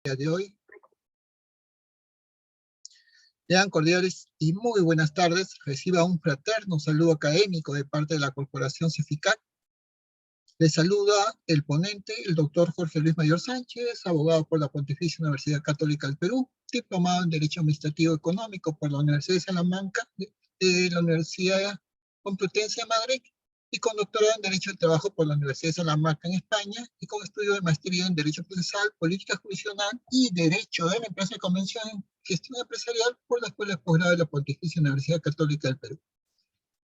día de hoy. Sean cordiales y muy buenas tardes. Reciba un fraterno saludo académico de parte de la Corporación Ceficat. Les saluda el ponente, el doctor Jorge Luis Mayor Sánchez, abogado por la Pontificia Universidad Católica del Perú, diplomado en Derecho Administrativo Económico por la Universidad de Salamanca, de la Universidad Complutense de Madrid, y con doctorado en Derecho del Trabajo por la Universidad de Salamanca en España, y con estudio de maestría en Derecho Procesal, Política Jurisdiccional y Derecho de la Empresa de Convención en Gestión Empresarial por la Escuela de Posgrado de la Pontificia Universidad Católica del Perú.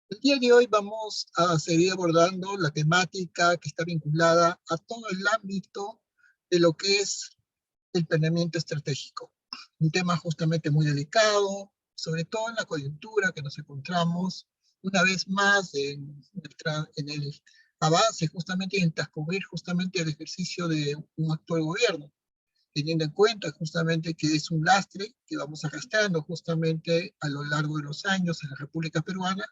El día de hoy vamos a seguir abordando la temática que está vinculada a todo el ámbito de lo que es el planeamiento estratégico. Un tema justamente muy delicado, sobre todo en la coyuntura que nos encontramos una vez más en el avance justamente y en transcurrir justamente el ejercicio de un actual gobierno, teniendo en cuenta justamente que es un lastre que vamos arrastrando justamente a lo largo de los años en la República Peruana,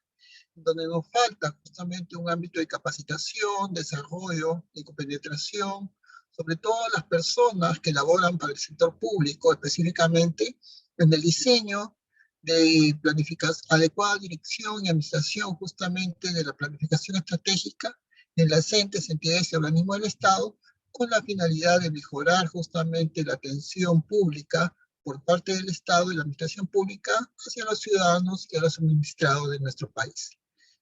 donde nos falta justamente un ámbito de capacitación, desarrollo y compenetración, sobre todo las personas que laboran para el sector público, específicamente en el diseño de planificación, adecuada dirección y administración justamente de la planificación estratégica en las entes, entidades y organismos del Estado, con la finalidad de mejorar justamente la atención pública por parte del Estado y la administración pública hacia los ciudadanos y a los administrados de nuestro país.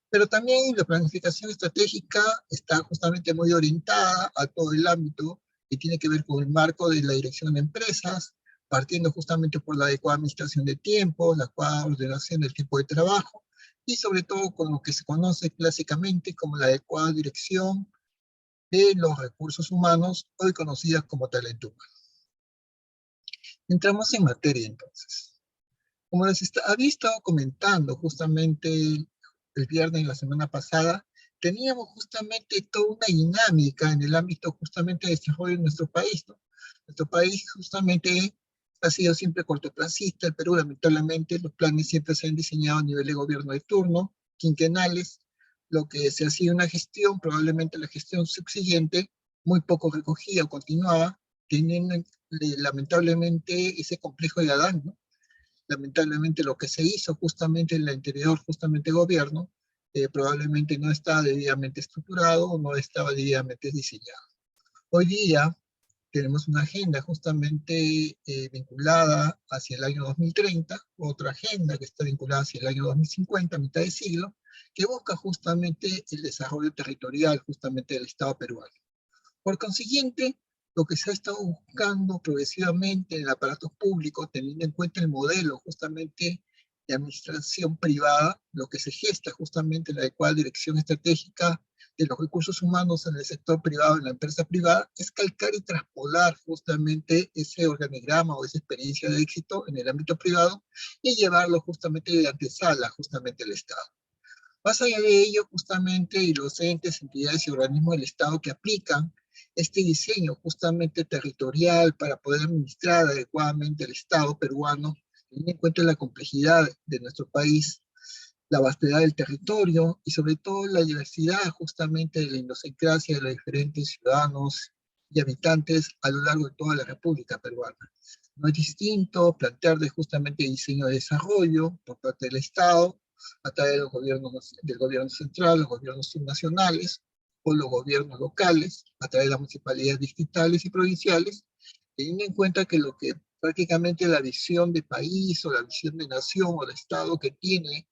Pero también la planificación estratégica está justamente muy orientada a todo el ámbito que tiene que ver con el marco de la dirección de empresas, partiendo justamente por la adecuada administración de tiempo, la adecuada ordenación del tiempo de trabajo, y sobre todo con lo que se conoce clásicamente como la adecuada dirección de los recursos humanos, hoy conocidas como talento humano. Entramos en materia entonces. Como les había estado comentando justamente el viernes de la semana pasada, teníamos justamente toda una dinámica en el ámbito justamente de desarrollo de nuestro país, ¿no? Nuestro país justamente ha sido siempre cortoplacista. El Perú, lamentablemente, los planes siempre se han diseñado a nivel de gobierno de turno, quinquenales, lo que se hacía una gestión, probablemente la gestión subsiguiente, muy poco recogía o continuaba, teniendo lamentablemente ese complejo de Adán, ¿no? Lamentablemente lo que se hizo justamente en el anterior justamente gobierno probablemente no estaba debidamente estructurado o no estaba debidamente diseñado. Hoy día tenemos una agenda justamente vinculada hacia el año 2030, otra agenda que está vinculada hacia el año 2050, mitad de siglo, que busca justamente el desarrollo territorial justamente del Estado peruano. Por consiguiente, lo que se ha estado buscando progresivamente en el aparato público, teniendo en cuenta el modelo justamente de administración privada, lo que se gesta justamente la adecuada dirección estratégica de los recursos humanos en el sector privado, en la empresa privada, es calcar y traspolar justamente ese organigrama o esa experiencia de éxito en el ámbito privado y llevarlo justamente de antesala justamente al Estado. Más allá de ello, justamente, y los entes, entidades y organismos del Estado que aplican este diseño justamente territorial para poder administrar adecuadamente el Estado peruano, teniendo en cuenta la complejidad de nuestro país, la vastedad del territorio y sobre todo la diversidad justamente de la idiosincrasia de los diferentes ciudadanos y habitantes a lo largo de toda la República Peruana. No es distinto plantear de justamente diseño de desarrollo por parte del Estado, a través de los gobiernos, del gobierno central, los gobiernos subnacionales o los gobiernos locales, a través de las municipalidades distritales y provinciales, teniendo en cuenta que lo que prácticamente la visión de país o la visión de nación o de Estado que tiene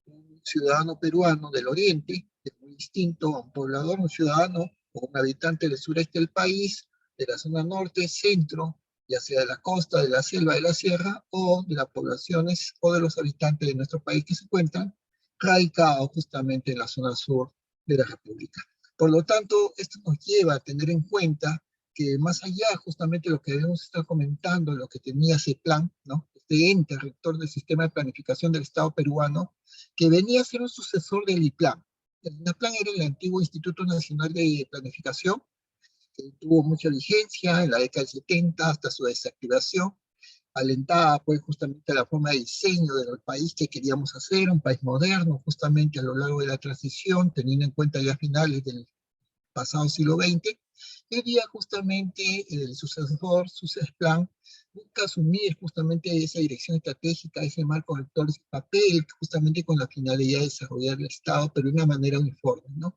un ciudadano peruano del oriente es muy distinto a un poblador, un ciudadano o un habitante del sureste del país, de la zona norte, centro, ya sea de la costa, de la selva, de la sierra, o de las poblaciones o de los habitantes de nuestro país que se encuentran radicados justamente en la zona sur de la República. Por lo tanto, esto nos lleva a tener en cuenta que más allá justamente de lo que debemos estar comentando, lo que tenía ese plan, ¿no? Este ente rector del sistema de planificación del Estado peruano, que venía a ser un sucesor del IPLAN. El IPLAN era el antiguo Instituto Nacional de Planificación, que tuvo mucha vigencia en la década del 70 hasta su desactivación, alentaba pues justamente la forma de diseño del país que queríamos hacer, un país moderno justamente a lo largo de la transición, teniendo en cuenta ya finales del pasado siglo XX, Y hoy día justamente el sucesor, Plan, busca asumir justamente esa dirección estratégica, ese marco rector, ese papel, justamente con la finalidad de desarrollar el Estado, pero de una manera uniforme, ¿no?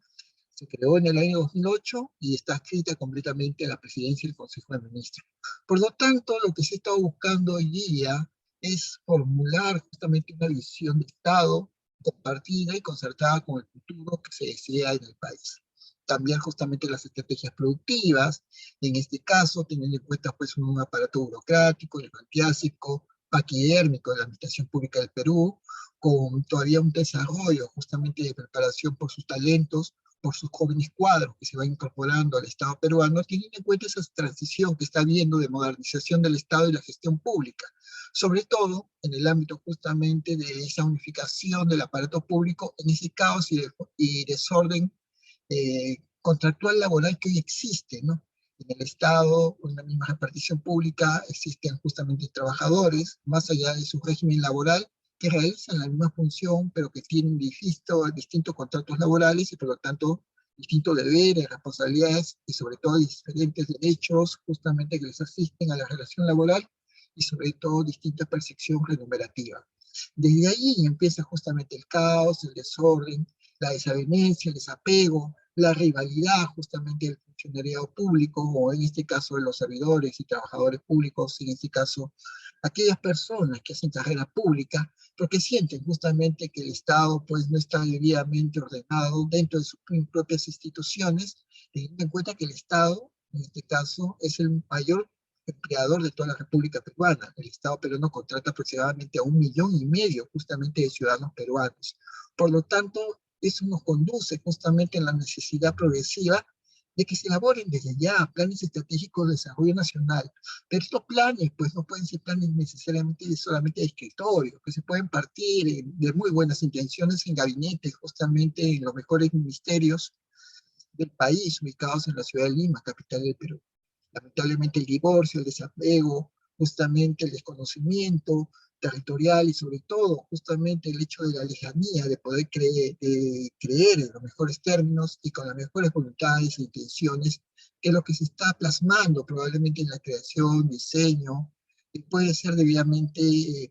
Se creó en el año 2008 y está adscrita completamente a la presidencia del Consejo de Ministros. Por lo tanto, lo que se está buscando hoy día es formular justamente una visión de Estado compartida y concertada con el futuro que se desea en el país. Cambiar justamente las estrategias productivas, en este caso, teniendo en cuenta pues un aparato burocrático, neoclásico, paquidérmico de la Administración Pública del Perú, con todavía un desarrollo justamente de preparación por sus talentos, por sus jóvenes cuadros que se van incorporando al Estado peruano, teniendo en cuenta esa transición que está habiendo de modernización del Estado y la gestión pública, sobre todo en el ámbito justamente de esa unificación del aparato público, en ese caos y desorden contractual laboral que hoy existe, ¿no? En el Estado, en la misma repartición pública, existen justamente trabajadores, más allá de su régimen laboral, que realizan la misma función, pero que tienen distintos contratos laborales y por lo tanto distintos deberes, responsabilidades y sobre todo diferentes derechos justamente que les asisten a la relación laboral y sobre todo distinta percepción remunerativa. Desde ahí empieza justamente el caos, el desorden, la desavenencia, el desapego, la rivalidad justamente del funcionariado público, o en este caso de los servidores y trabajadores públicos, en este caso aquellas personas que hacen carrera pública, porque sienten justamente que el Estado pues no está debidamente ordenado dentro de sus propias instituciones, teniendo en cuenta que el Estado, en este caso, es el mayor empleador de toda la República Peruana. El Estado peruano contrata aproximadamente a 1,5 millones justamente de ciudadanos peruanos. Por lo tanto, eso nos conduce justamente en la necesidad progresiva de que se elaboren desde ya planes estratégicos de desarrollo nacional. Pero estos planes, pues no pueden ser planes necesariamente solamente de escritorio, que se pueden partir de muy buenas intenciones en gabinetes, justamente en los mejores ministerios del país, ubicados en la ciudad de Lima, capital del Perú. Lamentablemente el divorcio, el desapego, justamente el desconocimiento territorial y sobre todo justamente el hecho de la lejanía, de poder creer en los mejores términos y con las mejores voluntades e intenciones, que es lo que se está plasmando probablemente en la creación, diseño, y puede ser debidamente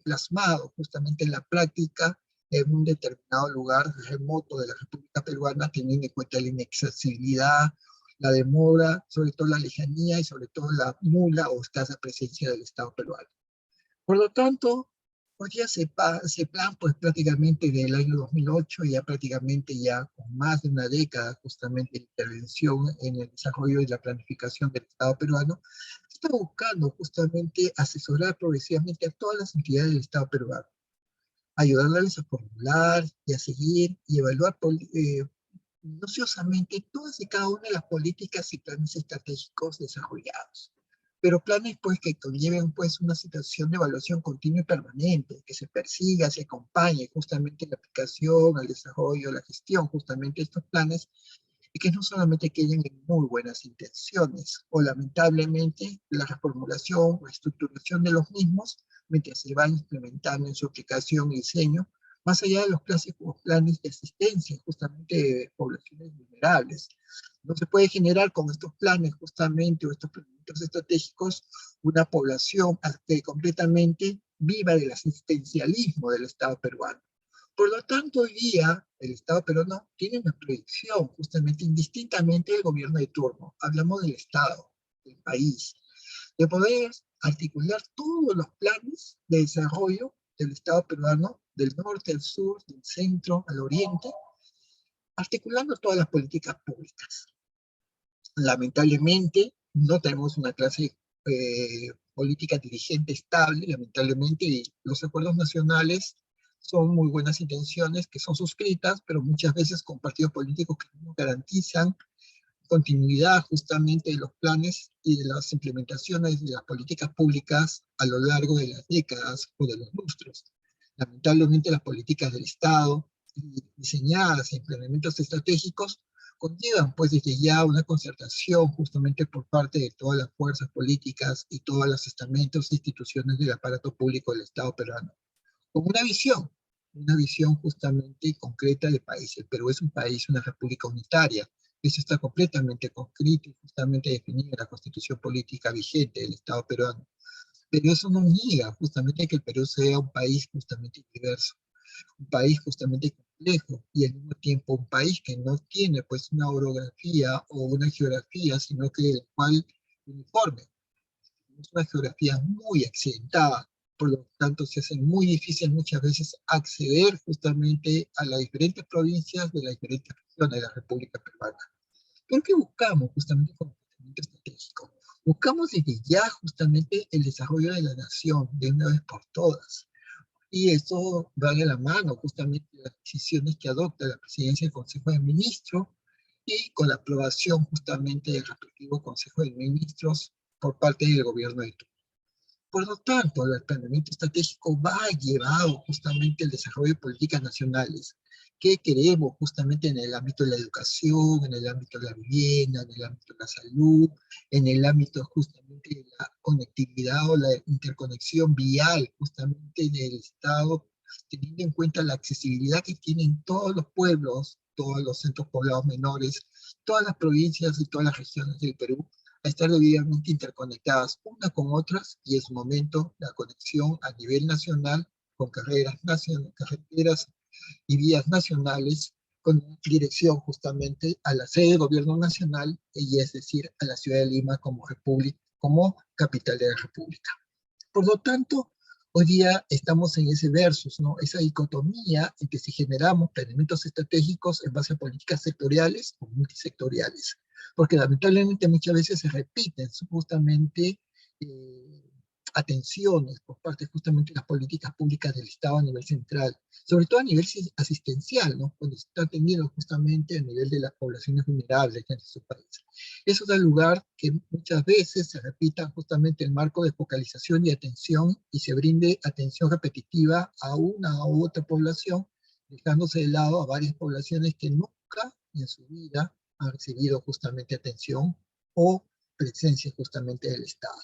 plasmado justamente en la práctica en un determinado lugar remoto de la República Peruana, teniendo en cuenta la inaccesibilidad, la demora, sobre todo la lejanía y sobre todo la nula o escasa presencia del Estado peruano. Por lo tanto, pues ya se plan pues prácticamente del año 2008, ya prácticamente ya con más de una década justamente de intervención en el desarrollo y la planificación del Estado peruano, está buscando justamente asesorar progresivamente a todas las entidades del Estado peruano, ayudarles a formular y a seguir y evaluar minuciosamente todas y cada una de las políticas y planes estratégicos desarrollados. Pero planes pues que conlleven pues una situación de evaluación continua y permanente, que se persiga, se acompañe justamente la aplicación, el desarrollo, la gestión justamente de estos planes y que no solamente queden en muy buenas intenciones o lamentablemente la reformulación o estructuración de los mismos mientras se van implementando en su aplicación y diseño, más allá de los clásicos planes de asistencia justamente de poblaciones vulnerables. No se puede generar con estos planes justamente o estos proyectos estratégicos una población que completamente viva del asistencialismo del Estado peruano. Por lo tanto, hoy día el Estado peruano tiene una proyección justamente indistintamente del gobierno de turno. Hablamos del Estado, del país, de poder articular todos los planes de desarrollo del Estado peruano, del norte al sur, del centro al oriente, articulando todas las políticas públicas. Lamentablemente, no tenemos una clase política dirigente estable, lamentablemente, y los acuerdos nacionales son muy buenas intenciones que son suscritas, pero muchas veces con partidos políticos que no garantizan continuidad justamente de los planes y de las implementaciones de las políticas públicas a lo largo de las décadas o de los lustros. Lamentablemente las políticas del Estado diseñadas en planeamientos estratégicos conllevan pues desde ya una concertación justamente por parte de todas las fuerzas políticas y todos los estamentos e instituciones del aparato público del Estado peruano, con una visión justamente concreta del país. El Perú es un país, una república unitaria, Eso está completamente conscrito y justamente definido en la Constitución política vigente del Estado peruano. Pero eso no niega justamente que el Perú sea un país justamente diverso, un país justamente complejo y al mismo tiempo un país que no tiene pues una orografía o una geografía, sino que el cual uniforme. Es una geografía muy accidentada, por lo tanto se hace muy difícil muchas veces acceder justamente a las diferentes provincias de las diferentes regiones de la República Peruana. ¿Por qué buscamos justamente con el planteamiento estratégico? Buscamos desde ya justamente el desarrollo de la nación de una vez por todas. Y eso va de la mano justamente de las decisiones que adopta la presidencia del Consejo de Ministros y con la aprobación justamente del respectivo Consejo de Ministros por parte del gobierno de Turquía. Por lo tanto, el planeamiento estratégico va llevado justamente al desarrollo de políticas nacionales que queremos justamente en el ámbito de la educación, en el ámbito de la vivienda, en el ámbito de la salud, en el ámbito justamente de la conectividad o la interconexión vial justamente en el Estado, teniendo en cuenta la accesibilidad que tienen todos los pueblos, todos los centros poblados menores, todas las provincias y todas las regiones del Perú a estar debidamente interconectadas unas con otras y en su momento la conexión a nivel nacional con carreteras y vías nacionales con dirección justamente a la sede del gobierno nacional y es decir a la ciudad de Lima como república, como capital de la república. Por lo tanto, hoy día estamos en ese versus, ¿no? Esa dicotomía en que si generamos planeamientos estratégicos en base a políticas sectoriales o multisectoriales, porque lamentablemente muchas veces se repiten justamente eh, atenciones por parte justamente de las políticas públicas del Estado a nivel central, sobre todo a nivel asistencial, ¿no? Cuando se está atendiendo justamente a nivel de las poblaciones vulnerables en su país. Eso da lugar que muchas veces se repita justamente el marco de focalización y atención y se brinde atención repetitiva a una u otra población, dejándose de lado a varias poblaciones que nunca en su vida han recibido justamente atención o presencia justamente del Estado.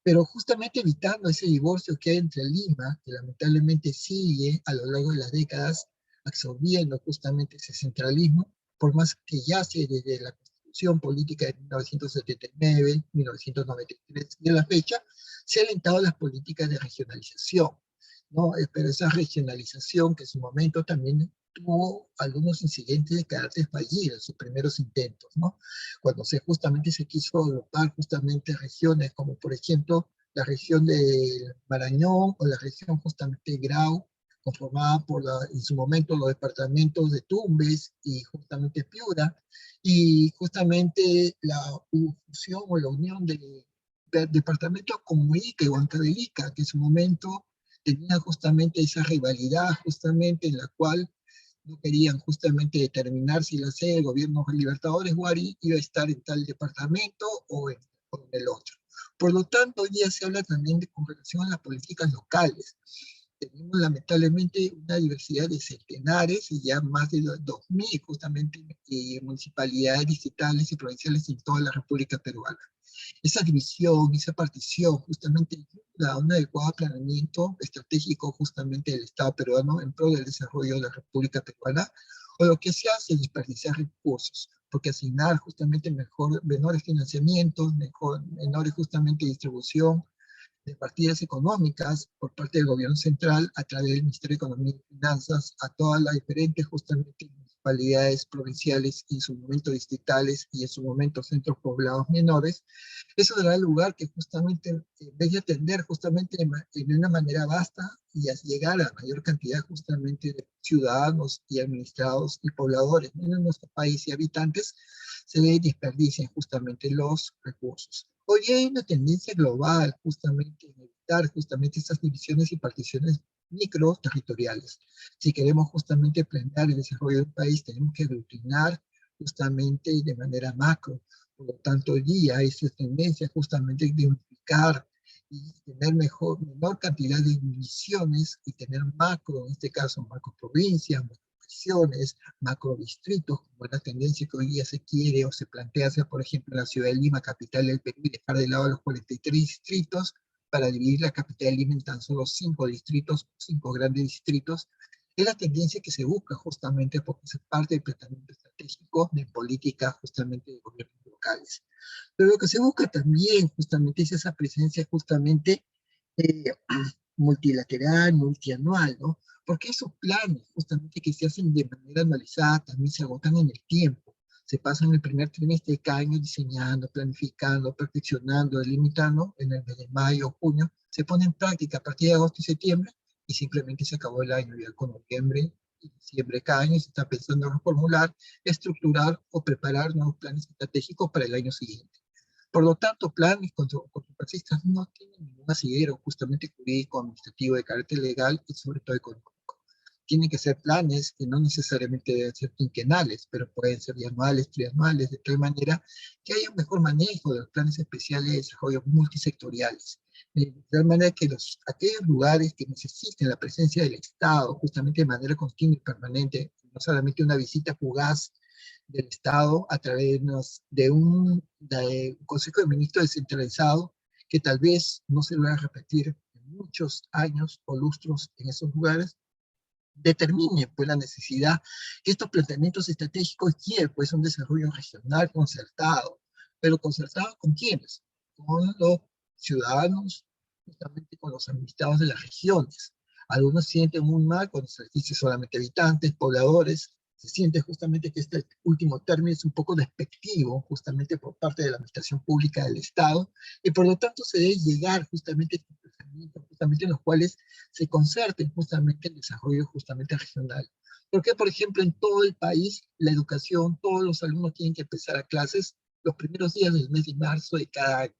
Pero justamente evitando ese divorcio que hay entre Lima, que lamentablemente sigue a lo largo de las décadas absorbiendo justamente ese centralismo, por más que ya se desde la Constitución Política de 1979, 1993 y de la fecha, se han alentado las políticas de regionalización, ¿no? Pero esa regionalización que en su momento también tuvo algunos incidentes de carácter fallido en sus primeros intentos, ¿no? Cuando justamente se quiso agrupar justamente regiones como por ejemplo la región de Marañón o la región justamente de Grau, conformada por en su momento los departamentos de Tumbes y justamente Piura, y justamente la fusión o la unión de departamentos como Ica y Huancavelica, que en su momento tenía justamente esa rivalidad justamente en la cual no querían justamente determinar si la sede del gobierno Libertadores Guari iba a estar en tal departamento o en el otro. Por lo tanto, hoy día se habla también de con relación a las políticas locales. Tenemos lamentablemente una diversidad de centenares y ya más de 2.000 justamente municipalidades distritales y provinciales en toda la República Peruana. Esa división, esa partición justamente ayuda a un adecuado planeamiento estratégico justamente del Estado peruano en pro del desarrollo de la República Peruana, o lo que se hace es desperdiciar recursos, porque asignar justamente menores financiamientos, menores justamente distribución de partidas económicas por parte del gobierno central a través del Ministerio de Economía y Finanzas a todas las diferentes justamente municipalidades provinciales y en su momento distritales y en su momento centros poblados menores, eso dará lugar que justamente en vez de atender justamente de una manera vasta y a llegar a mayor cantidad justamente de ciudadanos y administrados y pobladores en nuestro país y habitantes, se desperdician justamente los recursos. Hoy hay una tendencia global justamente en evitar justamente estas divisiones y particiones micro territoriales. Si queremos justamente planear el desarrollo del país, tenemos que aglutinar justamente de manera macro. Por lo tanto, hoy día hay esa tendencia justamente de unificar y tener menor cantidad de divisiones y tener macro, en este caso macro provincias, macro regiones, macro distritos, como es la tendencia que hoy día se quiere o se plantea hacer, por ejemplo, en la ciudad de Lima, capital del Perú, y dejar de lado los 43 distritos para dividir la capital de Lima en tan solo 5 distritos, 5 grandes distritos, Es la tendencia que se busca justamente porque es parte del planteamiento estratégico de política justamente de gobiernos locales. Pero lo que se busca también justamente es esa presencia justamente eh, multilateral, multianual, ¿no? Porque esos planes justamente que se hacen de manera anualizada también se agotan en el tiempo. Se pasan el primer trimestre de cada año diseñando, planificando, perfeccionando, delimitando. En el mes de mayo, junio, se pone en práctica a partir de agosto y septiembre y simplemente se acabó el año ya con noviembre y diciembre cada año y se está pensando en reformular, estructurar o preparar nuevos planes estratégicos para el año siguiente. Por lo tanto, planes contrapartistas no tienen ningún asidero justamente jurídico, administrativo, de carácter legal y sobre todo económico. Tienen que ser planes que no necesariamente deben ser quinquenales, pero pueden ser bianuales, trianuales, de tal manera que haya un mejor manejo de los planes especiales de desarrollo multisectoriales. De tal manera que aquellos lugares que necesiten la presencia del Estado, justamente de manera continua y permanente, no solamente una visita fugaz del Estado a través de un Consejo de Ministros descentralizado que tal vez no se va a repetir en muchos años o lustros en esos lugares, determine pues la necesidad que estos planteamientos estratégicos quieren pues un desarrollo regional concertado, pero concertado ¿con quiénes? Con los ciudadanos, justamente con los administrados de las regiones. Algunos se sienten muy mal cuando se les dice solamente habitantes, pobladores, se siente justamente que este último término es un poco despectivo justamente por parte de la administración pública del Estado y por lo tanto se debe llegar justamente a estos pensamientos justamente en los cuales se concerten justamente el desarrollo justamente regional. Porque, por ejemplo, en todo el país, la educación, todos los alumnos tienen que empezar a clases los primeros días del mes de marzo de cada año,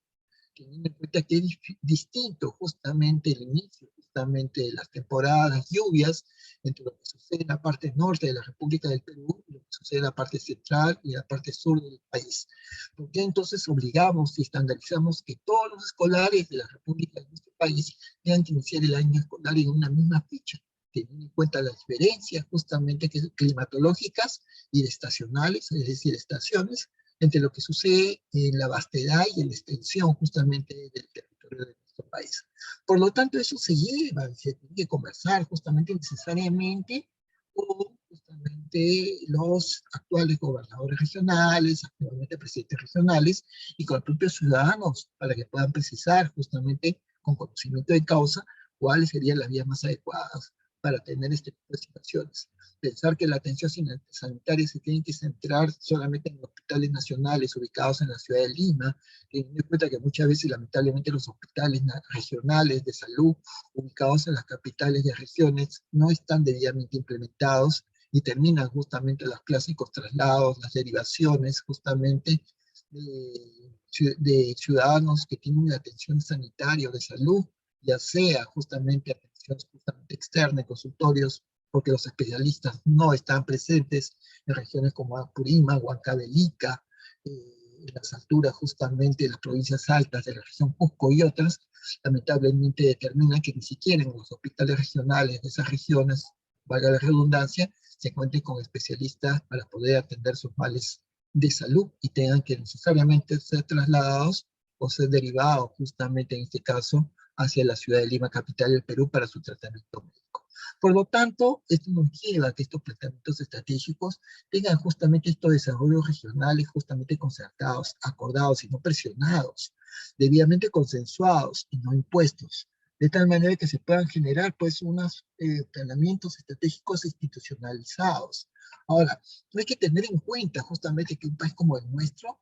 teniendo en cuenta que es distinto justamente el inicio justamente de las temporadas lluvias entre lo que sucede en la parte norte de la República del Perú y lo que sucede en la parte central y la parte sur del país. Porque entonces obligamos y estandarizamos que todos los escolares de la República de nuestro país tengan que iniciar el año escolar en una misma fecha, teniendo en cuenta las diferencias justamente climatológicas y estacionales, es decir, estaciones, entre lo que sucede en la vastedad y en la extensión justamente del territorio de nuestro país. Por lo tanto, eso se lleva, se tiene que conversar justamente necesariamente con justamente los actuales gobernadores regionales, actualmente presidentes regionales, y con los propios ciudadanos, para que puedan precisar justamente con conocimiento de causa cuáles serían las vías más adecuadas para tener este tipo de situaciones. Pensar que la atención sanitaria se tiene que centrar solamente en hospitales nacionales ubicados en la ciudad de Lima, teniendo en cuenta que muchas veces lamentablemente los hospitales regionales de salud ubicados en las capitales de regiones no están debidamente implementados y terminan justamente los clásicos traslados, las derivaciones justamente de ciudadanos que tienen una atención sanitaria o de salud, ya sea justamente atención justamente externa, en consultorios, porque los especialistas no están presentes en regiones como Apurímac, Huancavelica, en las alturas justamente de las provincias altas de la región Cusco y otras, lamentablemente determina que ni siquiera en los hospitales regionales de esas regiones, valga la redundancia, se encuentren con especialistas para poder atender sus males de salud y tengan que necesariamente ser trasladados o ser derivados justamente en este caso hacia la ciudad de Lima, capital del Perú, para su tratamiento médico. Por lo tanto, esto nos lleva a que estos planteamientos estratégicos tengan justamente estos desarrollos regionales justamente concertados, acordados y no presionados, debidamente consensuados y no impuestos, de tal manera que se puedan generar pues unos planeamientos estratégicos institucionalizados. Ahora, hay que tener en cuenta justamente que un país como el nuestro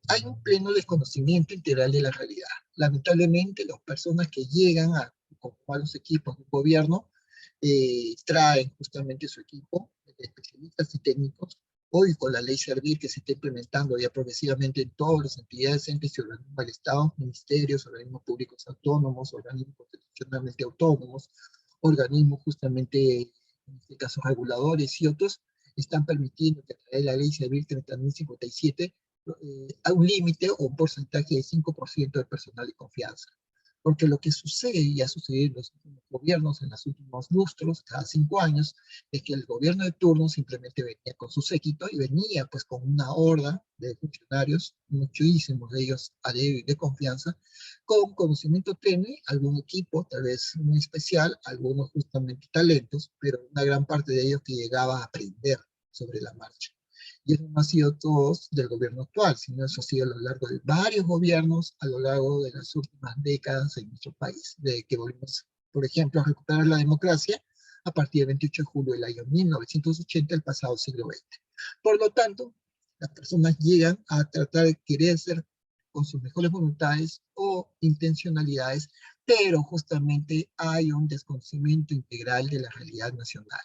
hay un pleno desconocimiento integral de la realidad. Lamentablemente, las personas que llegan a conformar los equipos de gobierno traen justamente su equipo de especialistas y técnicos. Hoy, con la ley Servir que se está implementando ya progresivamente en todas las entidades, entes y organismos del Estado, ministerios, organismos públicos autónomos, organismos constitucionalmente autónomos, organismos justamente, en este caso, reguladores y otros, están permitiendo que a través de la ley Servir 30.057 a un límite o un porcentaje de 5% del personal de confianza. porque lo que sucede y ha sucedido en los últimos gobiernos, en los últimos lustros, cada 5 años, es que el gobierno de turno simplemente venía con su séquito y venía pues con una horda de funcionarios, muchísimos de ellos de confianza, con conocimiento pleno, algún equipo tal vez muy especial, algunos justamente talentos, pero una gran parte de ellos que llegaba a aprender sobre la marcha. Y eso no ha sido todo del gobierno actual, sino eso ha sido a lo largo de varios gobiernos, a lo largo de las últimas décadas en nuestro país, de que volvimos, por ejemplo, a recuperar la democracia a partir del 28 de julio del año 1980, el pasado siglo XX. Por lo tanto, las personas llegan a tratar de querer ser con sus mejores voluntades o intencionalidades, pero justamente hay un desconocimiento integral de la realidad nacional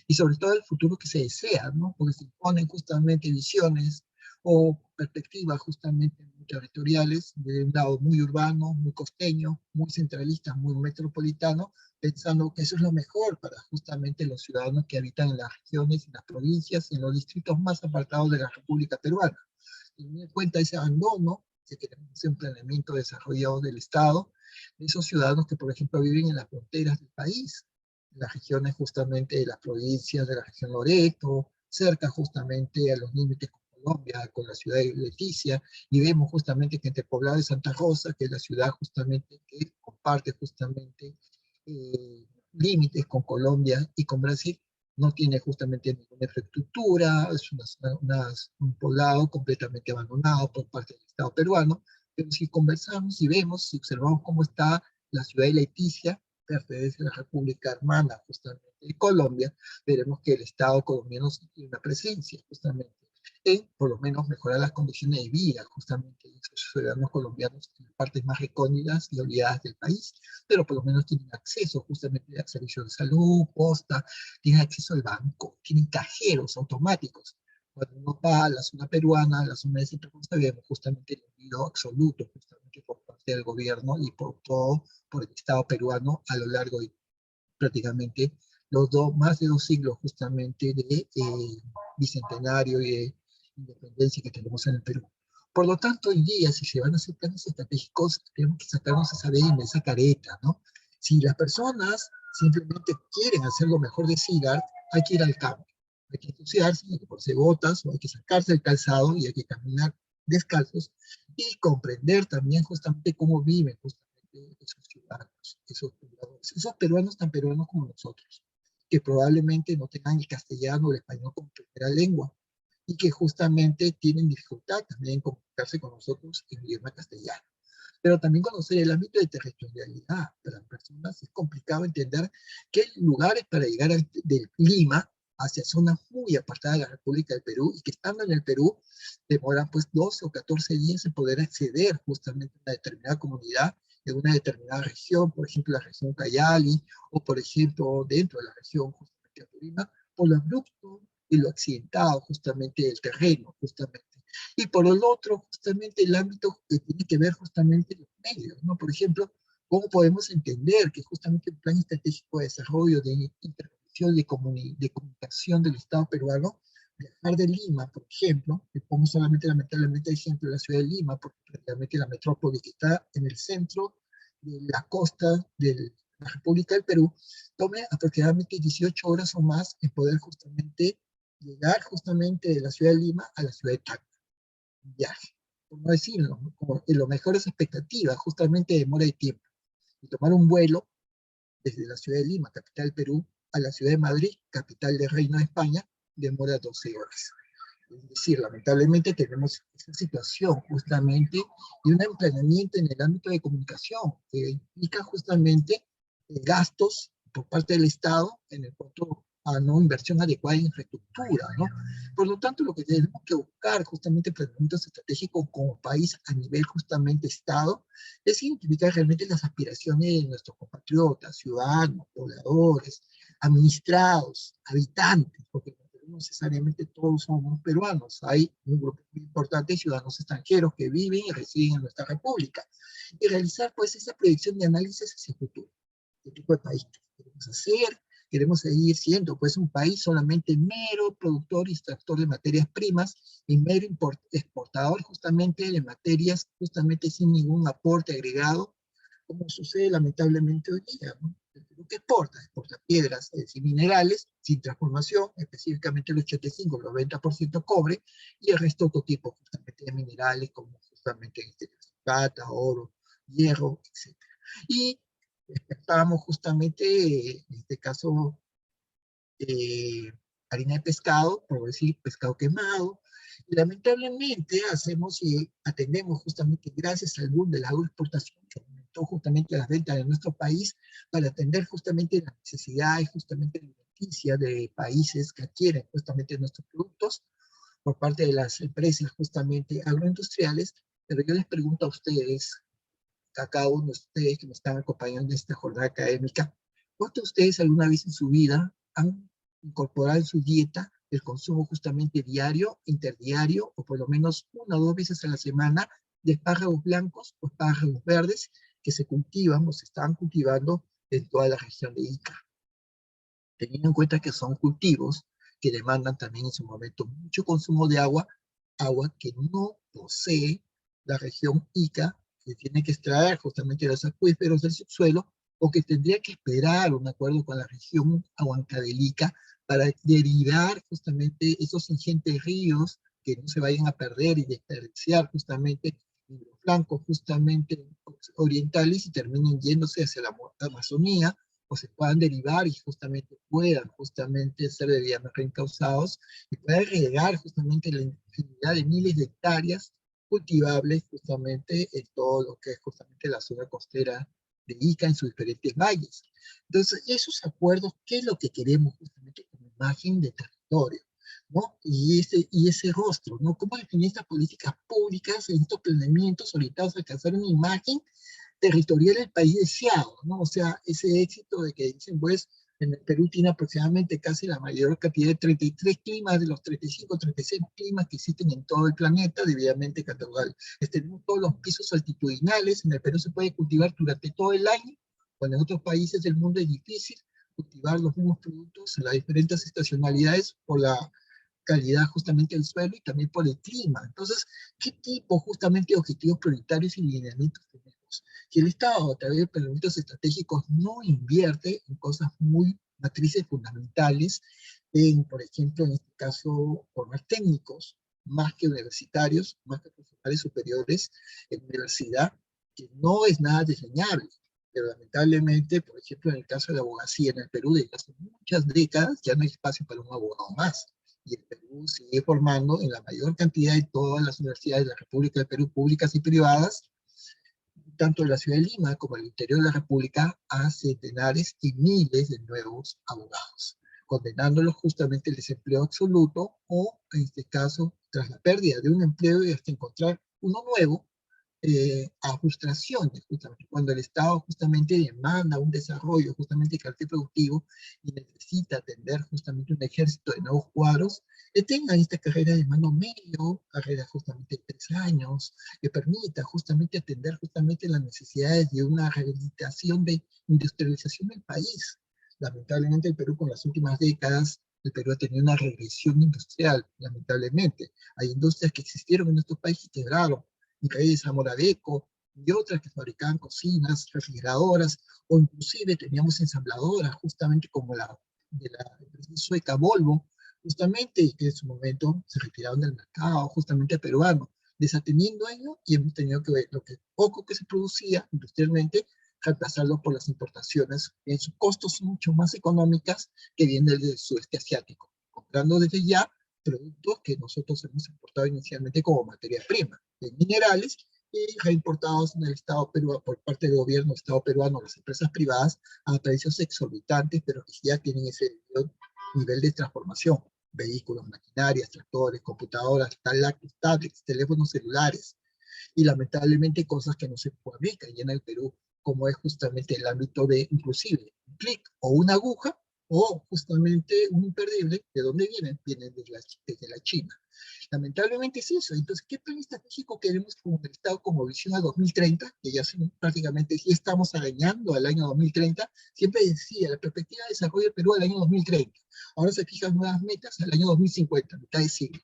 y sobre todo el futuro que se desea, ¿no? Porque se ponen justamente visiones o perspectivas justamente muy territoriales, de un lado muy urbano, muy costeño, muy centralista, muy metropolitano, pensando que eso es lo mejor para justamente los ciudadanos que habitan en las regiones, en las provincias, en los distritos más apartados de la República Peruana. Teniendo en cuenta ese abandono, que queremos un planeamiento desarrollado del Estado, de esos ciudadanos que, por ejemplo, viven en las fronteras del país, en las regiones justamente de las provincias de la región Loreto, cerca justamente a los límites con Colombia, con la ciudad de Leticia, y vemos justamente que entre Poblado de Santa Rosa, que es la ciudad justamente que comparte justamente límites con Colombia y con Brasil, no tiene justamente ninguna infraestructura, es un poblado completamente abandonado por parte del Estado peruano, pero si conversamos y vemos, si observamos cómo está la ciudad de Leticia, pertenece a la República Hermana justamente de Colombia, veremos que el Estado colombiano sí tiene una presencia justamente en por lo menos mejorar las condiciones de vida justamente de esos ciudadanos colombianos en las partes más recónditas y olvidadas del país, pero por lo menos tienen acceso justamente a servicios de salud, posta, tienen acceso al banco, tienen cajeros automáticos. Cuando uno va a la zona peruana, a la zona de Santa Cruz, vemos justamente el olvido absoluto, justamente por parte del gobierno y por todo, por el Estado peruano a lo largo de prácticamente más de 2 siglos justamente de bicentenario y de independencia que tenemos en el Perú. Por lo tanto, hoy día, si se van a hacer planes estratégicos, tenemos que sacarnos esa venda, esa careta, ¿no? Si las personas simplemente quieren hacer lo mejor de SIGARD, hay que ir al campo, hay que ensuciarse, hay que ponerse botas, o hay que sacarse el calzado y hay que caminar descalzos y comprender también justamente cómo viven justamente esos ciudadanos, esos pobladores, esos peruanos tan peruanos como nosotros, que probablemente no tengan el castellano o el español como primera lengua, y que justamente tienen dificultad también en comunicarse con nosotros en idioma castellano. Pero también conocer el ámbito de territorialidad. Para las personas es complicado entender que hay lugares para llegar del Lima hacia zonas muy apartadas de la República del Perú y que estando en el Perú demoran pues 12 o 14 días en poder acceder justamente a una determinada comunidad de una determinada región, por ejemplo la región Cayali, o por ejemplo dentro de la región justamente Apurímac, por lo abrupto y lo accidentado justamente del terreno, justamente. Y por el otro, justamente el ámbito que tiene que ver justamente los medios, ¿no? Por ejemplo, ¿cómo podemos entender que justamente el Plan Estratégico de Desarrollo de Intervención de Comunicación del Estado peruano, viajar de Lima, por ejemplo, le pongo solamente lamentablemente el ejemplo de la ciudad de Lima, porque realmente la metrópoli que está en el centro de la costa de la República del Perú, tome aproximadamente 18 horas o más en poder justamente llegar justamente de la ciudad de Lima a la ciudad de Tacna. Viaje, por no decirlo, como en las mejores expectativas, justamente demora de tiempo. Y tomar un vuelo desde la ciudad de Lima, capital del Perú, a la ciudad de Madrid, capital del Reino de España, demora 12 horas. Es decir, lamentablemente tenemos esa situación justamente de un empleamiento en el ámbito de comunicación que implica justamente gastos por parte del Estado en el cuanto a no inversión adecuada en infraestructura, ¿no? Por lo tanto, lo que tenemos que buscar justamente planeamientos estratégicos como país a nivel justamente Estado es identificar realmente las aspiraciones de nuestros compatriotas, ciudadanos, pobladores, administrados, habitantes, porque no necesariamente todos somos peruanos, hay un grupo muy importante de ciudadanos extranjeros que viven y residen en nuestra república, y realizar pues esa proyección de análisis hacia el futuro. ¿Qué tipo de país queremos hacer? Queremos seguir siendo pues un país solamente mero productor y extractor de materias primas y mero exportador justamente de materias justamente sin ningún aporte agregado como sucede lamentablemente hoy día, ¿no? El Perú que exporta piedras, es decir, minerales sin transformación, específicamente el 85, el 90% cobre, y el resto otro tipo justamente de minerales, como justamente en este caso, plata, oro, hierro, etc. Y exportamos justamente, en este caso, eh, harina de pescado, por decir pescado quemado, y lamentablemente hacemos y atendemos justamente gracias al boom de la agroexportación, que aumentó justamente las ventas de nuestro país para atender justamente las necesidades justamente alimenticias de países que adquieren justamente nuestros productos por parte de las empresas justamente agroindustriales. Pero yo les pregunto a ustedes, a cada uno de ustedes que me están acompañando en esta jornada académica, ¿cuántos de ustedes alguna vez en su vida han incorporado en su dieta el consumo justamente diario, interdiario, o por lo menos una o dos veces a la semana de espárragos blancos o espárragos verdes que se cultivan o se están cultivando en toda la región de Ica? Teniendo en cuenta que son cultivos que demandan también en su momento mucho consumo de agua, agua que no posee la región Ica, que tiene que extraer justamente los acuíferos del subsuelo, o que tendría que esperar un acuerdo con la región Huancavelica para derivar justamente esos ingentes ríos que no se vayan a perder y desperdiciar justamente en los flancos justamente orientales y terminen yéndose hacia la Amazonía, o se puedan derivar y justamente puedan justamente ser debidamente reencausados y puedan regar justamente la infinidad de miles de hectáreas cultivables justamente en todo lo que es justamente la zona costera de Ica en sus diferentes valles. Entonces, esos acuerdos, ¿qué es lo que queremos justamente como imagen de territorio? ¿No? Y ese rostro, ¿no? ¿Cómo definir estas políticas públicas en estos planeamientos orientados a alcanzar una imagen territorial del país deseado, ¿no? O sea, ese éxito de que dicen, pues, en el Perú tiene aproximadamente casi la mayor cantidad de 33 climas de los 35, 36 climas que existen en todo el planeta, debidamente catalogados. Tenemos todos los pisos altitudinales, en el Perú se puede cultivar durante todo el año, cuando en otros países del mundo es difícil cultivar los mismos productos en las diferentes estacionalidades por la calidad justamente del suelo y también por el clima. Entonces, ¿qué tipo justamente de objetivos prioritarios y lineamientos tenemos? Si el Estado, a través de planeamientos estratégicos, no invierte en cosas muy matrices fundamentales, en, por ejemplo, en este caso, formar técnicos, más que universitarios, más que profesionales superiores en universidad, que no es nada desdeñable. Pero lamentablemente, por ejemplo, en el caso de la abogacía en el Perú, desde hace muchas décadas ya no hay espacio para un abogado más. Y el Perú sigue formando en la mayor cantidad de todas las universidades de la República del Perú, públicas y privadas, tanto en la ciudad de Lima como en el interior de la República, a centenares y miles de nuevos abogados, condenándolos justamente al desempleo absoluto o, en este caso, tras la pérdida de un empleo y hasta encontrar uno nuevo, a frustraciones, justamente, cuando el Estado justamente demanda un desarrollo justamente de carácter productivo y necesita atender justamente un ejército de nuevos cuadros, que tengan esta carrera de mano medio, carrera justamente de 3 años, que permita justamente atender justamente las necesidades de una rehabilitación de industrialización del país. Lamentablemente el Perú con las últimas décadas, el Perú ha tenido una regresión industrial, lamentablemente. Hay industrias que existieron en nuestro país y quebraron, Increíble Moradeco y otras que fabricaban cocinas, refrigeradoras, o inclusive teníamos ensambladoras, justamente como la de la empresa sueca Volvo, justamente que en su momento se retiraron del mercado, justamente peruano, desatendiendo ello, y hemos tenido que ver lo que poco que se producía industrialmente, reemplazarlo por las importaciones en sus costos mucho más económicas que vienen del sudeste asiático, comprando desde ya productos que nosotros hemos importado inicialmente como materia prima, de minerales, y reimportados en el Estado peruano, por parte del gobierno del Estado peruano, las empresas privadas, a precios exorbitantes, pero que ya tienen ese nivel de transformación. Vehículos, maquinarias, tractores, computadoras, tablets, teléfonos celulares, y lamentablemente cosas que no se fabrican ya en el Perú, como es justamente el ámbito de inclusive un clic o una aguja, o justamente un imperdible, ¿de dónde vienen? Vienen desde la China. Lamentablemente es eso. Entonces, ¿qué plan estratégico queremos como el Estado como visión a 2030? Que ya son, prácticamente sí estamos arañando al año 2030. Siempre decía, la perspectiva de desarrollo del Perú al año 2030. Ahora se fijan nuevas metas al año 2050, mitad de siglo.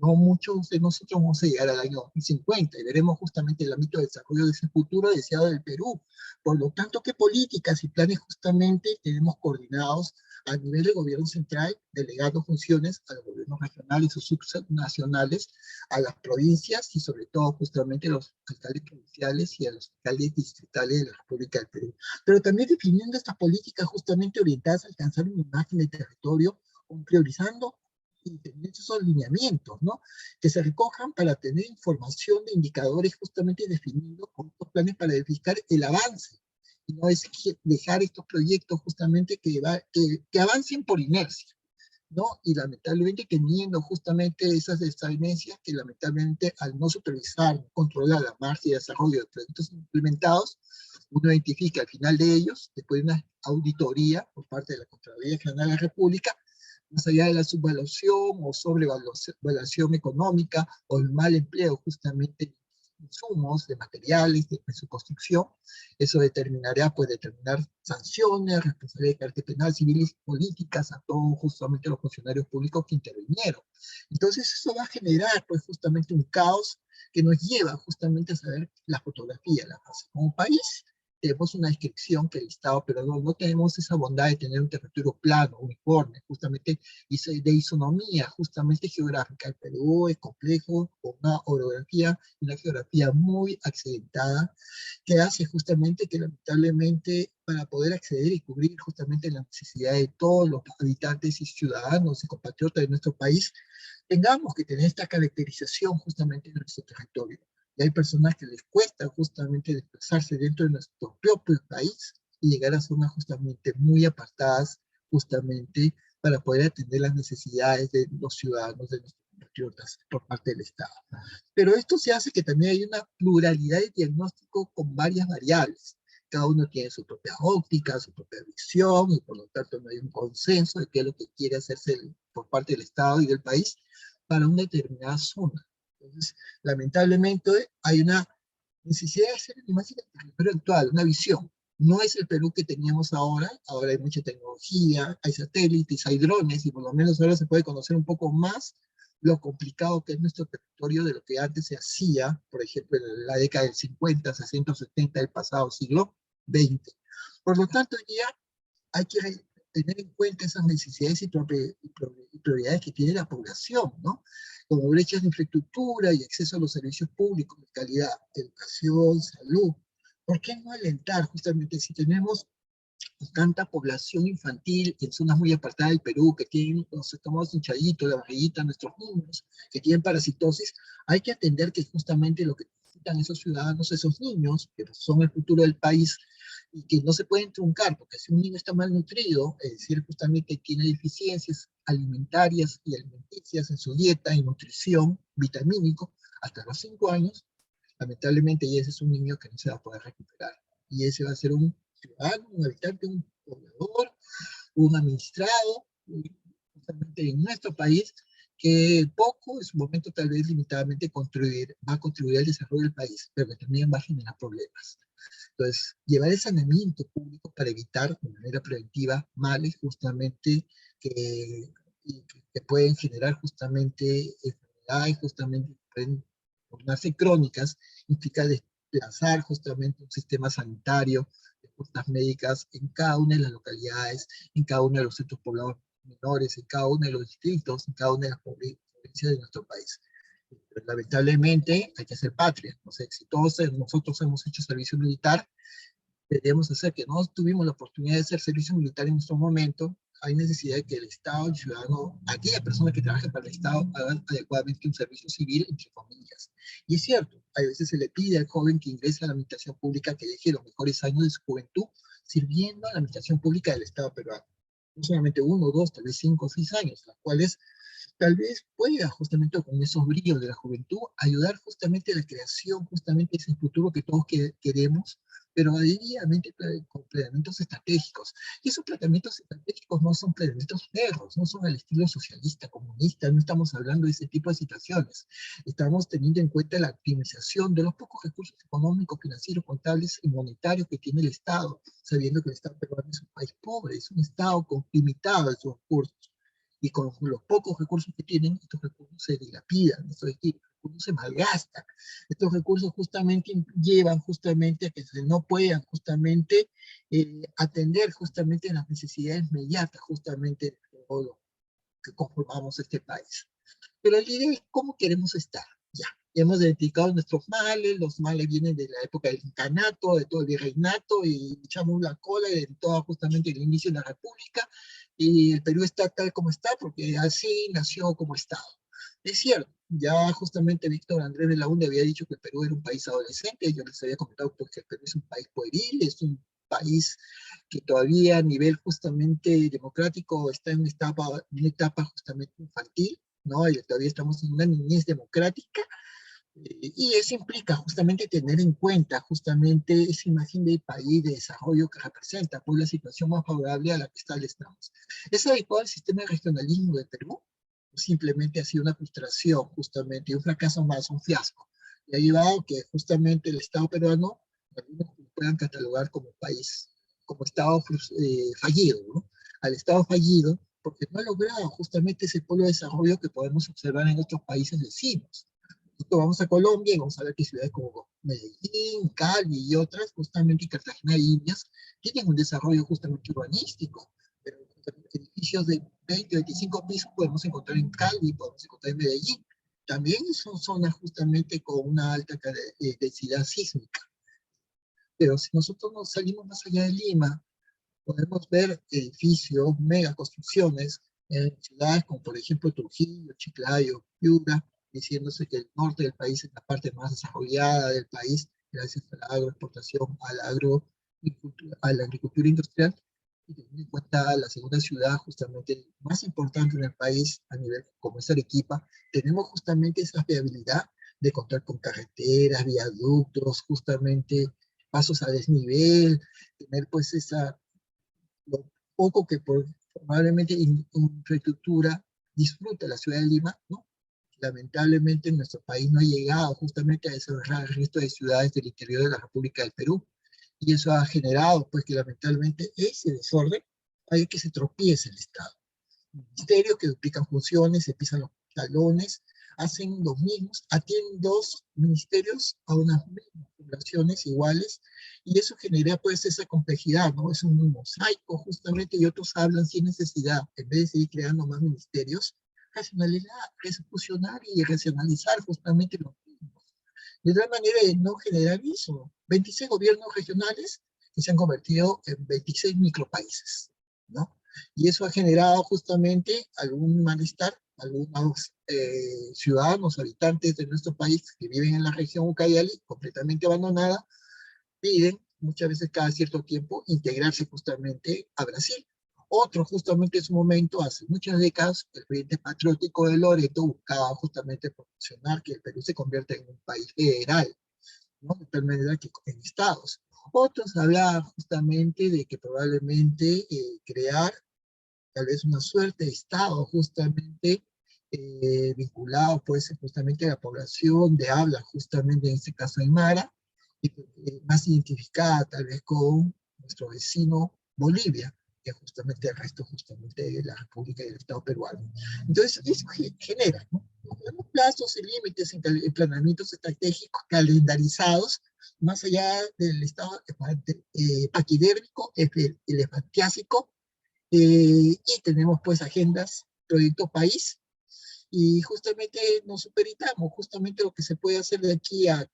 No muchos de nosotros vamos a llegar al año 2050 y veremos justamente el ámbito de desarrollo de ese futuro deseado del Perú. Por lo tanto, ¿qué políticas y planes justamente tenemos coordinados a nivel del gobierno central, delegando funciones a los gobiernos regionales o subnacionales, a las provincias y sobre todo justamente a los alcaldes provinciales y a los alcaldes distritales de la República del Perú? Pero también definiendo estas políticas justamente orientadas a alcanzar una imagen de territorio, priorizando y tener esos lineamientos, ¿no? Que se recojan para tener información de indicadores justamente definidos con estos planes para verificar el avance. Y no es dejar estos proyectos justamente que avancen por inercia, ¿no? Y lamentablemente teniendo justamente esas desavenencias que lamentablemente al no supervisar, controlar la marcha y desarrollo de proyectos implementados, uno identifica al final de ellos, después de una auditoría por parte de la Contraloría General de la República, más allá de la subvaluación o sobrevaluación económica o el mal empleo justamente de insumos, de materiales, de su construcción, eso determinará, puede determinar sanciones, responsabilidad de carácter penal, civiles y políticas a todos justamente los funcionarios públicos que intervinieron. Entonces eso va a generar pues justamente un caos que nos lleva justamente a saber la fotografía, la fase. Como país tenemos una descripción que el Estado, pero no tenemos esa bondad de tener un territorio plano, uniforme, justamente de isonomía, justamente geográfica. El Perú es complejo, con una orografía, una geografía muy accidentada, que hace justamente que lamentablemente para poder acceder y cubrir justamente las necesidades de todos los habitantes y ciudadanos y compatriotas de nuestro país, tengamos que tener esta caracterización justamente de nuestro territorio. Y hay personas que les cuesta justamente desplazarse dentro de nuestro propio país y llegar a zonas justamente muy apartadas, justamente para poder atender las necesidades de los ciudadanos, de nuestros compatriotas por parte del Estado. Pero esto se hace que también hay una pluralidad de diagnóstico con varias variables. Cada uno tiene su propia óptica, su propia visión, y por lo tanto no hay un consenso de qué es lo que quiere hacerse por parte del Estado y del país para una determinada zona. Entonces, lamentablemente, hay una necesidad de hacer una imagen del territorio actual, una visión. No es el Perú que teníamos ahora, ahora hay mucha tecnología, hay satélites, hay drones, y por lo menos ahora se puede conocer un poco más lo complicado que es nuestro territorio de lo que antes se hacía, por ejemplo, en la década del 50, 60, 70 del pasado siglo XX. Por lo tanto, ya hay que tener en cuenta esas necesidades y prioridades que tiene la población, ¿no? Como brechas de infraestructura y acceso a los servicios públicos de calidad, educación, salud. ¿Por qué no alentar justamente si tenemos tanta población infantil en zonas muy apartadas del Perú, que tienen los estómagos hinchaditos, la barriguita, nuestros niños, que tienen parasitosis? Hay que atender que justamente lo que necesitan esos ciudadanos, esos niños, que son el futuro del país, y que no se pueden truncar, porque si un niño está malnutrido, es decir, justamente tiene deficiencias alimentarias y alimenticias en su dieta y nutrición, vitamínico, hasta los 5 años, lamentablemente y ese es un niño que no se va a poder recuperar. Y ese va a ser un ciudadano, un habitante, un poblador, un administrado, justamente en nuestro país, que poco, en su momento tal vez limitadamente, va a contribuir al desarrollo del país, pero que también va a generar problemas. Entonces, llevar el saneamiento público para evitar de manera preventiva males justamente que, que pueden generar justamente enfermedades, justamente pueden tornarse crónicas, implica desplazar justamente un sistema sanitario de costas médicas en cada una de las localidades, en cada uno de los centros poblados menores, en cada uno de los distritos, en cada una de las provincias de nuestro país. Pero lamentablemente hay que hacer patria. No sé, si todos nosotros hemos hecho servicio militar, debemos hacer que no tuvimos la oportunidad de hacer servicio militar en nuestro momento. Hay necesidad de que el Estado, el ciudadano, aquella persona que trabaje para el Estado, haga adecuadamente un servicio civil, entre comillas. Y es cierto, a veces se le pide al joven que ingrese a la administración pública que deje los mejores años de su juventud sirviendo a la administración pública del Estado peruano. No solamente uno, dos, tal vez 5 o 6 años, las cuales tal vez pueda justamente con esos brillos de la juventud ayudar justamente a la creación justamente de ese futuro que todos queremos, pero debidamente con planeamientos estratégicos. Y esos planeamientos estratégicos no son planeamientos perros, no son al estilo socialista, comunista, no estamos hablando de ese tipo de situaciones. Estamos teniendo en cuenta la optimización de los pocos recursos económicos, financieros, contables y monetarios que tiene el Estado, sabiendo que el Estado peruano es un país pobre, es un Estado limitado en sus recursos. y con los pocos recursos que tienen, estos recursos se dilapidan, estos recursos se malgastan, estos recursos justamente llevan justamente a que se no puedan justamente atender justamente las necesidades inmediatas justamente de todo lo que conformamos este país. Pero el idea es cómo queremos estar. Ya, hemos identificado nuestros males, los males vienen de la época del incanato, de todo el virreinato, y echamos la cola de todo justamente el inicio de la República, y el Perú está tal como está, porque así nació como Estado. Es cierto, ya justamente Víctor Andrés de la UNDE había dicho que el Perú era un país adolescente, yo les había comentado pues, que el Perú es un país pueril, es un país que todavía a nivel justamente democrático está en una etapa justamente infantil, ¿no? Y todavía estamos en una niñez democrática, y eso implica justamente tener en cuenta justamente esa imagen del país de desarrollo que representa, pues la situación más favorable a la que estamos. ¿Es adecuado el sistema de regionalismo del Perú? ¿O simplemente ha sido una frustración justamente, y un fracaso más, un fiasco? Y ha llevado que justamente el Estado peruano, algunos puedan catalogar como país, como Estado fallido, ¿no? Al Estado fallido, porque no ha logrado justamente ese polo de desarrollo que podemos observar en otros países vecinos. Nosotros vamos a Colombia y vamos a ver que ciudades como Medellín, Cali y otras, justamente Cartagena y Indias, tienen un desarrollo justamente urbanístico. Pero edificios de 20, 25 pisos podemos encontrar en Cali, podemos encontrar en Medellín. También son zonas justamente con una alta densidad sísmica. Pero si nosotros nos salimos más allá de Lima, podemos ver edificios, megaconstrucciones en ciudades como por ejemplo Trujillo, Chiclayo, Piura, diciéndose que el norte del país es la parte más desarrollada del país gracias a la agroexportación, a la agricultura industrial, y teniendo en cuenta la segunda ciudad justamente más importante en el país a nivel como es Arequipa, tenemos justamente esa viabilidad de contar con carreteras, viaductos, justamente pasos a desnivel, tener pues esa lo poco que probablemente infraestructura disfruta la ciudad de Lima, ¿no? Lamentablemente nuestro país no ha llegado justamente a desarrollar el resto de ciudades del interior de la República del Perú. Y eso ha generado, pues, que lamentablemente ese desorden haga que se tropiece el Estado. Ministerios que duplican funciones, se pisan los talones, hacen los mismos, atienden dos ministerios a unas mismas poblaciones iguales, y eso genera pues esa complejidad, ¿no? Es un mosaico justamente, y otros hablan sin necesidad, en vez de seguir creando más ministerios, racionalidad, fusionar y racionalizar justamente los mismos. De tal manera de no generar eso. 26 gobiernos regionales que se han convertido en 26 micropaíses, ¿no? Y eso ha generado justamente algún malestar, algunos ciudadanos, habitantes de nuestro país que viven en la región Ucayali, completamente abandonada, piden muchas veces cada cierto tiempo integrarse justamente a Brasil. Otro, justamente en su momento, hace muchas décadas, el Frente Patriótico de Loreto buscaba justamente promocionar que el Perú se convierta en un país federal, ¿no? De tal manera que en estados. Otros hablaban justamente de que probablemente crear tal vez una suerte de estado justamente vinculado pues justamente a la población de habla justamente en este caso Aymara, y más identificada tal vez con nuestro vecino Bolivia, que justamente el resto justamente de la República y del Estado peruano. Entonces, eso genera, ¿no? Tenemos plazos y límites en planeamientos estratégicos calendarizados, más allá del estado paquidérmico, elefantiásico, y tenemos pues agendas, proyecto país, y justamente nos superitamos justamente lo que se puede hacer de aquí a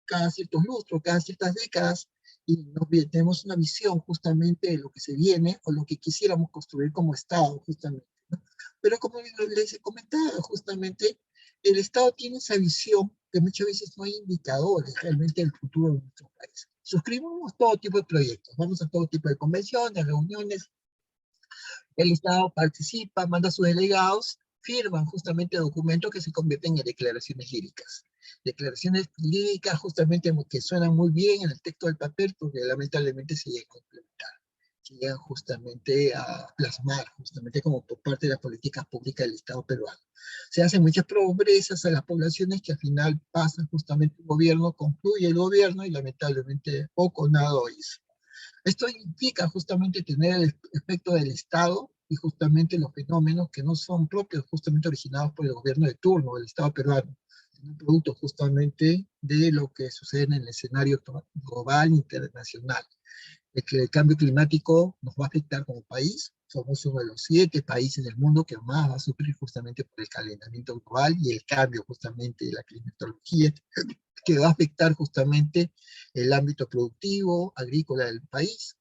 cada ciertos lustros, cada ciertas décadas, y tenemos una visión justamente de lo que se viene o lo que quisiéramos construir como Estado, justamente, ¿no? Pero como les he comentado, justamente el Estado tiene esa visión que muchas veces no hay indicadores realmente del futuro de nuestro país. Suscribimos todo tipo de proyectos, vamos a todo tipo de convenciones, reuniones, el Estado participa, manda a sus delegados, firman justamente documentos que se convierten en declaraciones líricas. Declaraciones líricas justamente que suenan muy bien en el texto del papel, porque lamentablemente se llegan a implementar, se llegan justamente a plasmar, justamente como por parte de las políticas públicas del Estado peruano. Se hacen muchas promesas a las poblaciones que al final pasan justamente el gobierno, concluye el gobierno y lamentablemente poco nada hizo. Esto implica justamente tener el efecto del Estado y justamente los fenómenos que no son propios, justamente originados por el gobierno de turno, del Estado peruano, sino producto justamente de lo que sucede en el escenario global e internacional. De que el cambio climático nos va a afectar como país. Somos uno de los 7 países del mundo que más va a sufrir justamente por el calentamiento global y el cambio justamente de la climatología, que va a afectar justamente el ámbito productivo, agrícola del país.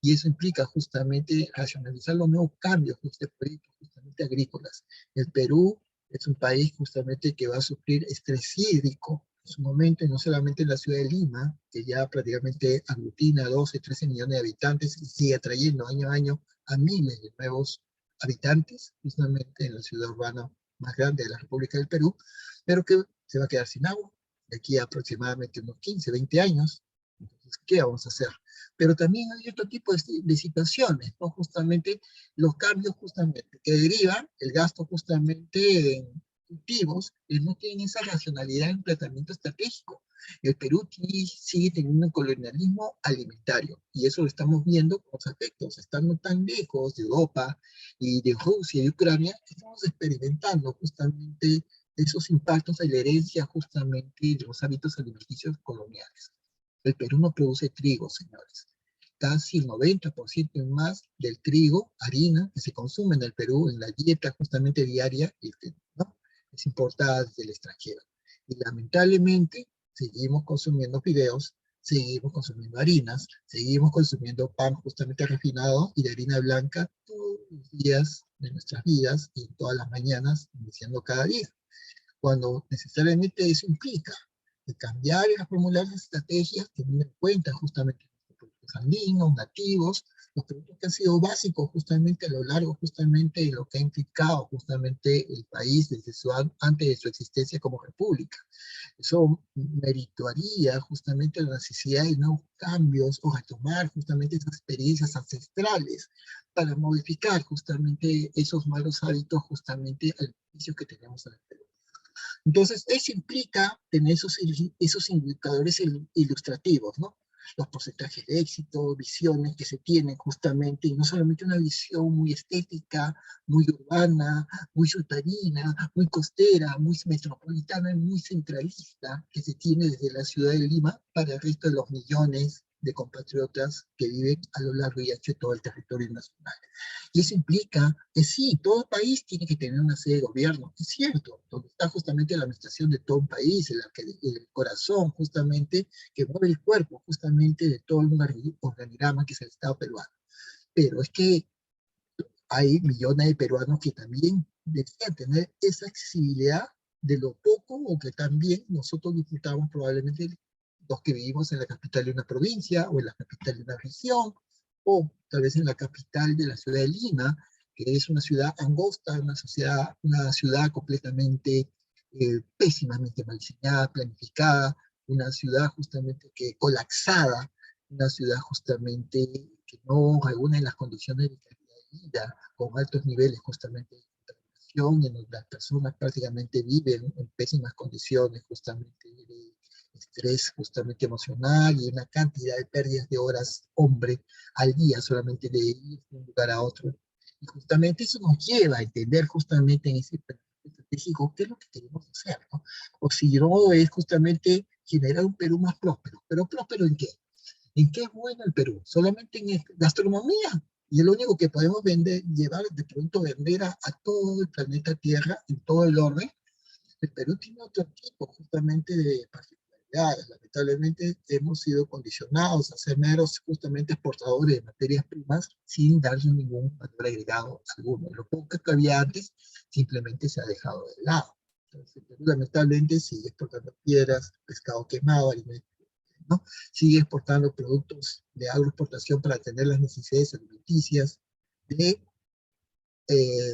Y eso implica justamente racionalizar los nuevos cambios justamente agrícolas. El Perú es un país justamente que va a sufrir estrés hídrico en su momento, y no solamente en la ciudad de Lima, que ya prácticamente aglutina 12, 13 millones de habitantes y sigue atrayendo año a año a miles de nuevos habitantes, justamente en la ciudad urbana más grande de la República del Perú, pero que se va a quedar sin agua de aquí a aproximadamente unos 15, 20 años. Entonces, ¿qué vamos a hacer? Pero también hay otro tipo de situaciones, ¿no? Justamente los cambios justamente que derivan el gasto justamente en cultivos que no tienen esa racionalidad en un tratamiento estratégico. El Perú sigue teniendo un colonialismo alimentario y eso lo estamos viendo con los efectos. Estando tan lejos de Europa y de Rusia y Ucrania, estamos experimentando justamente esos impactos de la herencia justamente de los hábitos alimenticios coloniales. El Perú no produce trigo, señores. Casi el 90% más del trigo, harina, que se consume en el Perú, en la dieta justamente diaria, ¿no? Es importada desde el extranjero. Y lamentablemente seguimos consumiendo fideos, seguimos consumiendo harinas, seguimos consumiendo pan justamente refinado y de harina blanca todos los días de nuestras vidas y todas las mañanas, iniciando cada día, cuando necesariamente eso implica de cambiar y reformular las estrategias, teniendo en cuenta justamente los productos andinos, nativos, los productos que han sido básicos justamente a lo largo justamente de lo que ha implicado justamente el país desde antes de su existencia como república. Eso meritaría justamente la necesidad de nuevos cambios o retomar justamente esas experiencias ancestrales para modificar justamente esos malos hábitos justamente al inicio que tenemos en el Perú. Entonces, eso implica tener esos indicadores ilustrativos, ¿no? Los porcentajes de éxito, visiones que se tienen justamente, y no solamente una visión muy estética, muy urbana, muy sultanina, muy costera, muy metropolitana y muy centralista que se tiene desde la ciudad de Lima para el resto de los millones de compatriotas que viven a lo largo y ancho de todo el territorio nacional. Y eso implica que sí, todo país tiene que tener una sede de gobierno, es cierto, donde está justamente la administración de todo un país, el corazón justamente que mueve el cuerpo justamente de todo un organigrama que es el Estado peruano. Pero es que hay millones de peruanos que también desean tener esa accesibilidad de lo poco o que también nosotros disfrutamos probablemente los que vivimos en la capital de una provincia o en la capital de una región o tal vez en la capital de la ciudad de Lima, que es una ciudad angosta, una ciudad completamente pésimamente mal diseñada, planificada, una ciudad justamente que colapsada, una ciudad justamente que no reúne las condiciones de calidad de vida, con altos niveles justamente de contaminación, en donde las personas prácticamente viven en pésimas condiciones justamente de estrés justamente emocional y una cantidad de pérdidas de horas hombre al día solamente de ir de un lugar a otro. Y justamente eso nos lleva a entender justamente en ese estratégico qué es lo que queremos hacer, ¿no? O si no, es justamente generar un Perú más próspero. ¿Pero próspero en qué? ¿En qué es bueno el Perú? Solamente en gastronomía. Y es lo único que podemos vender, llevar de pronto vender a todo el planeta Tierra en todo el orden. El Perú tiene otro tipo justamente de particularidades. Lamentablemente hemos sido condicionados a ser meros justamente exportadores de materias primas sin darle ningún valor agregado alguno. Lo poco que había antes simplemente se ha dejado de lado. Entonces, el Perú lamentablemente sigue exportando piedras, pescado quemado, alimentos, ¿no? Sigue exportando productos de agroexportación para atender las necesidades alimenticias de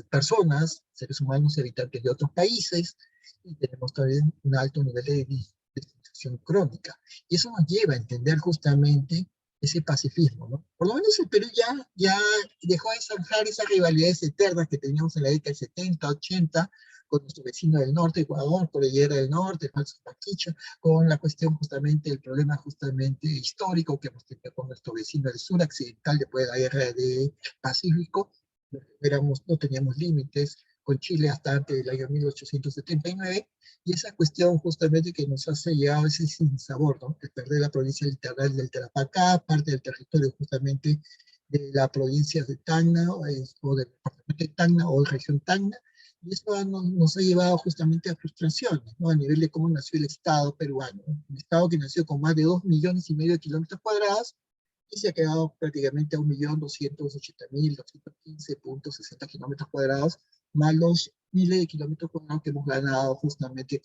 personas, seres humanos y habitantes de otros países, y tenemos también un alto nivel de destrucción crónica. Y eso nos lleva a entender justamente ese pacifismo, ¿no? Por lo menos el Perú ya dejó de zanjar esas rivalidades eternas que teníamos en la década de 70, 80, con nuestro vecino del norte, Ecuador, Cordillera del Norte, Falso Paquicha, con la cuestión justamente, el problema justamente histórico que hemos tenido con nuestro vecino del sur occidental después de la guerra de Pacífico, no teníamos límites con Chile hasta antes del año 1879, y esa cuestión justamente que nos hace llegar a veces sin sabor, ¿no? El perder la provincia litoral del Tarapacá, parte del territorio justamente de la provincia de Tacna, o del departamento de Tacna, o de región Tacna, y eso nos ha llevado justamente a frustraciones, ¿no? A nivel de cómo nació el Estado peruano, ¿no? Un Estado que nació con más de 2,5 millones de kilómetros cuadrados, y se ha quedado prácticamente a 1.280.215.60 kilómetros cuadrados, más los miles de kilómetros cuadrados que hemos ganado justamente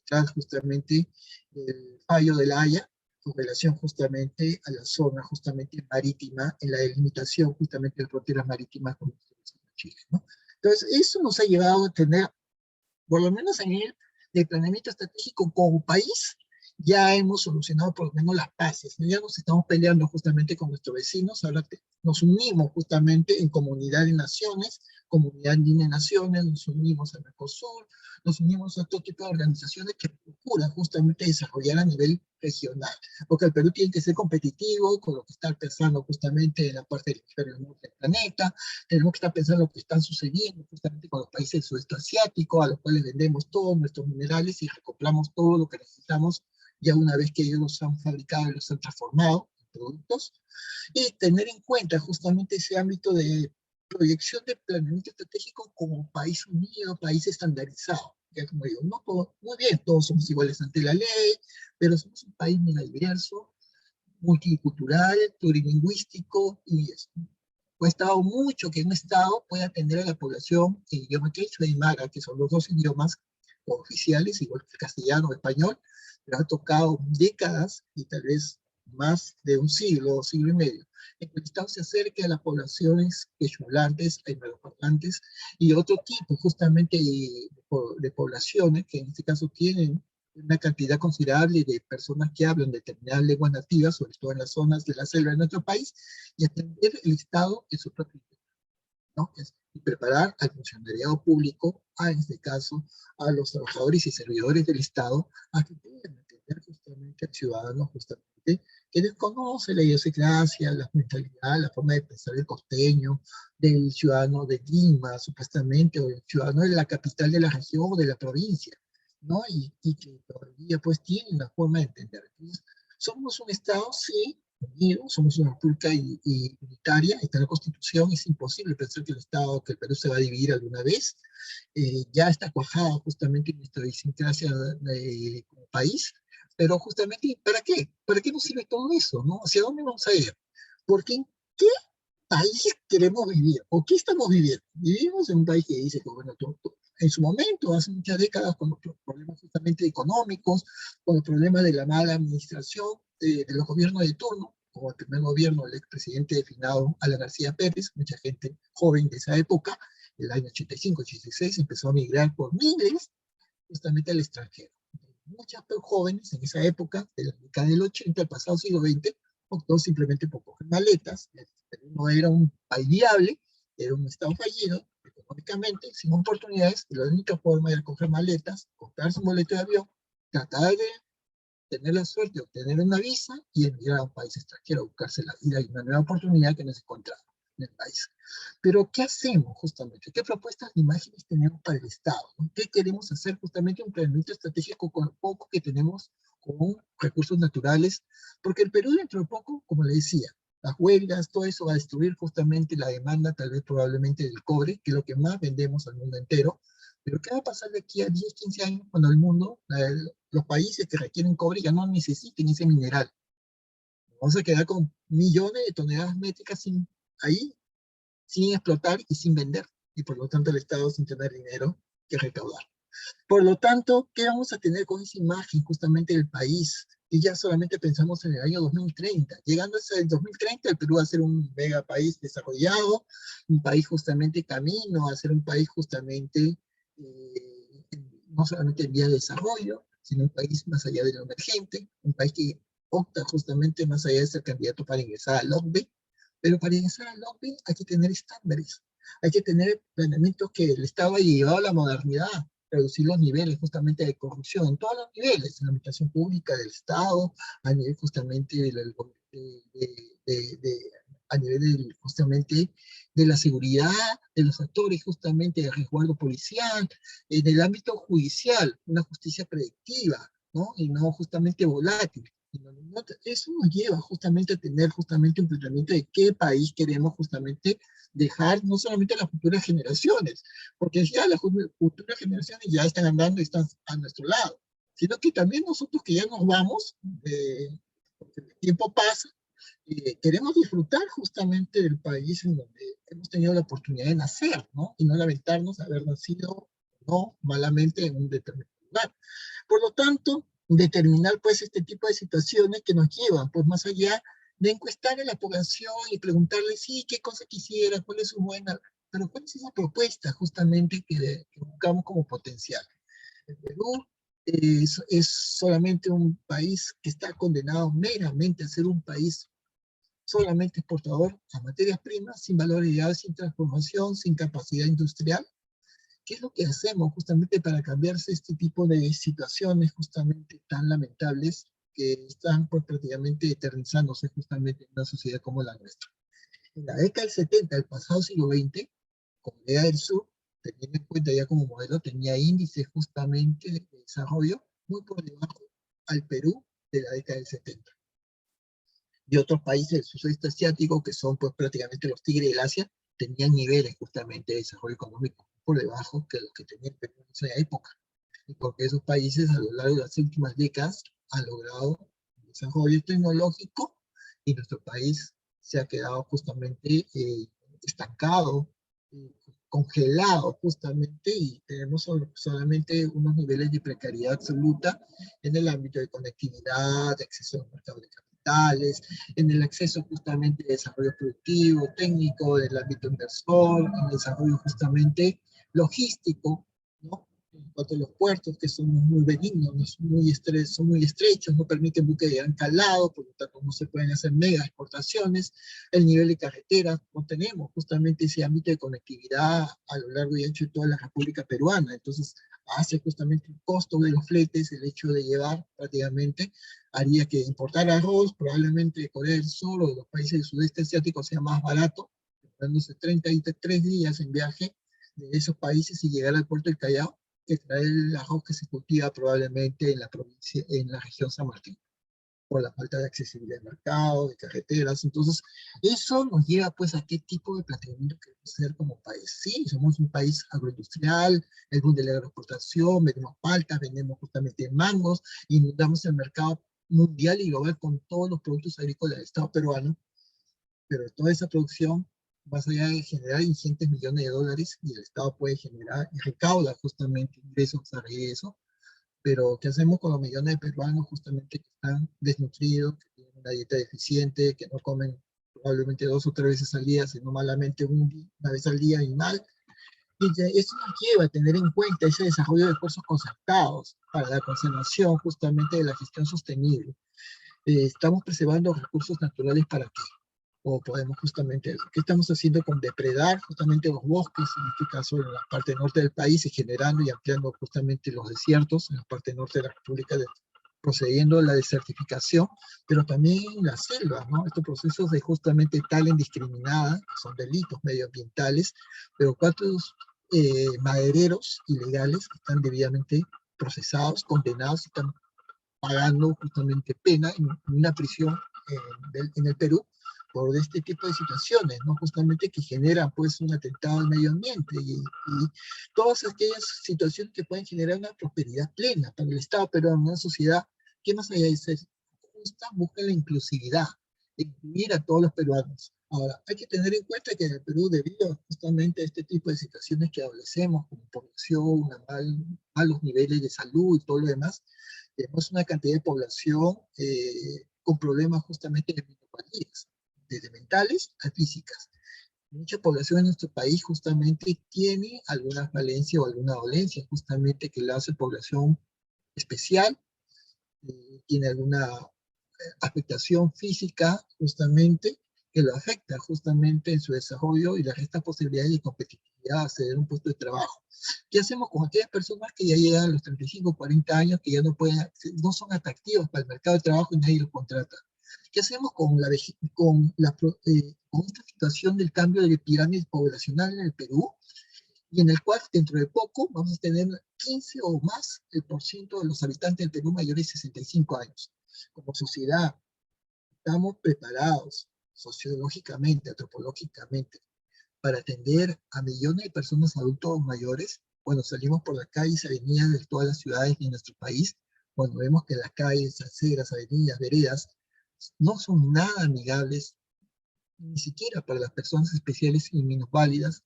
tras justamente el fallo de La Haya, con relación justamente a la zona justamente marítima, en la delimitación justamente de fronteras marítimas con Chile, ¿no? Entonces, eso nos ha llevado a tener, por lo menos a nivel de planeamiento estratégico como país, ya hemos solucionado por lo menos las bases, ¿no? Ya nos estamos peleando justamente con nuestros vecinos, ahora nos unimos justamente en comunidad de naciones, comunidad andina de naciones, nos unimos a Mercosur, nos unimos a todo tipo de organizaciones que procuran justamente desarrollar a nivel regional, porque el Perú tiene que ser competitivo con lo que está pensando justamente en la parte del hemisferio norte del planeta, tenemos que estar pensando en lo que está sucediendo justamente con los países del sudeste asiático, a los cuales vendemos todos nuestros minerales y recoplamos todo lo que necesitamos ya una vez que ellos los han fabricado y los han transformado en productos, y tener en cuenta justamente ese ámbito de proyección de planeamiento estratégico como país unido, país estandarizado. Ya como digo, no todo, muy bien, todos somos iguales ante la ley, pero somos un país mega diverso, multicultural, plurilingüístico, y cuesta mucho que un Estado pueda atender a la población en idioma quechua y mara, que son los dos idiomas oficiales, igual que el castellano o español, pero ha tocado décadas y tal vez más de un siglo, siglo y medio, en que el Estado se acerque a las poblaciones quechualantes, aymaraparlantes y otro tipo justamente de poblaciones que en este caso tienen una cantidad considerable de personas que hablan determinadas lenguas nativas, sobre todo en las zonas de la selva de nuestro país, y atender el Estado en su propio, ¿no? Y preparar al funcionariado público, en este caso, a los trabajadores y servidores del Estado, a que puedan atender justamente al ciudadano, justamente, que desconoce la idiosincrasia, la mentalidad, la forma de pensar del costeño, del ciudadano de Lima, supuestamente, o del ciudadano de la capital de la región o de la provincia, ¿no? Y que todavía pues tienen la forma de entender. Entonces, somos un Estado, sí, unido, somos una república y unitaria, está en la Constitución, es imposible pensar que el Estado, que el Perú se va a dividir alguna vez, ya está cuajado justamente en nuestra idiosincrasia como país, pero justamente, ¿para qué? ¿Para qué nos sirve todo eso, no? ¿Hacia dónde vamos a ir? Porque ¿en qué país queremos vivir? ¿O qué estamos viviendo? Vivimos en un país que dice que, bueno, en su momento, hace muchas décadas, con los problemas justamente económicos, con los problemas de la mala administración de los gobiernos de turno, como el primer gobierno del expresidente definado Alan García Pérez, mucha gente joven de esa época, el año 85, 86, empezó a migrar por miles justamente al extranjero. Muchas jóvenes en esa época, de la década del 80, al pasado siglo XX, optó simplemente por coger maletas. No era un país viable, era un estado fallido económicamente, sin oportunidades, y la única forma era coger maletas, comprarse un boleto de avión, tratar de tener la suerte de obtener una visa y emigrar a un país extranjero, a buscarse la vida y una nueva oportunidad que no se encontraba en el país. Pero, ¿qué hacemos justamente? ¿Qué propuestas de imágenes tenemos para el Estado? ¿No? ¿Qué queremos hacer justamente un planeamiento estratégico con lo poco que tenemos con recursos naturales? Porque el Perú dentro de poco, como le decía, las huelgas, todo eso va a destruir justamente la demanda, tal vez probablemente del cobre, que es lo que más vendemos al mundo entero. Pero ¿qué va a pasar de aquí a 10, 15 años cuando el mundo, los países que requieren cobre ya no necesiten ese mineral? Vamos a quedar con millones de toneladas métricas ahí, sin explotar y sin vender, y por lo tanto el Estado sin tener dinero que recaudar. Por lo tanto, ¿qué vamos a tener con esa imagen justamente del país? Y ya solamente pensamos en el año 2030. Llegando a ese 2030, el Perú va a ser un mega país desarrollado, un país justamente camino a ser un país justamente, no solamente en vía de desarrollo, sino un país más allá de lo emergente, un país que opta justamente más allá de ser candidato para ingresar al OCDE, pero para ingresar al OCDE hay que tener estándares, hay que tener planeamientos que el Estado haya llevado a la modernidad, reducir los niveles justamente de corrupción en todos los niveles, en la administración pública del Estado, a nivel justamente de, a nivel justamente de la seguridad, de los actores justamente de resguardo policial, en el ámbito judicial, una justicia predictiva, ¿no? Y no justamente volátil. Eso nos lleva justamente a tener justamente un planteamiento de qué país queremos justamente dejar, no solamente a las futuras generaciones, porque ya las futuras generaciones ya están andando y están a nuestro lado, sino que también nosotros que ya nos vamos, porque el tiempo pasa, queremos disfrutar justamente del país en donde hemos tenido la oportunidad de nacer, ¿no? Y no lamentarnos de haber nacido, no, malamente en un determinado lugar. Por lo tanto, determinar pues este tipo de situaciones que nos llevan pues más allá de encuestar a la población y preguntarle, sí, qué cosa quisiera, cuál es su buena, pero cuál es esa propuesta justamente que buscamos como potencial. El Perú es solamente un país que está condenado meramente a ser un país solamente exportador a materias primas, sin valor agregado, sin transformación, sin capacidad industrial. ¿Qué es lo que hacemos justamente para cambiarse este tipo de situaciones justamente tan lamentables que están pues, prácticamente eternizándose justamente en una sociedad como la nuestra? En la década del 70, del pasado siglo XX, Corea del Sur, teniendo en cuenta ya como modelo, tenía índices justamente de desarrollo muy por debajo al Perú de la década del 70. Y otros países del sudeste asiático, que son pues prácticamente los tigres del Asia, tenían niveles justamente de desarrollo económico por debajo que los que tenía el Perú en esa época. Y porque esos países a lo largo de las últimas décadas han logrado desarrollo tecnológico y nuestro país se ha quedado justamente estancado, eh, congelado justamente y tenemos solamente unos niveles de precariedad absoluta en el ámbito de conectividad, de acceso al mercado de capitales, en el acceso justamente de desarrollo productivo, técnico, del ámbito inversor, en el desarrollo justamente logístico, ¿no? En cuanto a los puertos, que son muy benignos, son muy estrechos, no permiten buques de gran calado, por lo tanto no se pueden hacer mega exportaciones. El nivel de carreteras, no tenemos justamente ese ámbito de conectividad a lo largo y ancho de toda la República Peruana. Entonces, hace justamente el costo de los fletes, el hecho de llevar prácticamente, haría que importar arroz, probablemente de Corea del Sur o de los países del sudeste asiático sea más barato, dándose 33 días en viaje de esos países y llegar al puerto del Callao, que trae el arroz que se cultiva probablemente en la provincia, en la región San Martín, por la falta de accesibilidad de mercado, de carreteras. Entonces, eso nos lleva pues a qué tipo de planteamiento queremos hacer como país. Sí, somos un país agroindustrial, el boom de la agroexportación, vendemos paltas, vendemos justamente mangos, inundamos el mercado mundial y global con todos los productos agrícolas del Estado peruano, pero toda esa producción, más allá de generar ingentes millones de dólares, y el Estado puede generar y recauda justamente ingresos a eso, pero ¿qué hacemos con los millones de peruanos justamente que están desnutridos, que tienen una dieta deficiente, que no comen probablemente 2 o 3 veces al día, sino malamente una vez al día y mal? Y eso nos lleva a tener en cuenta ese desarrollo de esfuerzos concertados para la conservación justamente de la gestión sostenible. Estamos preservando recursos naturales para qué, o podemos justamente eso. ¿Qué estamos haciendo con depredar justamente los bosques, en este caso en la parte norte del país, y generando y ampliando justamente los desiertos en la parte norte de la República, procediendo a la desertificación, pero también las selvas, ¿no? Estos procesos de justamente tala indiscriminada, que son delitos medioambientales, pero cuántos madereros ilegales están debidamente procesados, condenados y están pagando justamente pena en una prisión en el Perú por este tipo de situaciones, ¿no? Justamente que generan pues un atentado al medio ambiente y todas aquellas situaciones que pueden generar una prosperidad plena para el Estado peruano, una sociedad que más allá de ser justa, busca la inclusividad, incluir a todos los peruanos. Ahora, hay que tener en cuenta que en el Perú, debido justamente a este tipo de situaciones que adolecemos, como población, malos niveles de salud y todo lo demás, tenemos una cantidad de población con problemas justamente de minorías, desde mentales a físicas. Mucha población en nuestro país justamente tiene alguna falencia o alguna dolencia, justamente que la hace población especial, tiene alguna afectación física justamente que lo afecta justamente en su desarrollo y le resta posibilidades de competitividad, acceder a un puesto de trabajo. ¿Qué hacemos con aquellas personas que ya llegan a los 35, 40 años, que ya no pueden, no son atractivas para el mercado de trabajo y nadie los contrata? ¿Qué hacemos con con esta situación del cambio de pirámide poblacional en el Perú? Y en el cual dentro de poco vamos a tener 15 o más el por ciento de los habitantes del Perú mayores de 65 años. Como sociedad, estamos preparados sociológicamente, antropológicamente, para atender a millones de personas adultos mayores. Cuando salimos por las calles y avenidas de todas las ciudades de nuestro país, cuando vemos que las calles, aceras, avenidas, veredas, no son nada amigables, ni siquiera para las personas especiales y minusválidas,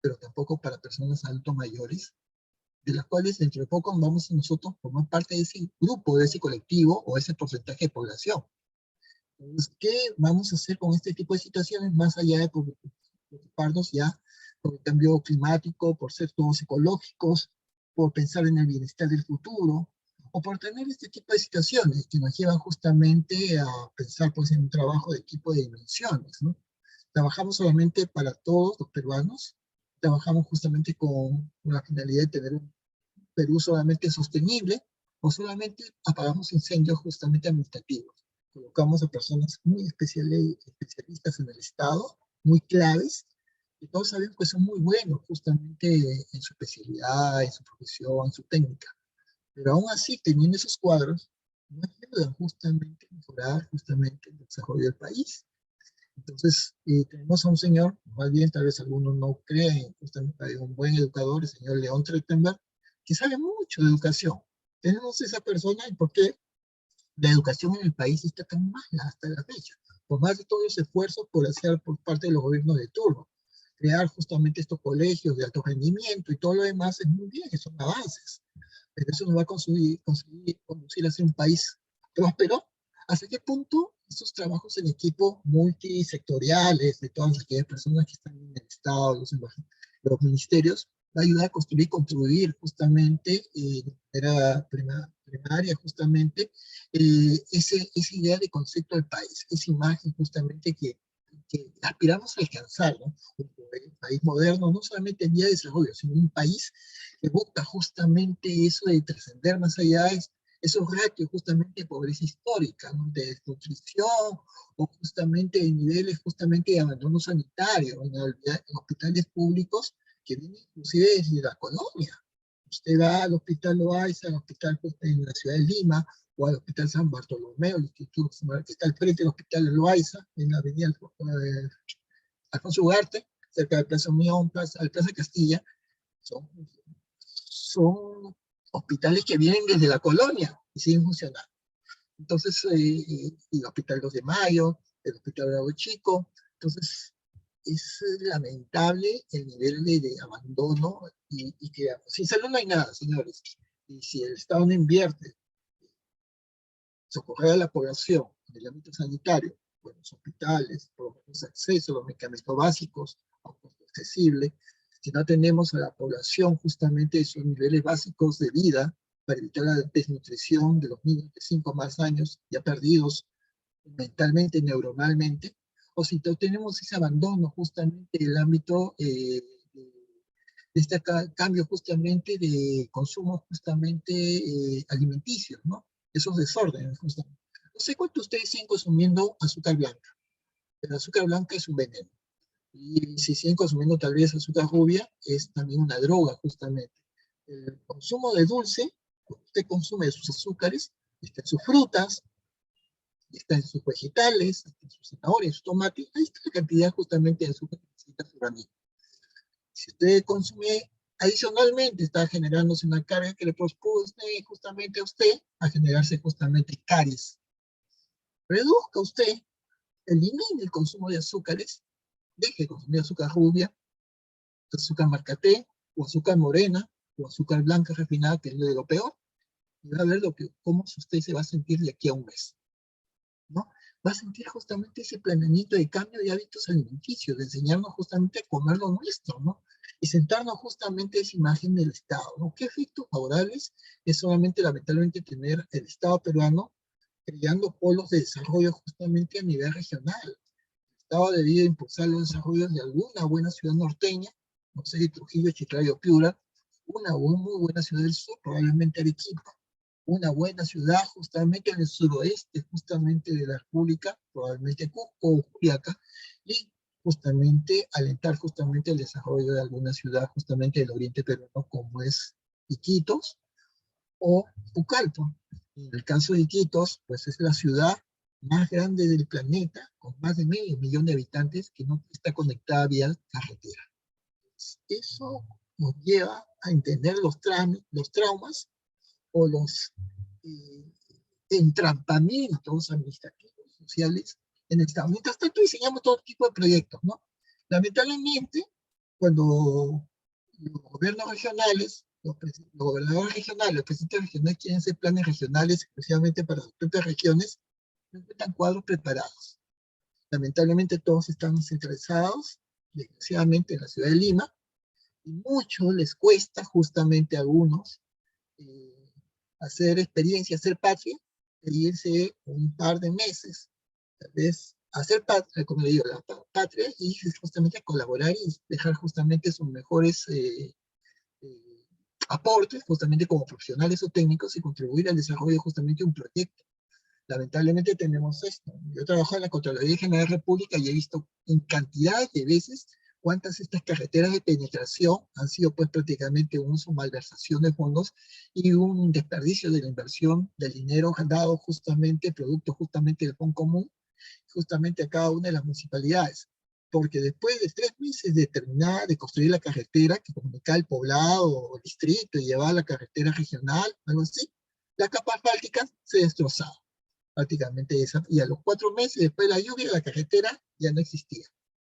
pero tampoco para personas adultos mayores, de las cuales dentro de poco vamos a nosotros formar parte de ese grupo, de ese colectivo o ese porcentaje de población. Entonces, ¿qué vamos a hacer con este tipo de situaciones más allá de preocuparnos ya por el cambio climático, por ser todos ecológicos, por pensar en el bienestar del futuro, o por tener este tipo de situaciones que nos llevan justamente a pensar pues, en un trabajo de equipo de dimensiones, ¿no? Trabajamos solamente para todos los peruanos, trabajamos justamente con la finalidad de tener un Perú solamente sostenible, o solamente apagamos incendios justamente administrativos. Colocamos a personas muy especialistas en el Estado, muy claves, y todos sabemos que son muy buenos justamente en su especialidad, en su profesión, en su técnica. Pero aún así, teniendo esos cuadros, no ayudan justamente a mejorar justamente el desarrollo del país. Entonces, tenemos a un señor, más bien tal vez algunos no creen, justamente hay un buen educador, el señor León Trechtenberg, que sabe mucho de educación. Tenemos esa persona y por qué la educación en el país está tan mala hasta la fecha, por más de todos los esfuerzos por hacer por parte de los gobiernos de turno. Crear justamente estos colegios de alto rendimiento y todo lo demás es muy bien, son avances, pero eso nos va a conducir a ser un país próspero. ¿Hasta qué punto estos trabajos en equipo multisectoriales de todas aquellas personas que están en el Estado, los ministerios, va a ayudar a construir y contribuir justamente de manera primaria, justamente, esa idea de concepto del país, esa imagen justamente que aspiramos a alcanzar, ¿no? Un país moderno, no solamente en vía de desarrollo, sino un país que busca justamente eso de trascender más allá de esos ratios justamente de pobreza histórica, ¿no? De desnutrición o justamente de niveles justamente de abandono sanitario en hospitales públicos que vienen inclusive desde la colonia. Usted va al hospital Loaiza, al hospital en la ciudad de Lima, o al hospital San Bartolomé, el instituto que está al frente del hospital Loaiza, en la avenida Alfonso Ugarte, cerca de Plaza Unión, al Plaza Castilla, son, son hospitales que vienen desde la colonia y siguen funcionando. Entonces, el Hospital 2 de Mayo, el Hospital Bravo Chico, entonces es lamentable el nivel de abandono y que sin salud no hay nada, señores. Y si el Estado no invierte socorrer a la población en el ámbito sanitario, buenos hospitales, por lo menos acceso a los medicamentos básicos a un costo accesible, si no tenemos a la población justamente esos niveles básicos de vida para evitar la desnutrición de los niños de 5 o más años ya perdidos mentalmente, neuronalmente, o si no tenemos ese abandono justamente del ámbito de este cambio justamente de consumo justamente alimenticio, ¿no? Esos desórdenes justamente. No sé cuánto ustedes siguen consumiendo azúcar blanca. El azúcar blanca es un veneno. Y si siguen consumiendo tal vez azúcar rubia, es también una droga justamente. El consumo de dulce, cuando usted consume sus azúcares, está en sus frutas, está en sus vegetales, está en sus zanahorias, en sus tomates, ahí está la cantidad justamente de azúcar que necesita su organismo. Si usted consume adicionalmente, está generándose una carga que le propone justamente a usted a generarse justamente caries. Reduzca usted, elimine el consumo de azúcares, deje de consumir azúcar rubia, azúcar marca T, o azúcar morena, o azúcar blanca refinada, que es lo peor, y va a ver cómo usted se va a sentir de aquí a un mes, ¿no? Va a sentir justamente ese planeamiento de cambio de hábitos alimenticios, de enseñarnos justamente a comer lo nuestro, ¿no? Y sentarnos justamente esa imagen del Estado, ¿no? ¿Qué efectos favorables es solamente lamentablemente tener el Estado peruano creando polos de desarrollo justamente a nivel regional? El Estado debido impulsar los desarrollos de alguna buena ciudad norteña, no sé, Trujillo, Chiclayo, Piura, una muy buena ciudad del sur, probablemente Arequipa, una buena ciudad justamente en el suroeste, justamente de la República, probablemente Cusco o Juliaca, y justamente alentar justamente el desarrollo de alguna ciudad justamente del oriente peruano como es Iquitos o Pucallpa. En el caso de Iquitos, pues es la ciudad más grande del planeta, con más de medio millón de habitantes que no está conectada vía carretera. Eso nos lleva a entender los traumas o los eh, entrampamientos administrativos, sociales en el Estado. Mientras tanto, diseñamos todo tipo de proyectos, ¿no? Lamentablemente, cuando los gobiernos regionales, los gobernadores regionales, los presidentes regionales quieren hacer planes regionales especialmente para sus propias regiones, no encuentran cuadros preparados. Lamentablemente todos están centralizados, desgraciadamente, en la ciudad de Lima, y mucho les cuesta justamente a algunos eh, hacer experiencia, hacer patria, e irse un par de meses, tal vez hacer patria, como le digo, la patria, y justamente colaborar y dejar justamente sus mejores eh, aportes, justamente como profesionales o técnicos, y contribuir al desarrollo justamente de un proyecto. Lamentablemente tenemos esto. Yo trabajo en la Contraloría General de la República y he visto en cantidad de veces cuántas estas carreteras de penetración han sido pues prácticamente un uso, malversación de fondos y un desperdicio de la inversión del dinero dado justamente, producto justamente del fondo común, justamente a cada una de las municipalidades. Porque después de 3 meses de terminar de construir la carretera que comunicaba el poblado o el distrito y llevaba a la carretera regional, algo así, la capa asfáltica se destrozaba prácticamente esa, y a los 4 meses después de la lluvia la carretera ya no existía,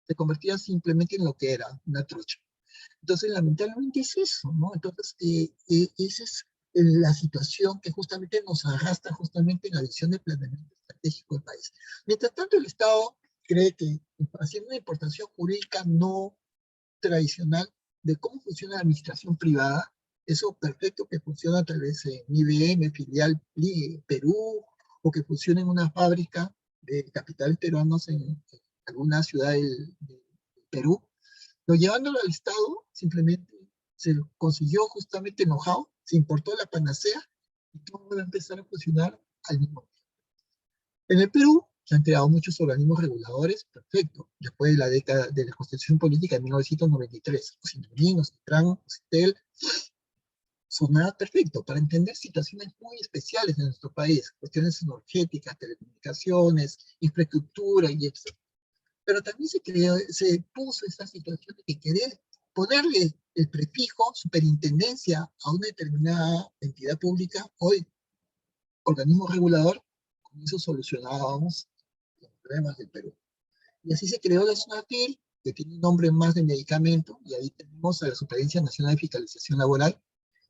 se convertía simplemente en lo que era, una trucha. Entonces lamentablemente es eso, ¿no? Entonces esa es la situación que justamente nos arrastra justamente en la visión de planeamiento estratégico del país. Mientras tanto el Estado cree que haciendo una importación jurídica no tradicional de cómo funciona la administración privada, eso perfecto que funciona tal vez en IBM, filial Perú, o que funcione en una fábrica de capitales peruanos en alguna ciudad del Perú, pero llevándolo al Estado, simplemente se consiguió justamente enojado, se importó la panacea y todo va a empezar a funcionar al mismo tiempo. En el Perú se han creado muchos organismos reguladores, perfecto, después de la década de la Constitución Política de 1993, los Intelinos, CITRAN, CITEL, son nada perfecto para entender situaciones muy especiales en nuestro país, cuestiones energéticas, telecomunicaciones, infraestructura y etc. Pero también se puso esa situación de que querer ponerle el prefijo superintendencia a una determinada entidad pública, hoy organismo regulador, con eso solucionábamos los problemas del Perú. Y así se creó la SUNAFIL, que tiene un nombre más de medicamento, y ahí tenemos a la Superintendencia Nacional de Fiscalización Laboral,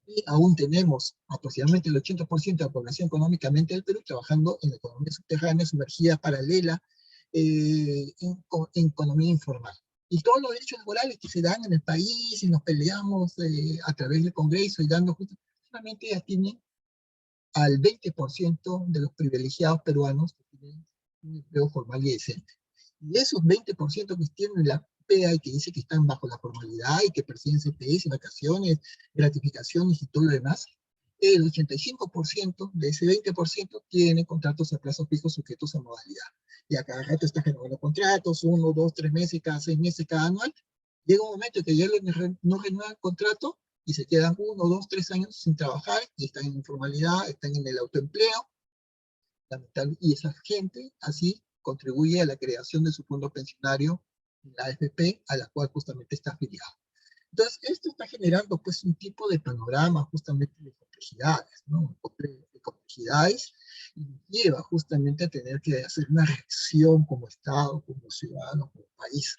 y aún tenemos aproximadamente el 80% de la población económicamente del Perú trabajando en la economía subterránea, sumergida, paralela, en economía informal. Y todos los derechos laborales que se dan en el país y nos peleamos a través del Congreso y dando justamente atienden al 20% de los privilegiados peruanos que tienen un empleo formal y decente. Y esos 20% que tienen la PEA y que dice que están bajo la formalidad y que perciben CPS, vacaciones, gratificaciones y todo lo demás, el 85% de ese 20% tiene contratos a plazo fijo sujetos a modalidad. Y a cada rato está renovando contratos, 1, 2, 3 meses, cada 6 meses, cada anual. Llega un momento que ya no renuevan el contrato y se quedan 1, 2, 3 años sin trabajar y están en informalidad, están en el autoempleo, y esa gente así contribuye a la creación de su fondo pensionario, la AFP, a la cual justamente está afiliado. Entonces, esto está generando pues un tipo de panorama justamente de complejidades, ¿no? De complejidades, y lleva justamente a tener que hacer una reacción como Estado, como ciudadano, como país.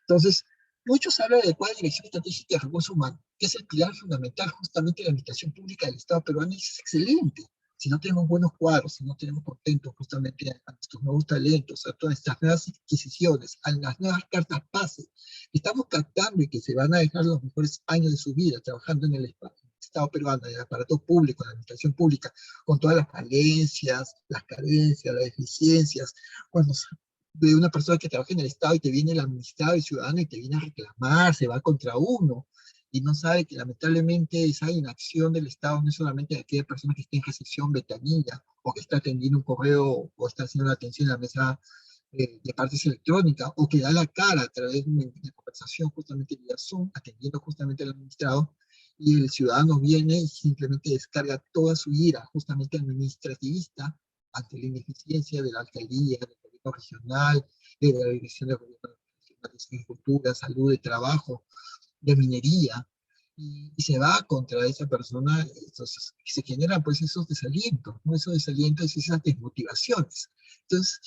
Entonces, muchos hablan de cuál dirección estratégica de recursos humanos, que es el pilar fundamental justamente de la administración pública del Estado peruano, y es excelente. Si no tenemos buenos cuadros, si no tenemos contentos justamente a nuestros nuevos talentos, a todas estas nuevas adquisiciones, a las nuevas cartas pase, que estamos captando y que se van a dejar los mejores años de su vida trabajando en el Estado peruano, en el aparato público, en la administración pública, con todas las falencias, las carencias, las deficiencias, cuando de una persona que trabaja en el Estado y te viene el administrado y ciudadano y te viene a reclamar, se va contra uno. y no sabe que lamentablemente esa inacción del Estado no es solamente de aquella persona que está en recepción ventanilla, o que está atendiendo un correo, o está haciendo la atención en la mesa de partes electrónicas, o que da la cara a través de una conversación justamente vía Zoom, atendiendo justamente al administrado, y el ciudadano viene y simplemente descarga toda su ira justamente administrativista ante la ineficiencia de la alcaldía, del gobierno regional, de la dirección del gobierno de agricultura, salud, de trabajo, de minería, y se va contra esa persona. Entonces se generan pues esos desalientos, ¿no? Esos desalientos y esas desmotivaciones. Entonces,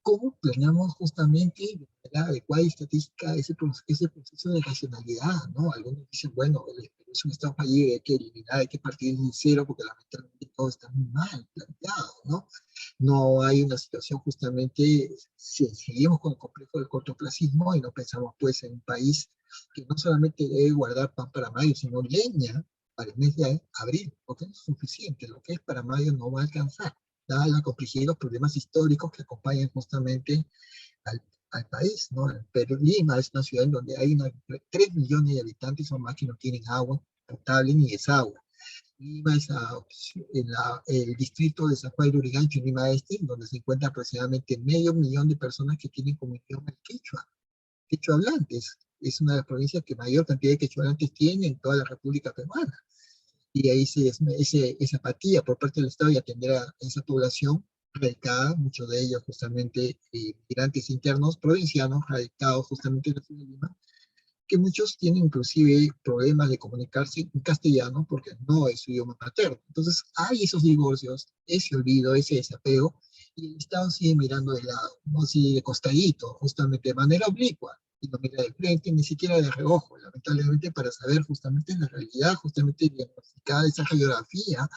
¿cómo planeamos justamente de manera adecuada y estadística ese proceso de racionalidad, ¿no? Algunos dicen, bueno, es un estado fallido, hay que eliminar, hay que partir de cero, porque lamentablemente todo está muy mal planteado, ¿no? No hay una situación justamente, si seguimos con el complejo del cortoplacismo y no pensamos pues en un país que no solamente debe guardar pan para mayo, sino leña para el mes de abril, porque no es suficiente, lo que es para mayo no va a alcanzar, dada la complejidad y los problemas históricos que acompañan justamente al, al país, ¿no? Pero Lima es una ciudad en donde hay 3 millones de habitantes o más que no tienen agua potable ni desagüe. Lima es el distrito de San Juan de Urigancho, Lima Este, donde se encuentra aproximadamente medio millón de personas que tienen como idioma el quechua, quechua hablantes. Es una de las provincias que mayor cantidad de quechua hablantes tiene en toda la República Peruana. Y ahí esa apatía por parte del Estado y atender a esa población radicada, muchos de ellos justamente migrantes internos provincianos, radicados justamente en la ciudad de Lima, que muchos tienen inclusive problemas de comunicarse en castellano porque no es su idioma materno. Entonces hay esos divorcios, ese olvido, ese desapego, y el Estado sigue mirando de lado, no sigue de costadito, justamente de manera oblicua, y no mira de frente, ni siquiera de reojo, lamentablemente, para saber justamente la realidad, justamente diagnosticar esa geografía,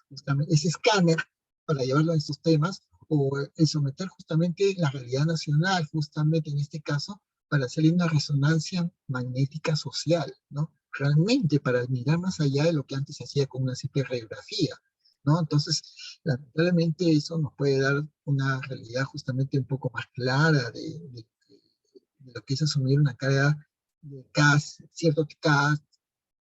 justamente ese escáner para llevarlo a estos temas, o el someter justamente la realidad nacional, justamente en este caso, para hacerle una resonancia magnética social, ¿no? Realmente para mirar más allá de lo que antes se hacía con una simple radiografía, ¿no? Entonces, lamentablemente eso nos puede dar una realidad justamente un poco más clara de lo que es asumir una carga de cierto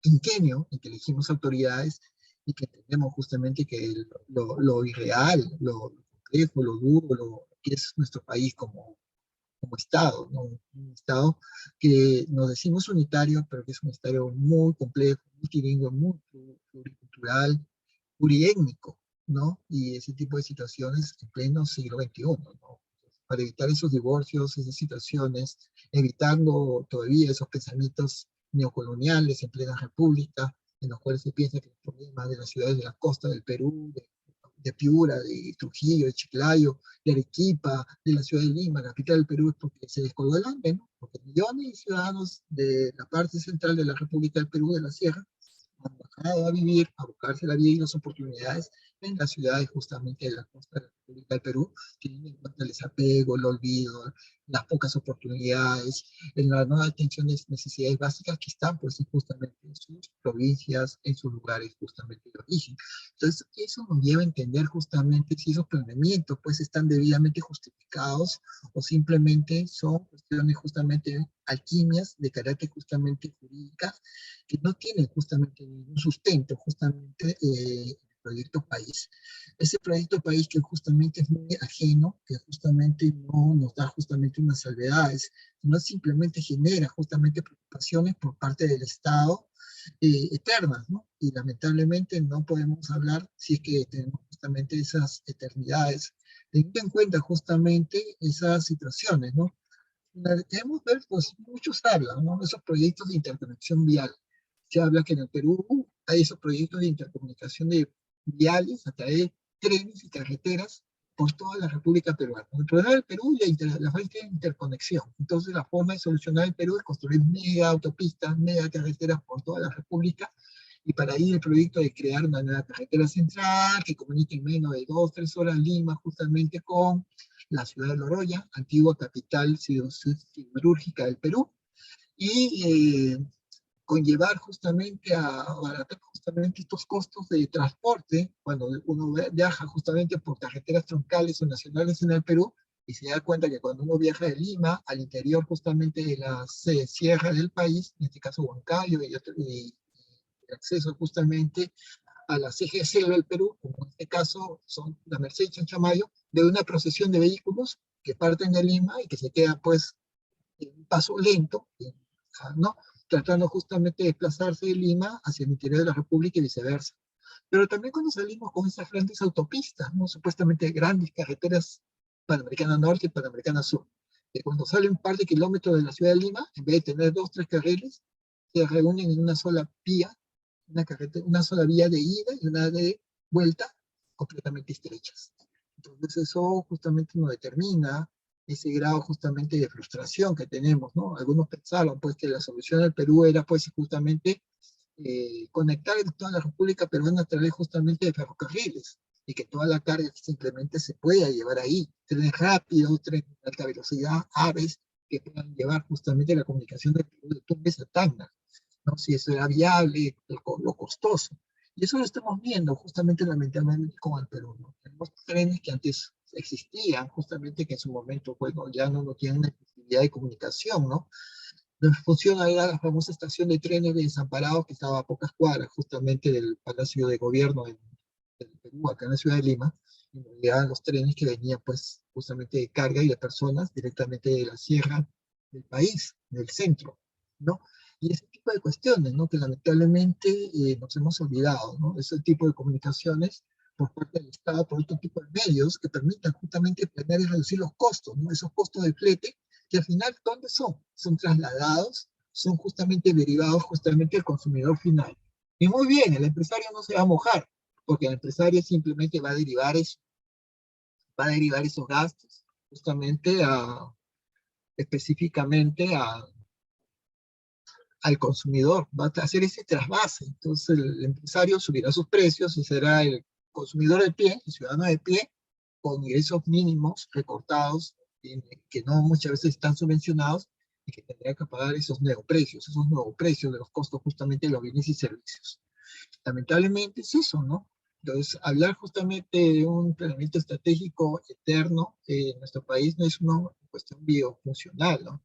quinquenio en que elegimos autoridades y que entendemos justamente que lo irreal, lo complejo, lo duro, lo que es nuestro país como Estado, ¿no? Un Estado que nos decimos unitario, pero que es un Estado muy complejo, multilingüe, muy pluricultural, pluriétnico, ¿no? Y ese tipo de situaciones en pleno siglo XXI, ¿no? Para evitar esos divorcios, esas situaciones, evitando todavía esos pensamientos neocoloniales en plena república, en los cuales se piensa que el problema de las ciudades de la costa del Perú, de Piura, de Trujillo, de Chiclayo, de Arequipa, de la ciudad de Lima, capital del Perú, es porque se descolgó el hambre, ¿no? Porque millones de ciudadanos de la parte central de la República del Perú, de la Sierra, han bajado a vivir, a buscarse la vida y las oportunidades en las ciudades justamente de la costa de la República del Perú, teniendo en cuenta el desapego, el olvido, las pocas oportunidades, en la no atención de necesidades básicas que están pues justamente en sus provincias, en sus lugares justamente de origen. Entonces, eso nos lleva a entender justamente si esos planeamientos pues están debidamente justificados o simplemente son cuestiones justamente alquimias de carácter justamente jurídicas que no tienen justamente ningún sustento justamente el proyecto país. Ese proyecto país que justamente es muy ajeno, que justamente no nos da justamente unas salvedades, no simplemente genera justamente preocupaciones por parte del Estado eternas, ¿no? Y lamentablemente no podemos hablar si es que tenemos justamente esas eternidades, teniendo en cuenta justamente esas situaciones, ¿no? Debemos ver, pues muchos hablan, ¿no? Esos proyectos de interconexión vial. Se habla que en el Perú hay esos proyectos de intercomunicación de viales a través de trenes y carreteras por toda la República Peruana. El problema del Perú es la falta de interconexión. Entonces la forma de solucionar el Perú es construir mega autopistas, mega carreteras por toda la República, y para ahí el proyecto de crear una nueva carretera central que comunique en menos de 2 o 3 horas Lima justamente con la ciudad de Loroya, antigua capital siderúrgica del Perú, y conllevar justamente a abaratar justamente estos costos de transporte cuando uno viaja justamente por carreteras troncales o nacionales en el Perú, y se da cuenta que cuando uno viaja de Lima al interior justamente de la sierra del país, en este caso Huancayo el acceso justamente a las ejes de selva del Perú, como en este caso son la Merced y Chanchamayo, de una procesión de vehículos que parten de Lima y que se quedan pues en un paso lento, ¿no? Tratando justamente de desplazarse de Lima hacia el interior de la República y viceversa. Pero también cuando salimos con esas grandes autopistas, ¿no? Supuestamente grandes carreteras Panamericana Norte y Panamericana Sur, que cuando sale un par de kilómetros de la ciudad de Lima, en vez de tener dos, tres carriles, se reúnen en una sola vía, una sola vía de ida y una de vuelta completamente estrechas. Entonces eso justamente nos determina ese grado justamente de frustración que tenemos, ¿no? Algunos pensaban pues que la solución del Perú era pues justamente conectar toda la República Peruana a través justamente de ferrocarriles y que toda la carga simplemente se pueda llevar ahí. Trenes rápidos, trenes de alta velocidad, aves que puedan llevar justamente la comunicación del Perú de Tumbes a Tacna, ¿no? Si eso era viable, lo costoso. Y eso lo estamos viendo justamente lamentablemente con el Perú, ¿no? Tenemos trenes que antes existían, justamente que en su momento, bueno, ya no tienen una posibilidad de comunicación, ¿no? Funciona era la famosa estación de trenes de Desamparados que estaba a pocas cuadras justamente del Palacio de Gobierno en Perú, acá en la ciudad de Lima, y nos llegaban los trenes que venían pues justamente de carga y de personas directamente de la sierra del país, del centro, ¿no? Y ese tipo de cuestiones, ¿no? Que lamentablemente nos hemos olvidado, ¿no? Ese tipo de comunicaciones por parte del Estado, por otro tipo de medios que permitan justamente planear y reducir los costos, ¿no? Esos costos de flete que al final, ¿dónde son? Son trasladados, son justamente derivados justamente al consumidor final. Y muy bien, el empresario no se va a mojar, porque el empresario simplemente va a derivar eso, va a derivar esos gastos justamente específicamente al consumidor, va a hacer ese trasvase. Entonces el empresario subirá sus precios y será el consumidor de pie, el ciudadano de pie, con ingresos mínimos recortados, que no muchas veces están subvencionados, y que tendrá que pagar esos nuevos precios de los costos justamente de los bienes y servicios. Lamentablemente es eso, ¿no? Entonces, hablar justamente de un planeamiento estratégico eterno en nuestro país no es una cuestión biofuncional, ¿no?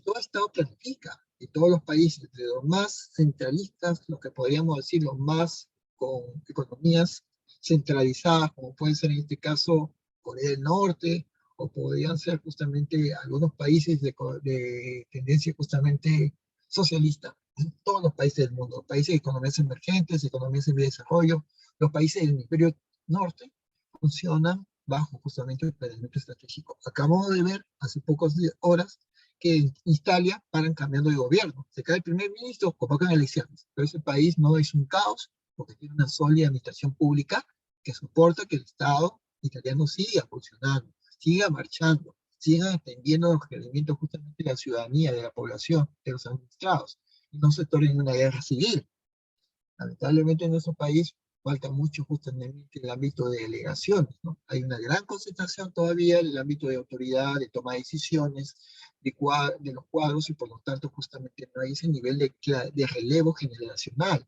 Todo Estado planifica, y todos los países, de los más centralistas, lo que podríamos decir, los más con economías centralizadas, como pueden ser en este caso Corea del Norte, o podrían ser justamente algunos países de tendencia justamente socialista, todos los países del mundo, países de economías emergentes, economías en vía de desarrollo, los países del hemisferio norte funcionan bajo justamente el planeamiento estratégico. Acabamos de ver hace pocas horas que en Italia paran cambiando de gobierno. Se cae el primer ministro, convocan elecciones, pero ese país no es un caos porque tiene una sólida administración pública que soporta que el Estado italiano siga funcionando, siga marchando, siga atendiendo los requerimientos justamente de la ciudadanía, de la población, de los administrados, y no se torne en una guerra civil. Lamentablemente en nuestro país falta mucho justamente en el ámbito de delegaciones, ¿no? Hay una gran concentración todavía en el ámbito de autoridad, de toma de decisiones, de los cuadros, y por lo tanto justamente no hay ese nivel de relevo generacional.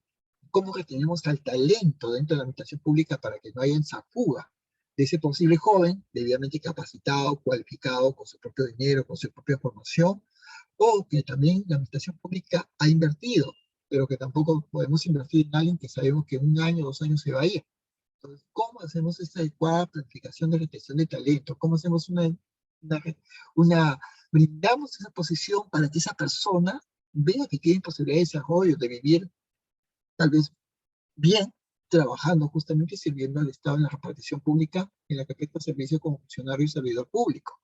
¿Cómo retenemos al talento dentro de la administración pública para que no haya esa fuga de ese posible joven debidamente capacitado, cualificado, con su propio dinero, con su propia formación, o que también la administración pública ha invertido, pero que tampoco podemos invertir en alguien que sabemos que un año, 2 años se va a ir? Entonces, ¿cómo hacemos esta adecuada planificación de retención de talento? ¿Cómo hacemos una, una brindamos esa posición para que esa persona vea que tiene posibilidad de desarrollo, de vivir tal vez bien, trabajando justamente y sirviendo al Estado en la repartición pública en la que presta servicio como funcionario y servidor público,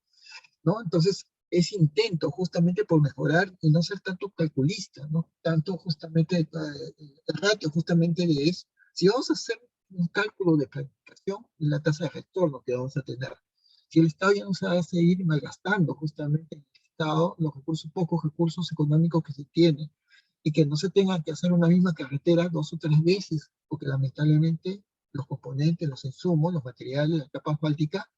¿no? Entonces, ese intento justamente por mejorar y no ser tanto calculista, ¿no? Tanto justamente, el ratio justamente de eso. Si vamos a hacer un cálculo de planificación, la tasa de retorno que vamos a tener. Si el Estado ya no se va a seguir malgastando justamente en el Estado los recursos, pocos recursos económicos que se tienen, y que no se tenga que hacer una misma carretera 2 o 3 veces, porque lamentablemente los componentes, los insumos, los materiales, la capa asfáltica,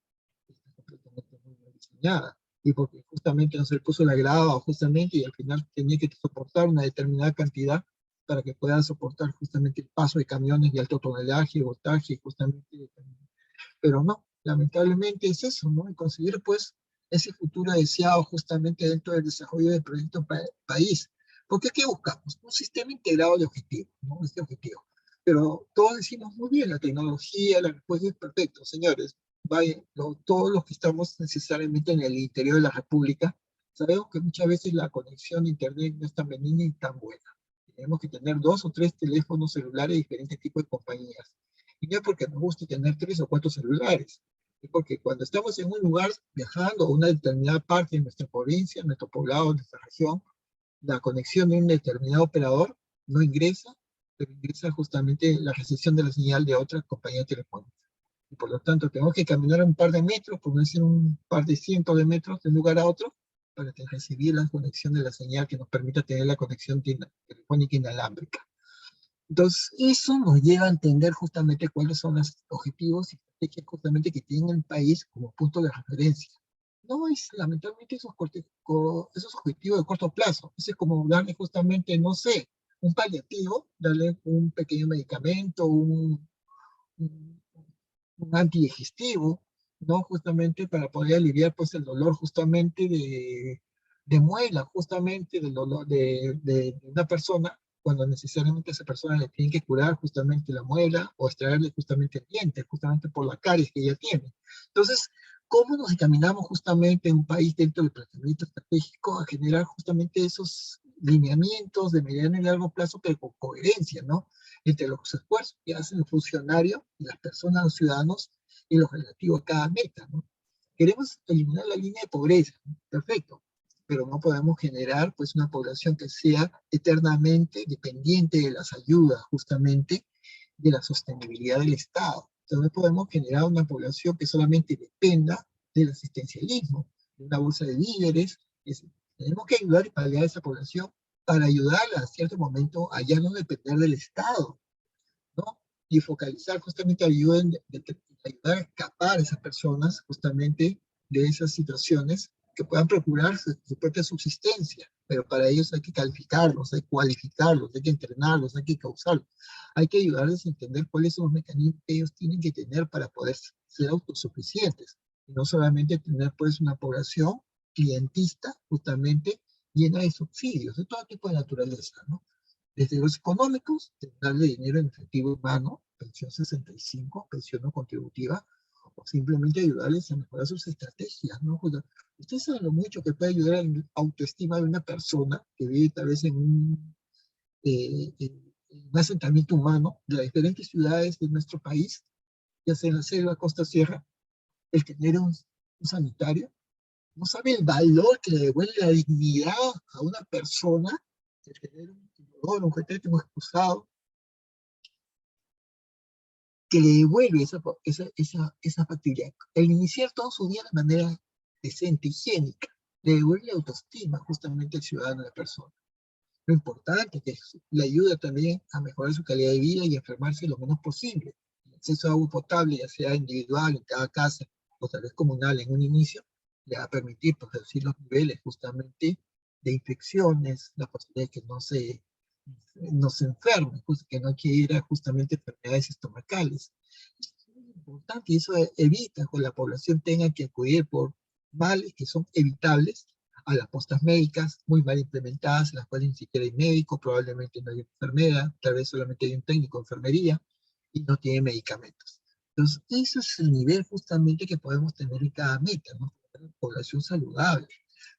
está completamente muy mal diseñada, y porque justamente no se le puso la grava justamente, y al final tenía que soportar una determinada cantidad para que pueda soportar justamente el paso de camiones de alto tonelaje, voltaje, justamente, pero no, lamentablemente es eso, ¿no? Y conseguir pues ese futuro deseado justamente dentro del desarrollo del proyecto país, Porque ¿qué buscamos? Un sistema integrado de objetivos, ¿no? Este objetivo. Pero todos decimos muy bien, la tecnología, la respuesta es perfecta. Señores, vayan, todos los que estamos necesariamente en el interior de la República, sabemos que muchas veces la conexión a Internet no es tan benigna y tan buena. Tenemos que tener 2 o 3 teléfonos celulares de diferentes tipos de compañías. Y no es porque nos guste tener 3 o 4 celulares, es porque cuando estamos en un lugar viajando a una determinada parte de nuestra provincia, nuestro poblado, nuestra región, la conexión de un determinado operador no ingresa, pero ingresa justamente la recepción de la señal de otra compañía telefónica. Y por lo tanto, tenemos que caminar un par de metros, por no decir un par de cientos de metros de un lugar a otro, para recibir la conexión de la señal que nos permita tener la conexión telefónica inalámbrica. Entonces, eso nos lleva a entender justamente cuáles son los objetivos y estrategias justamente que tiene el país como punto de referencia. No es lamentablemente esos objetivos de corto plazo. Eso es como darle justamente, no sé, un paliativo, darle un pequeño medicamento, un, un antidigestivo, ¿no? Justamente para poder aliviar pues el dolor justamente de muela, justamente del dolor de una persona, cuando necesariamente a esa persona le tienen que curar justamente la muela o extraerle justamente el diente, justamente por la caries que ella tiene. Entonces, ¿cómo nos encaminamos justamente en un país dentro del planteamiento estratégico a generar justamente esos lineamientos de mediano y largo plazo, pero con coherencia, ¿no? Entre los esfuerzos que hacen los funcionarios y las personas, los ciudadanos, y lo relativo a cada meta, ¿no? Queremos eliminar la línea de pobreza, ¿no? Perfecto, pero no podemos generar pues una población que sea eternamente dependiente de las ayudas, justamente, de la sostenibilidad del Estado. Entonces no podemos generar una población que solamente dependa del asistencialismo, de una bolsa de víveres. Tenemos que ayudar y paliar a esa población para ayudarla a cierto momento a ya no depender del Estado, ¿no? Y focalizar justamente ayuda ayudar a escapar a esas personas justamente de esas situaciones que puedan procurar su propia subsistencia, pero para ellos hay que calificarlos, hay que cualificarlos, hay que entrenarlos, hay que causarlos, hay que ayudarles a entender cuáles son los mecanismos que ellos tienen que tener para poder ser autosuficientes, y no solamente tener pues una población clientista justamente llena de subsidios de todo tipo de naturaleza, ¿no? Desde los económicos, de darle dinero en efectivo en mano, pensión 65, pensión no contributiva, o simplemente ayudarles a mejorar sus estrategias, ¿no? Ustedes saben lo mucho que puede ayudar a la autoestima de una persona que vive tal vez en un asentamiento humano de las diferentes ciudades de nuestro país, ya sea en la selva, costa, sierra, el tener un sanitario. No sabe el valor que le devuelve la dignidad a una persona, el tener un dolor, un retrato, un excusado, que le devuelve esa factibilidad. El iniciar todo su día de manera decente, higiénica, le devuelve autoestima justamente al ciudadano, a la persona. Lo importante que le ayuda también a mejorar su calidad de vida y a enfermarse lo menos posible. El acceso a agua potable, ya sea individual en cada casa o tal vez comunal en un inicio, le va a permitir pues, reducir los niveles justamente de infecciones, la posibilidad de que no se enferme, pues, que no quiera justamente enfermedades estomacales. Es muy importante y eso evita que la población tenga que acudir por males que son evitables a las postas médicas muy mal implementadas, en las cuales ni siquiera hay médico, probablemente no hay enfermera, tal vez solamente hay un técnico de enfermería y no tiene medicamentos. Entonces, eso es el nivel justamente que podemos tener en cada meta, ¿no? Población saludable,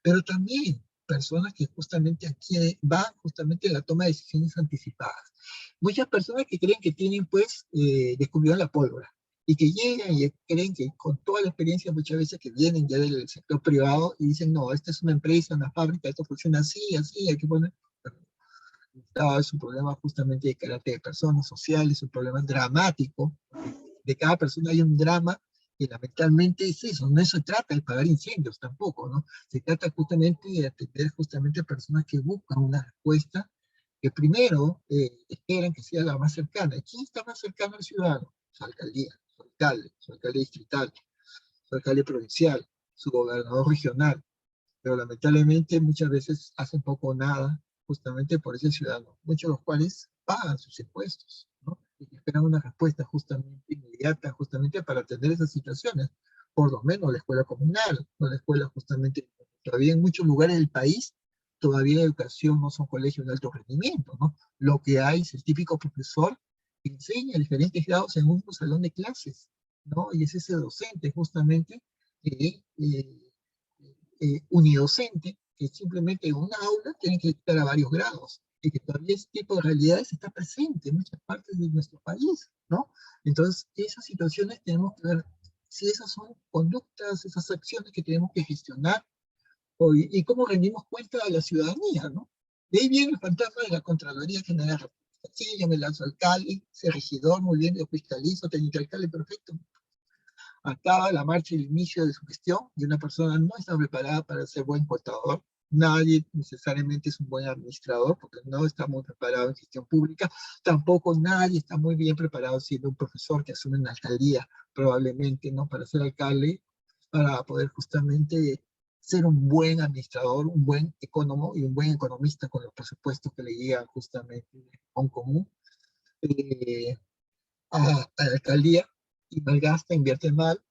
pero también personas que justamente aquí van justamente en la toma de decisiones anticipadas. Muchas personas que creen que tienen pues descubrieron la pólvora y que llegan y creen que con toda la experiencia muchas veces que vienen ya del sector privado y dicen, no, esta es una empresa, una fábrica, esto funciona así, así, hay que poner... No, es un problema justamente de carácter de personas sociales, un problema dramático, de cada persona hay un drama y lamentablemente es eso, no se trata de pagar incendios tampoco, ¿no? Se trata justamente de atender justamente a personas que buscan una respuesta que primero esperan que sea la más cercana. ¿Y quién está más cercano al ciudadano? Su alcaldía, su alcalde distrital, su alcalde provincial, su gobernador regional, pero lamentablemente muchas veces hacen poco o nada justamente por ese ciudadano, muchos de los cuales pagan sus impuestos, ¿no? Y esperan una respuesta justamente inmediata, justamente para atender esas situaciones, por lo menos la escuela comunal, o la escuela justamente, todavía en muchos lugares del país todavía educación no son colegios de alto rendimiento, ¿no? Lo que hay es el típico profesor que enseña diferentes grados en un salón de clases, ¿no? Y es ese docente justamente unidocente, que simplemente en una aula tiene que dictar a varios grados, y que todavía ese tipo de realidades está presente en muchas partes de nuestro país, ¿no? Entonces, esas situaciones tenemos que ver si esas son conductas, esas acciones que tenemos que gestionar, y cómo rendimos cuenta a la ciudadanía, ¿no? De ahí viene el fantasma de la Contraloría General. Sí, yo me lanzo alcalde, soy regidor, muy bien, yo fiscalizo, técnico alcalde, perfecto. Acaba la marcha y el inicio de su gestión y una persona no está preparada para ser buen contador. Nadie necesariamente es un buen administrador porque no está muy preparado en gestión pública. Tampoco nadie está muy bien preparado siendo un profesor que asume una alcaldía, probablemente, ¿no? Para ser alcalde, para poder justamente ser un buen administrador, un buen economo y un buen economista con los presupuestos que le llegan justamente a un común, eh, a la alcaldía, y malgasta, invierte mal,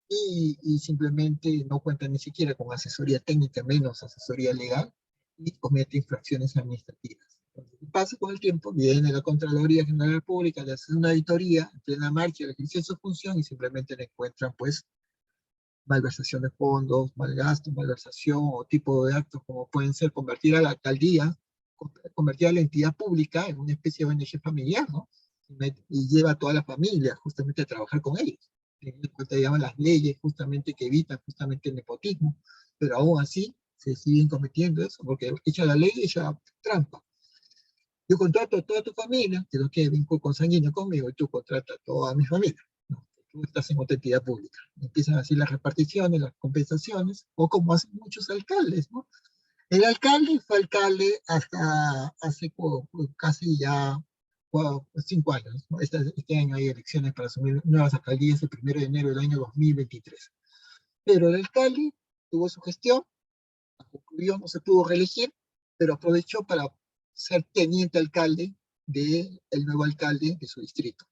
y simplemente no cuenta ni siquiera con asesoría técnica, menos asesoría legal, y comete infracciones administrativas. Entonces, ¿qué pasa con el tiempo? Viene la Contraloría General Pública, le hace una auditoría en plena marcha, le ejerce su función y simplemente le encuentran, pues, malversación de fondos, malgasto, malversación o tipo de actos como pueden ser convertir a la alcaldía, convertir a la entidad pública en una especie de ONG familiar, ¿no? Y lleva a toda la familia justamente a trabajar con ellos. Teniendo en cuenta, digamos, las leyes justamente que evitan justamente el nepotismo, pero aún así se siguen cometiendo eso, porque echa la ley, echa trampa. Yo contrato a toda tu familia, que no tiene vínculo consanguíneo conmigo, y tú contratas a toda mi familia. No, tú estás en otra entidad pública. Empiezan así las reparticiones, las compensaciones, o como hacen muchos alcaldes, ¿no? El alcalde fue alcalde hasta hace casi ya 5 años, ¿no? Este año hay elecciones para asumir nuevas alcaldías el 1 de enero del año 2023. Pero el alcalde tuvo su gestión, concluyó, no se pudo reelegir, pero aprovechó para ser teniente alcalde del nuevo alcalde de su distrito.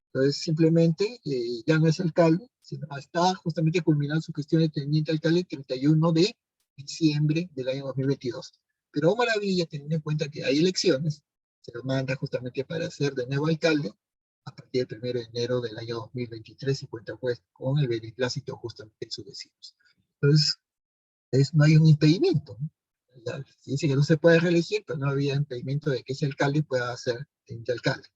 Entonces, simplemente ya no es alcalde, sino está justamente culminando su gestión de teniente alcalde el 31 de diciembre del año 2022. Pero, oh maravilla, teniendo en cuenta que hay elecciones, se lo manda justamente para ser de nuevo alcalde a partir del 1 de enero del año 2023 y cuenta pues con el beneplácito justamente de sus vecinos. Entonces, no hay un impedimento, ¿no? Ya, se dice que no se puede reelegir, pero no había impedimento de que ese alcalde pueda ser teniente alcalde.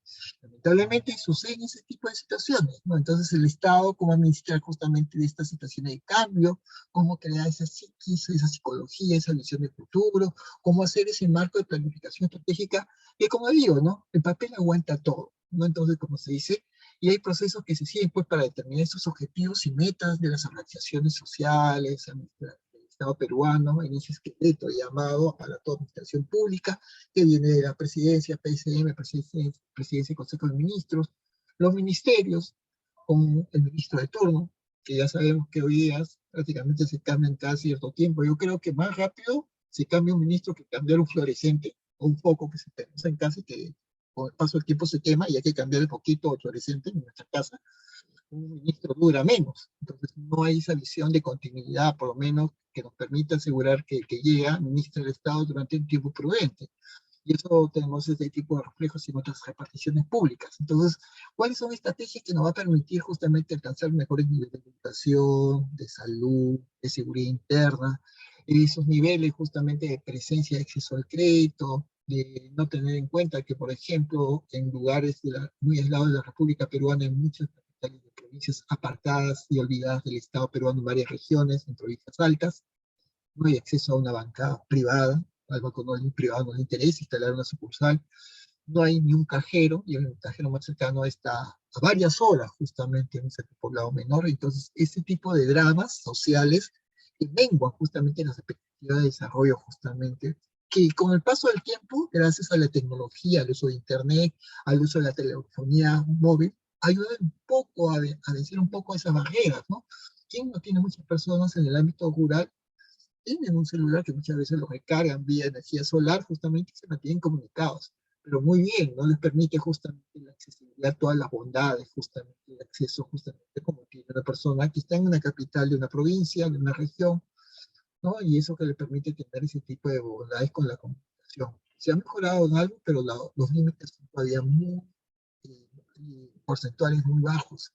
Lamentablemente suceden ese tipo de situaciones, ¿no? Entonces el Estado, cómo administrar justamente de estas situaciones de cambio, cómo crear esa psiquis, esa psicología, esa visión de futuro, cómo hacer ese marco de planificación estratégica, que como digo, ¿no? El papel aguanta todo, ¿no? Entonces, como se dice, y hay procesos que se siguen pues para determinar esos objetivos y metas de las organizaciones sociales, Estado peruano, en ese esqueleto llamado a la administración pública, que viene de la presidencia, PSM, presidencia y Consejo de Ministros, los ministerios, con el ministro de turno, que ya sabemos que hoy día prácticamente se cambian cada cierto tiempo. Yo creo que más rápido se cambia un ministro que cambiar un fluorescente o un foco que se tenemos en casa y que con el paso del tiempo se quema y hay que cambiar el poquito o fluorescente en nuestra casa. Un ministro dura menos. Entonces no hay esa visión de continuidad, por lo menos, que nos permita asegurar que el que llega ministra del Estado durante un tiempo prudente. Y eso tenemos ese tipo de reflejos en otras reparticiones públicas. Entonces, ¿cuáles son estrategias que nos va a permitir justamente alcanzar mejores niveles de educación, de salud, de seguridad interna, esos niveles justamente de presencia de acceso al crédito, de no tener en cuenta que, por ejemplo, en lugares muy aislados de la República Peruana, en muchas capitales de provincias apartadas y olvidadas del Estado peruano en varias regiones, en provincias altas, no hay acceso a una banca privada, al banco privado no le interesa instalar una sucursal, no hay ni un cajero, y el cajero más cercano está a varias horas justamente en un sector poblado menor. Entonces ese tipo de dramas sociales que menguan justamente las expectativas de desarrollo justamente, que con el paso del tiempo, gracias a la tecnología, al uso de internet, al uso de la telefonía móvil, ayudan un poco a vencer un poco esas barreras, ¿no? ¿Quién no tiene muchas personas en el ámbito rural? Tienen un celular que muchas veces lo recargan vía energía solar, justamente, y se mantienen comunicados. Pero muy bien, no les permite justamente la accesibilidad a todas las bondades, justamente el acceso justamente como tiene una persona que está en una capital de una provincia, de una región, ¿no? Y eso que le permite tener ese tipo de bondades con la comunicación. Se ha mejorado en algo, pero los límites son todavía eh, porcentuales muy bajos.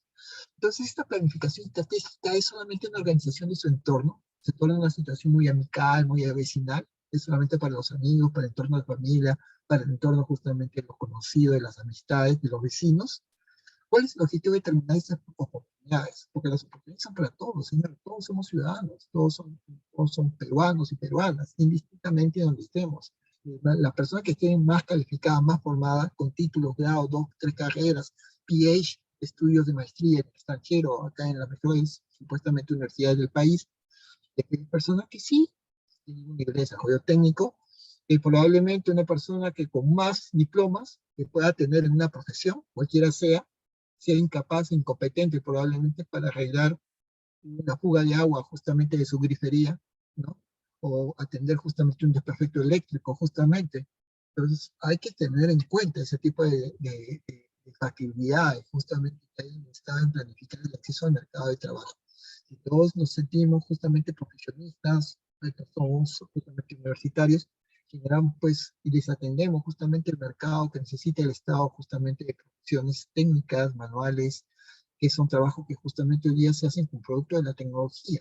Entonces, esta planificación estratégica es solamente una organización de su entorno, se torna una situación muy amical, muy vecinal, es solamente para los amigos, para el entorno de familia, para el entorno justamente de los conocidos, de las amistades, de los vecinos. ¿Cuál es el objetivo de determinar esas oportunidades? Porque las oportunidades son para todos, señor. Todos somos ciudadanos, todos son peruanos y peruanas, indistintamente de donde estemos. La persona que esté más calificada, más formada, con títulos, grado, dos, tres carreras, PhD, estudios de maestría en el extranjero, acá en las mejores, supuestamente, universidades del país, y hay personas que sí tienen un nivel de desarrollo técnico, y probablemente una persona que con más diplomas que pueda tener en una profesión, cualquiera sea incapaz, incompetente probablemente para arreglar una fuga de agua justamente de su grifería, ¿no? O atender justamente un desperfecto eléctrico, justamente. Entonces, hay que tener en cuenta ese tipo de factibilidades, justamente que hay estado en planificar el acceso al mercado de trabajo. Si todos nos sentimos justamente profesionistas, somos justamente universitarios, generamos pues y desatendemos justamente el mercado que necesita el Estado justamente de profesiones técnicas, manuales, que son trabajos que justamente hoy día se hacen con producto de la tecnología.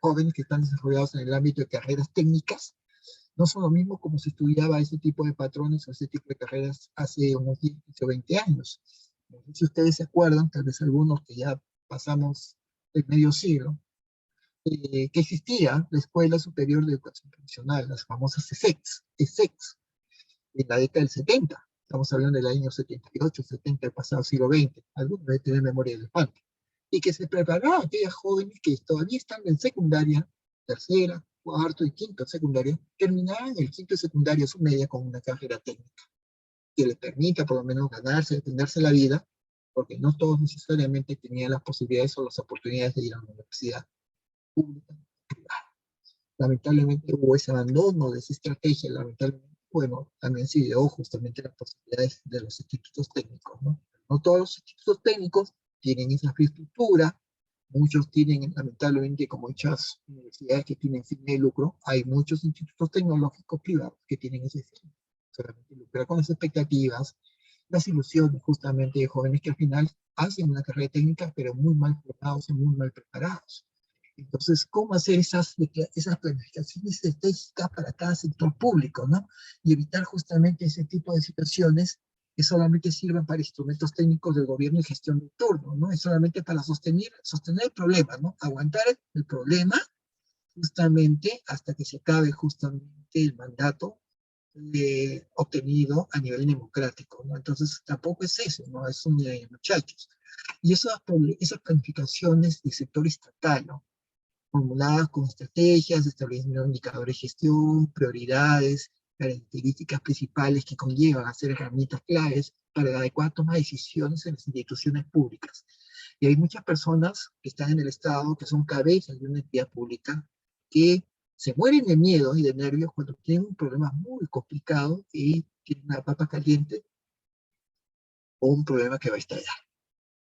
Jóvenes que están desarrollados en el ámbito de carreras técnicas no son lo mismo como se estudiaba ese tipo de patrones o ese tipo de carreras hace unos 10 o 20 años. No sé si ustedes se acuerdan, tal vez algunos que ya pasamos el medio siglo, que existía la Escuela Superior de Educación Profesional, las famosas ESECs, en la década del 70. Estamos hablando del año 78, 70, del pasado siglo XX. Algunos deben tener memoria de elefante. Y que se preparaba a aquellas jóvenes que todavía están en secundaria, tercera, cuarto y quinto secundaria, terminaban el quinto de secundaria, su media, con una carrera técnica que les permita por lo menos ganarse, defenderse la vida, porque no todos necesariamente tenían las posibilidades o las oportunidades de ir a una universidad pública. Lamentablemente hubo ese abandono de esa estrategia, lamentablemente, bueno, también se ideó justamente las posibilidades de los institutos técnicos, ¿no? No todos los institutos técnicos tienen esa infraestructura, muchos tienen, lamentablemente, como muchas universidades que tienen fin de lucro, hay muchos institutos tecnológicos privados que tienen ese fin, solamente lucrar con las expectativas, las ilusiones justamente de jóvenes que al final hacen una carrera técnica, pero muy mal formados y muy mal preparados. Entonces, ¿cómo hacer esas planificaciones estratégicas para cada sector público, ¿no? Y evitar justamente ese tipo de situaciones que solamente sirvan para instrumentos técnicos del gobierno y gestión de turno, ¿no? Es solamente para sostener el problema, ¿no? Aguantar el problema justamente hasta que se acabe justamente el mandato obtenido a nivel democrático, ¿no? Entonces, tampoco es eso, ¿no? Es un muchachos. Y esas planificaciones del sector estatal, ¿no? Formuladas con estrategias, estableciendo indicadores de gestión, prioridades, características principales que conllevan a ser herramientas claves para la adecuada toma de decisiones en las instituciones públicas. Y hay muchas personas que están en el Estado, que son cabezas de una entidad pública, que se mueren de miedo y de nervios cuando tienen un problema muy complicado y tienen una papa caliente o un problema que va a estallar.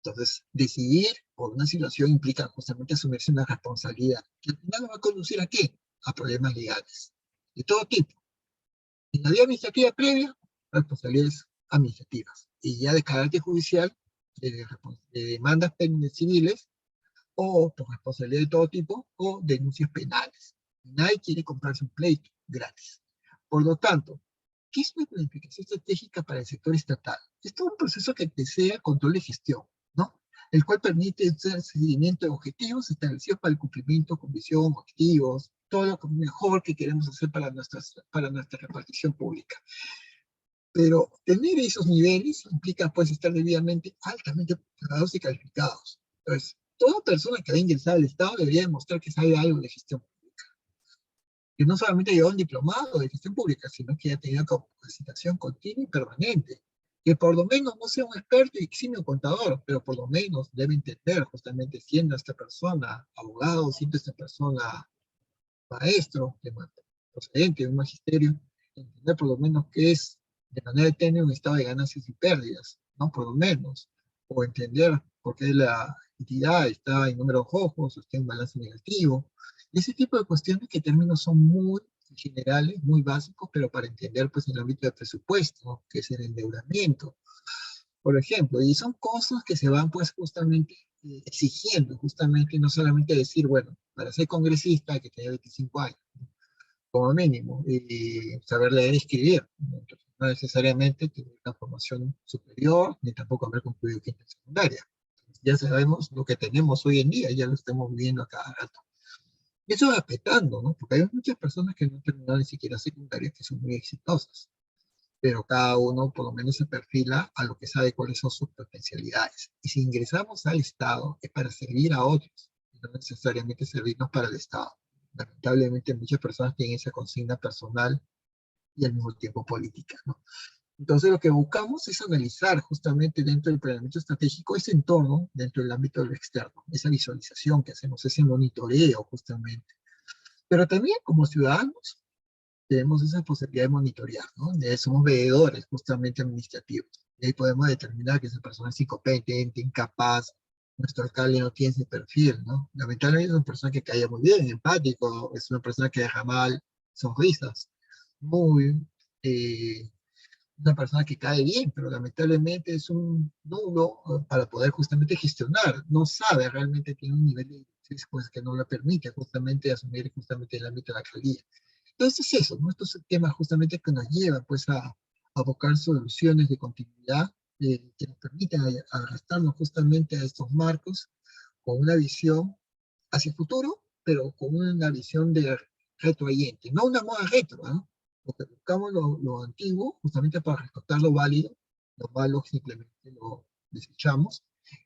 Entonces, decidir por una situación implica justamente asumirse una responsabilidad, que al final va a conducir ¿a qué? A problemas legales, de todo tipo. En la vía administrativa previa, responsabilidades administrativas, y ya de carácter judicial, de demandas civiles, o por responsabilidad de todo tipo, o denuncias penales. Nadie quiere comprarse un pleito gratis. Por lo tanto, ¿qué es una planificación estratégica para el sector estatal? Es todo un proceso que desea control y gestión, ¿no? El cual permite hacer seguimiento de objetivos establecidos para el cumplimiento con visión, objetivos, todo lo mejor que queremos hacer para nuestra repartición pública. Pero tener esos niveles implica pues estar debidamente altamente preparados y calificados. Entonces, toda persona que va a ingresar al Estado debería demostrar que sabe algo de gestión pública. Que no solamente lleva un diplomado de gestión pública, sino que ya tenga capacitación continua y permanente. Que por lo menos no sea un experto y eximio contador, pero por lo menos debe entender justamente siendo esta persona abogado, siendo esta persona maestro, procedente de un magisterio, entender por lo menos qué es de manera tenue un estado de ganancias y pérdidas, ¿no? Por lo menos, o entender por qué la entidad está en números rojos o está en balance negativo, Ese tipo de cuestiones que términos son muy generales, muy básicos, pero para entender pues el ámbito del presupuesto, ¿no? Que es el endeudamiento, por ejemplo, y son cosas que se van pues justamente exigiendo, justamente, y no solamente decir, bueno, para ser congresista hay que tener 25 años, como mínimo, y saber leer y escribir, ¿no? Entonces, no necesariamente tener una formación superior, ni tampoco haber concluido quinta secundaria. Ya sabemos lo que tenemos hoy en día, ya lo estamos viendo a cada rato. Y eso va afectando, ¿no? Porque hay muchas personas que no han terminado ni siquiera secundaria que son muy exitosas, pero cada uno por lo menos se perfila a lo que sabe cuáles son sus potencialidades. Y si ingresamos al Estado es para servir a otros, y no necesariamente servirnos para el Estado. Lamentablemente muchas personas tienen esa consigna personal y al mismo tiempo política, ¿no? Entonces lo que buscamos es analizar justamente dentro del planeamiento estratégico ese entorno dentro del ámbito de lo externo, esa visualización que hacemos, ese monitoreo justamente. Pero también como ciudadanos tenemos esa posibilidad de monitorear, ¿no? Somos veedores justamente administrativos. Y ahí podemos determinar que esa persona es incompetente, incapaz, nuestro alcalde no tiene ese perfil, ¿no? Lamentablemente es una persona que cae muy bien, empático, es una persona que deja mal sonrisas, muy, una persona que cae bien, pero lamentablemente es un nulo para poder justamente gestionar, no sabe realmente, tiene un nivel de pues, que no le permite justamente asumir justamente el ámbito de la alcaldía. Entonces eso, ¿no? Estos temas justamente que nos llevan pues a buscar soluciones de continuidad que nos permitan arrastrarnos justamente a estos marcos con una visión hacia el futuro, pero con una visión de retroayente, no una moda retro, ¿no? Porque buscamos lo antiguo justamente para rescatar lo válido, lo malo simplemente lo desechamos,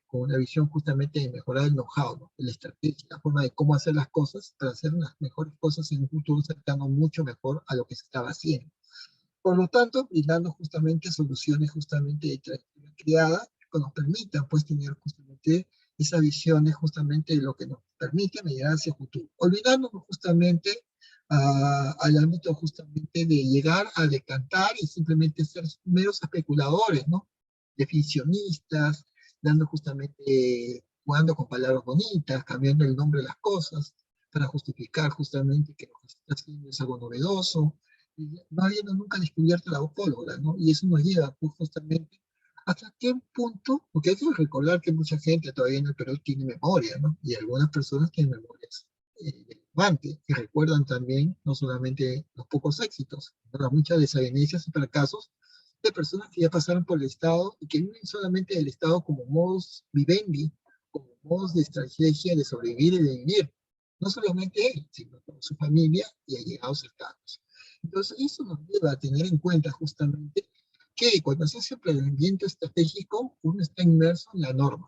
con una visión justamente de mejorar el know-how, ¿no? La estrategia, la forma de cómo hacer las cosas para hacer unas mejores cosas en un futuro cercano mucho mejor a lo que se estaba haciendo. Por lo tanto, brindando justamente soluciones justamente de trayectoria creada que nos permitan pues tener justamente esa visión de justamente lo que nos permite mirar hacia el futuro, olvidándonos justamente al ámbito justamente de llegar a decantar y simplemente ser meros especuladores, ¿no? Definicionistas, dando justamente, jugando con palabras bonitas, cambiando el nombre de las cosas para justificar justamente que lo que se está haciendo es algo novedoso, no habiendo nunca descubierto la pólvora, ¿no? Y eso nos lleva pues, justamente hasta qué punto, porque hay que recordar que mucha gente todavía en el Perú tiene memoria, ¿no? Y algunas personas tienen memorias relevantes y recuerdan también no solamente los pocos éxitos, sino las muchas desavenencias y fracasos de personas que ya pasaron por el Estado y que viven solamente del Estado como modus vivendi, como modos de estrategia de sobrevivir y de vivir. No solamente él, sino con su familia y allegados cercanos. Entonces, eso nos lleva a tener en cuenta justamente que cuando se hace planeamiento estratégico, uno está inmerso en la norma.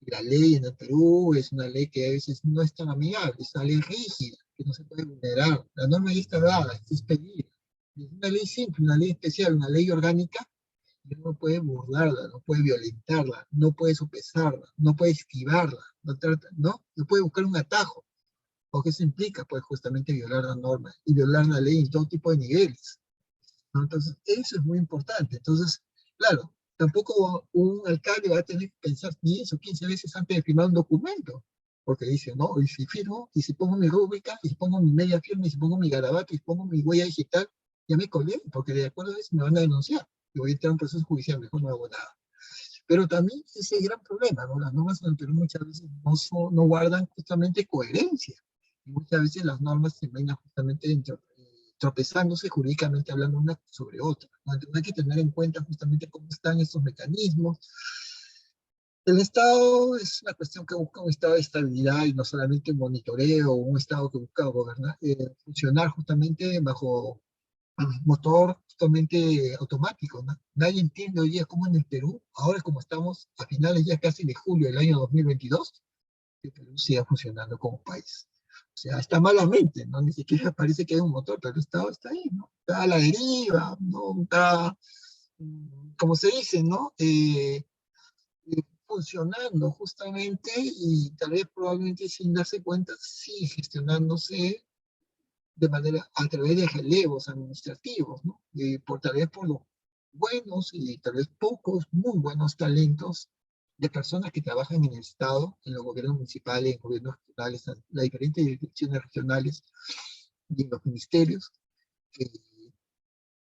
Y la ley en el Perú es una ley que a veces no es tan amigable, es una ley rígida, que no se puede vulnerar. La norma ya está dada, está expedida. Es una ley simple, una ley especial, una ley orgánica, y uno no puede burlarla, no puede violentarla, no puede sopesarla, no puede esquivarla, no puede buscar un atajo, porque eso implica pues justamente violar la norma y violar la ley en todo tipo de niveles, ¿no? Entonces, eso es muy importante. Entonces, claro, tampoco un alcalde va a tener que pensar 10 o 15 veces antes de firmar un documento, porque dice, no, y si firmo, y si pongo mi rúbrica, y si pongo mi media firma, y si pongo mi garabato, y si pongo mi huella digital, ya me colgué, porque de acuerdo a eso me van a denunciar, y voy a entrar en un proceso judicial, mejor no hago nada. Pero también ese gran problema, ¿no? Las normas en el Perú muchas veces no guardan justamente coherencia. Y muchas veces las normas terminan justamente tropezándose jurídicamente hablando una sobre otra, ¿no? Entonces hay que tener en cuenta justamente cómo están estos mecanismos. El Estado es una cuestión que busca un estado de estabilidad y no solamente un monitoreo, un Estado que busca gobernar, funcionar justamente bajo motor totalmente automático, ¿no? Nadie entiende hoy día cómo en el Perú, ahora como estamos a finales ya casi de julio del año 2022, que el Perú siga funcionando como país. O sea, está malamente, ¿no? Ni siquiera parece que hay un motor, pero el Estado está ahí, ¿no? Está a la deriva, ¿no? Está, como se dice, ¿no? Funcionando justamente y tal vez probablemente sin darse cuenta, sí gestionándose de manera, a través de relevos administrativos, ¿no? Tal vez por los buenos y tal vez pocos muy buenos talentos de personas que trabajan en el Estado, en los gobiernos municipales, en gobiernos regionales, en las diferentes direcciones regionales y en los ministerios, que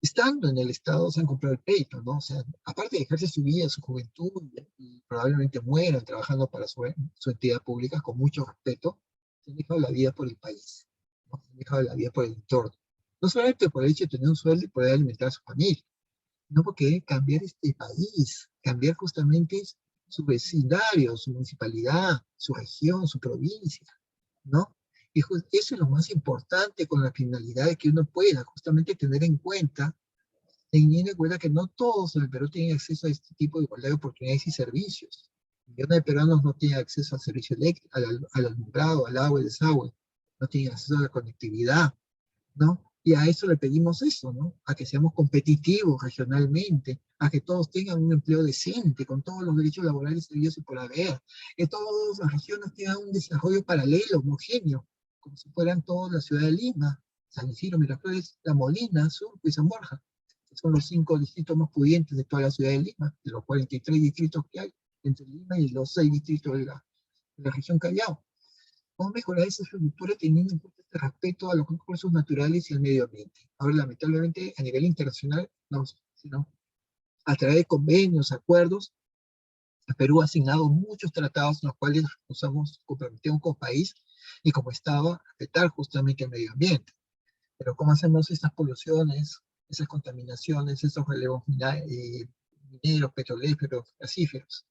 estando en el Estado se han comprado el peito, ¿no? O sea, aparte de dejarse su vida, su juventud, y probablemente mueran trabajando para su entidad pública con mucho respeto, se han dejado la vida por el país, ¿no? Se han dejado la vida por el entorno. No solamente por el hecho de tener un sueldo y poder alimentar a su familia, no porque cambiar este país, cambiar justamente su vecindario, su municipalidad, su región, su provincia, ¿no? Y eso es lo más importante con la finalidad de que uno pueda justamente tener en cuenta, teniendo en cuenta que no todos en el Perú tienen acceso a este tipo de igualdad de oportunidades y servicios. Millones de peruanos no tienen acceso al servicio eléctrico, al alumbrado, al agua, al desagüe, no tienen acceso a la conectividad, ¿no? Y a eso le pedimos eso, ¿no? A que seamos competitivos regionalmente, a que todos tengan un empleo decente, con todos los derechos laborales servidos y por haber, que todas las regiones tengan un desarrollo paralelo, homogéneo, como si fueran todas la ciudad de Lima, San Isidro, Miraflores, La Molina, Surco y San Borja, que son los 5 distritos más pudientes de toda la ciudad de Lima, de los 43 distritos que hay entre Lima y los 6 distritos de la región Callao. ¿Cómo mejorar esa estructura teniendo en cuenta este respeto a los recursos naturales y al medio ambiente? Ahora, lamentablemente, a nivel internacional, no, sino a través de convenios, acuerdos, el Perú ha asignado muchos tratados en los cuales nos hemos comprometido como país y como Estado a respetar justamente el medio ambiente. Pero ¿cómo hacemos estas poluciones, esas contaminaciones, esos relevos mineros, petrolíferos, gasíferos?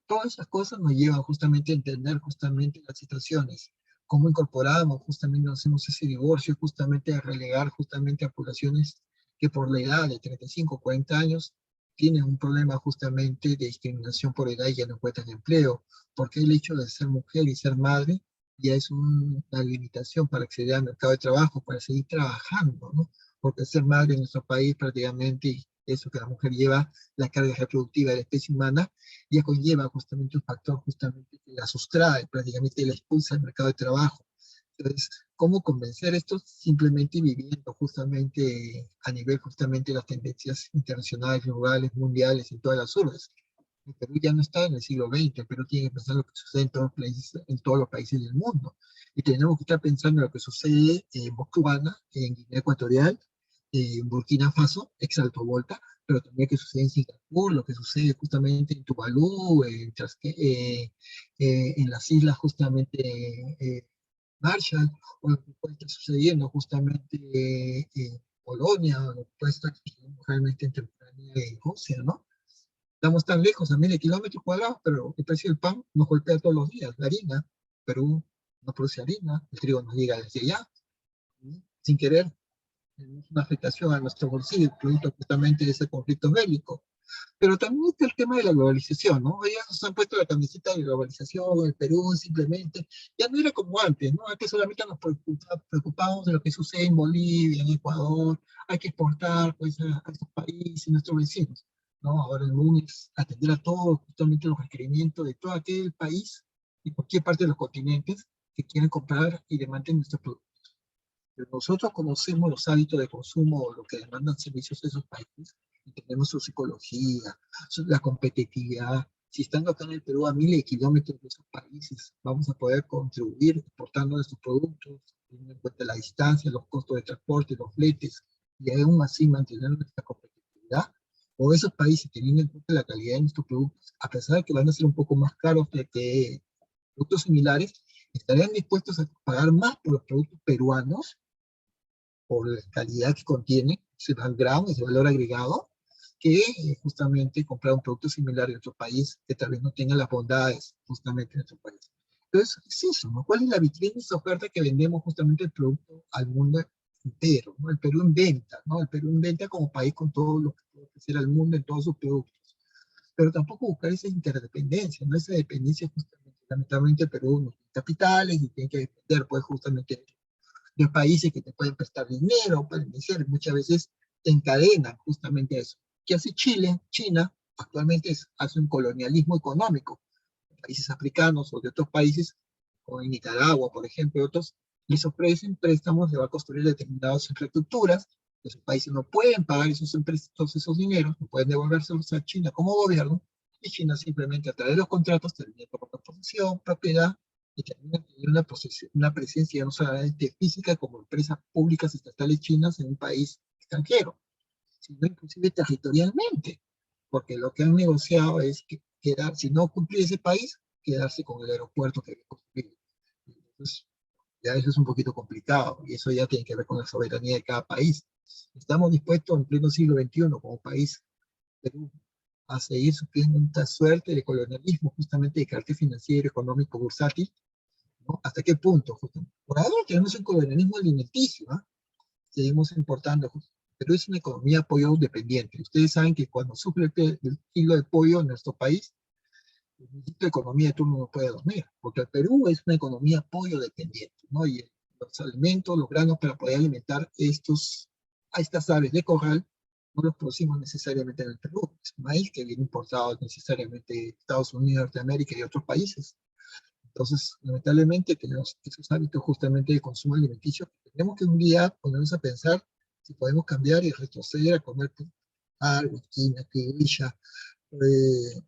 Todas esas cosas nos llevan justamente a entender justamente las situaciones, cómo incorporamos, justamente hacemos ese divorcio, justamente a relegar justamente a poblaciones que por la edad de 35, 40 años tienen un problema justamente de discriminación por edad y ya no encuentran empleo, porque el hecho de ser mujer y ser madre ya es una limitación para acceder al mercado de trabajo, para seguir trabajando, ¿no? Porque ser madre en nuestro país prácticamente, eso que la mujer lleva, la carga reproductiva de la especie humana, ya conlleva justamente un factor justamente que la sustrae, prácticamente la expulsa del mercado de trabajo. Entonces, ¿cómo convencer esto? Simplemente viviendo justamente a nivel justamente de las tendencias internacionales, globales, mundiales, en todas las urbes. El Perú ya no está en el siglo XX, el Perú tiene que pensar en lo que sucede en todos los países del mundo. Y tenemos que estar pensando en lo que sucede en Botswana, en Guinea Ecuatorial, en Burkina Faso, ex Alto Volta, pero también que sucede en Singapur, lo que sucede justamente en Tuvalu, en las islas justamente Marshall, o lo que puede estar sucediendo justamente en Polonia, o lo que puede estar sucediendo realmente en Ucrania y Rusia, ¿no? Estamos tan lejos, a 1000 kilómetros cuadrados, pero el precio del pan nos golpea todos los días. La harina, Perú no produce harina, el trigo nos llega desde allá, ¿sí? Sin querer, tenemos una afectación a nuestro bolsillo, producto justamente de ese conflicto bélico. Pero también está el tema de la globalización, ¿no? Ellos nos han puesto la camiseta de globalización, el Perú simplemente, ya no era como antes, ¿no? Antes solamente nos preocupábamos de lo que sucede en Bolivia, en Ecuador, hay que exportar pues a estos países, nuestros vecinos, ¿no? Ahora el mundo es atender a todos justamente los requerimientos de todo aquel país y cualquier parte de los continentes que quieran comprar y demanden nuestros productos. Pero nosotros conocemos los hábitos de consumo, lo que demandan servicios de esos países, y tenemos su psicología, la competitividad. Si estando acá en el Perú a 1000 kilómetros de esos países, vamos a poder contribuir exportando nuestros productos, teniendo en cuenta la distancia, los costos de transporte, los fletes, y aún así mantener nuestra competitividad. O esos países, teniendo en cuenta la calidad de nuestros productos, a pesar de que van a ser un poco más caros que productos similares, estarían dispuestos a pagar más por los productos peruanos por la calidad que contiene, ese background, ese valor agregado, que justamente comprar un producto similar en otro país que tal vez no tenga las bondades justamente en otro país. Entonces, es eso, ¿no? ¿Cuál es la vitrina, esa oferta que vendemos justamente el producto al mundo entero, ¿no? El Perú en venta, ¿no? El Perú en venta como país con todo lo que puede ofrecer al mundo en todos sus productos. Pero tampoco buscar esa interdependencia, ¿no? Esa dependencia justamente, lamentablemente el Perú no tiene capitales y tiene que depender pues justamente de países que te pueden prestar dinero, pueden decir, muchas veces te encadenan justamente a eso. ¿Qué hace Chile? China actualmente hace un colonialismo económico. Países africanos o de otros países, como en Nicaragua, por ejemplo, otros, les ofrecen préstamos, le va a construir determinadas infraestructuras, esos países no pueden pagar esos dineros, no pueden devolvérselos a China como gobierno, Y China simplemente a través de los contratos termina por una posesión, propiedad, y termina teniendo una presencia no solamente física como empresas públicas estatales chinas en un país extranjero, sino inclusive territorialmente, porque lo que han negociado es que quedar, si no cumplir ese país, quedarse con el aeropuerto que había construido. Entonces, ya eso es un poquito complicado, y eso ya tiene que ver con la soberanía de cada país. Estamos dispuestos en pleno siglo XXI como país, Perú, a seguir sufriendo esta suerte de colonialismo, justamente de carácter financiero, económico, bursátil, ¿no? ¿Hasta qué punto? Justamente? Por ahora tenemos un colonialismo alimenticio, ¿eh? Seguimos importando. Perú es una economía pollo dependiente. Ustedes saben que cuando sufre el kilo de pollo en nuestro país, el ministro de Economía de turno no puede dormir, porque el Perú es una economía pollo dependiente, ¿no? Y los alimentos, los granos para poder alimentar a estas aves de corral, no los producimos necesariamente en el Perú. Es maíz que viene importado necesariamente de Estados Unidos, Norteamérica y otros países. Entonces, lamentablemente, tenemos esos hábitos justamente de consumo alimenticio. Tenemos que un día ponernos a pensar si podemos cambiar y retroceder a comer algo, esquina, criolla, eh,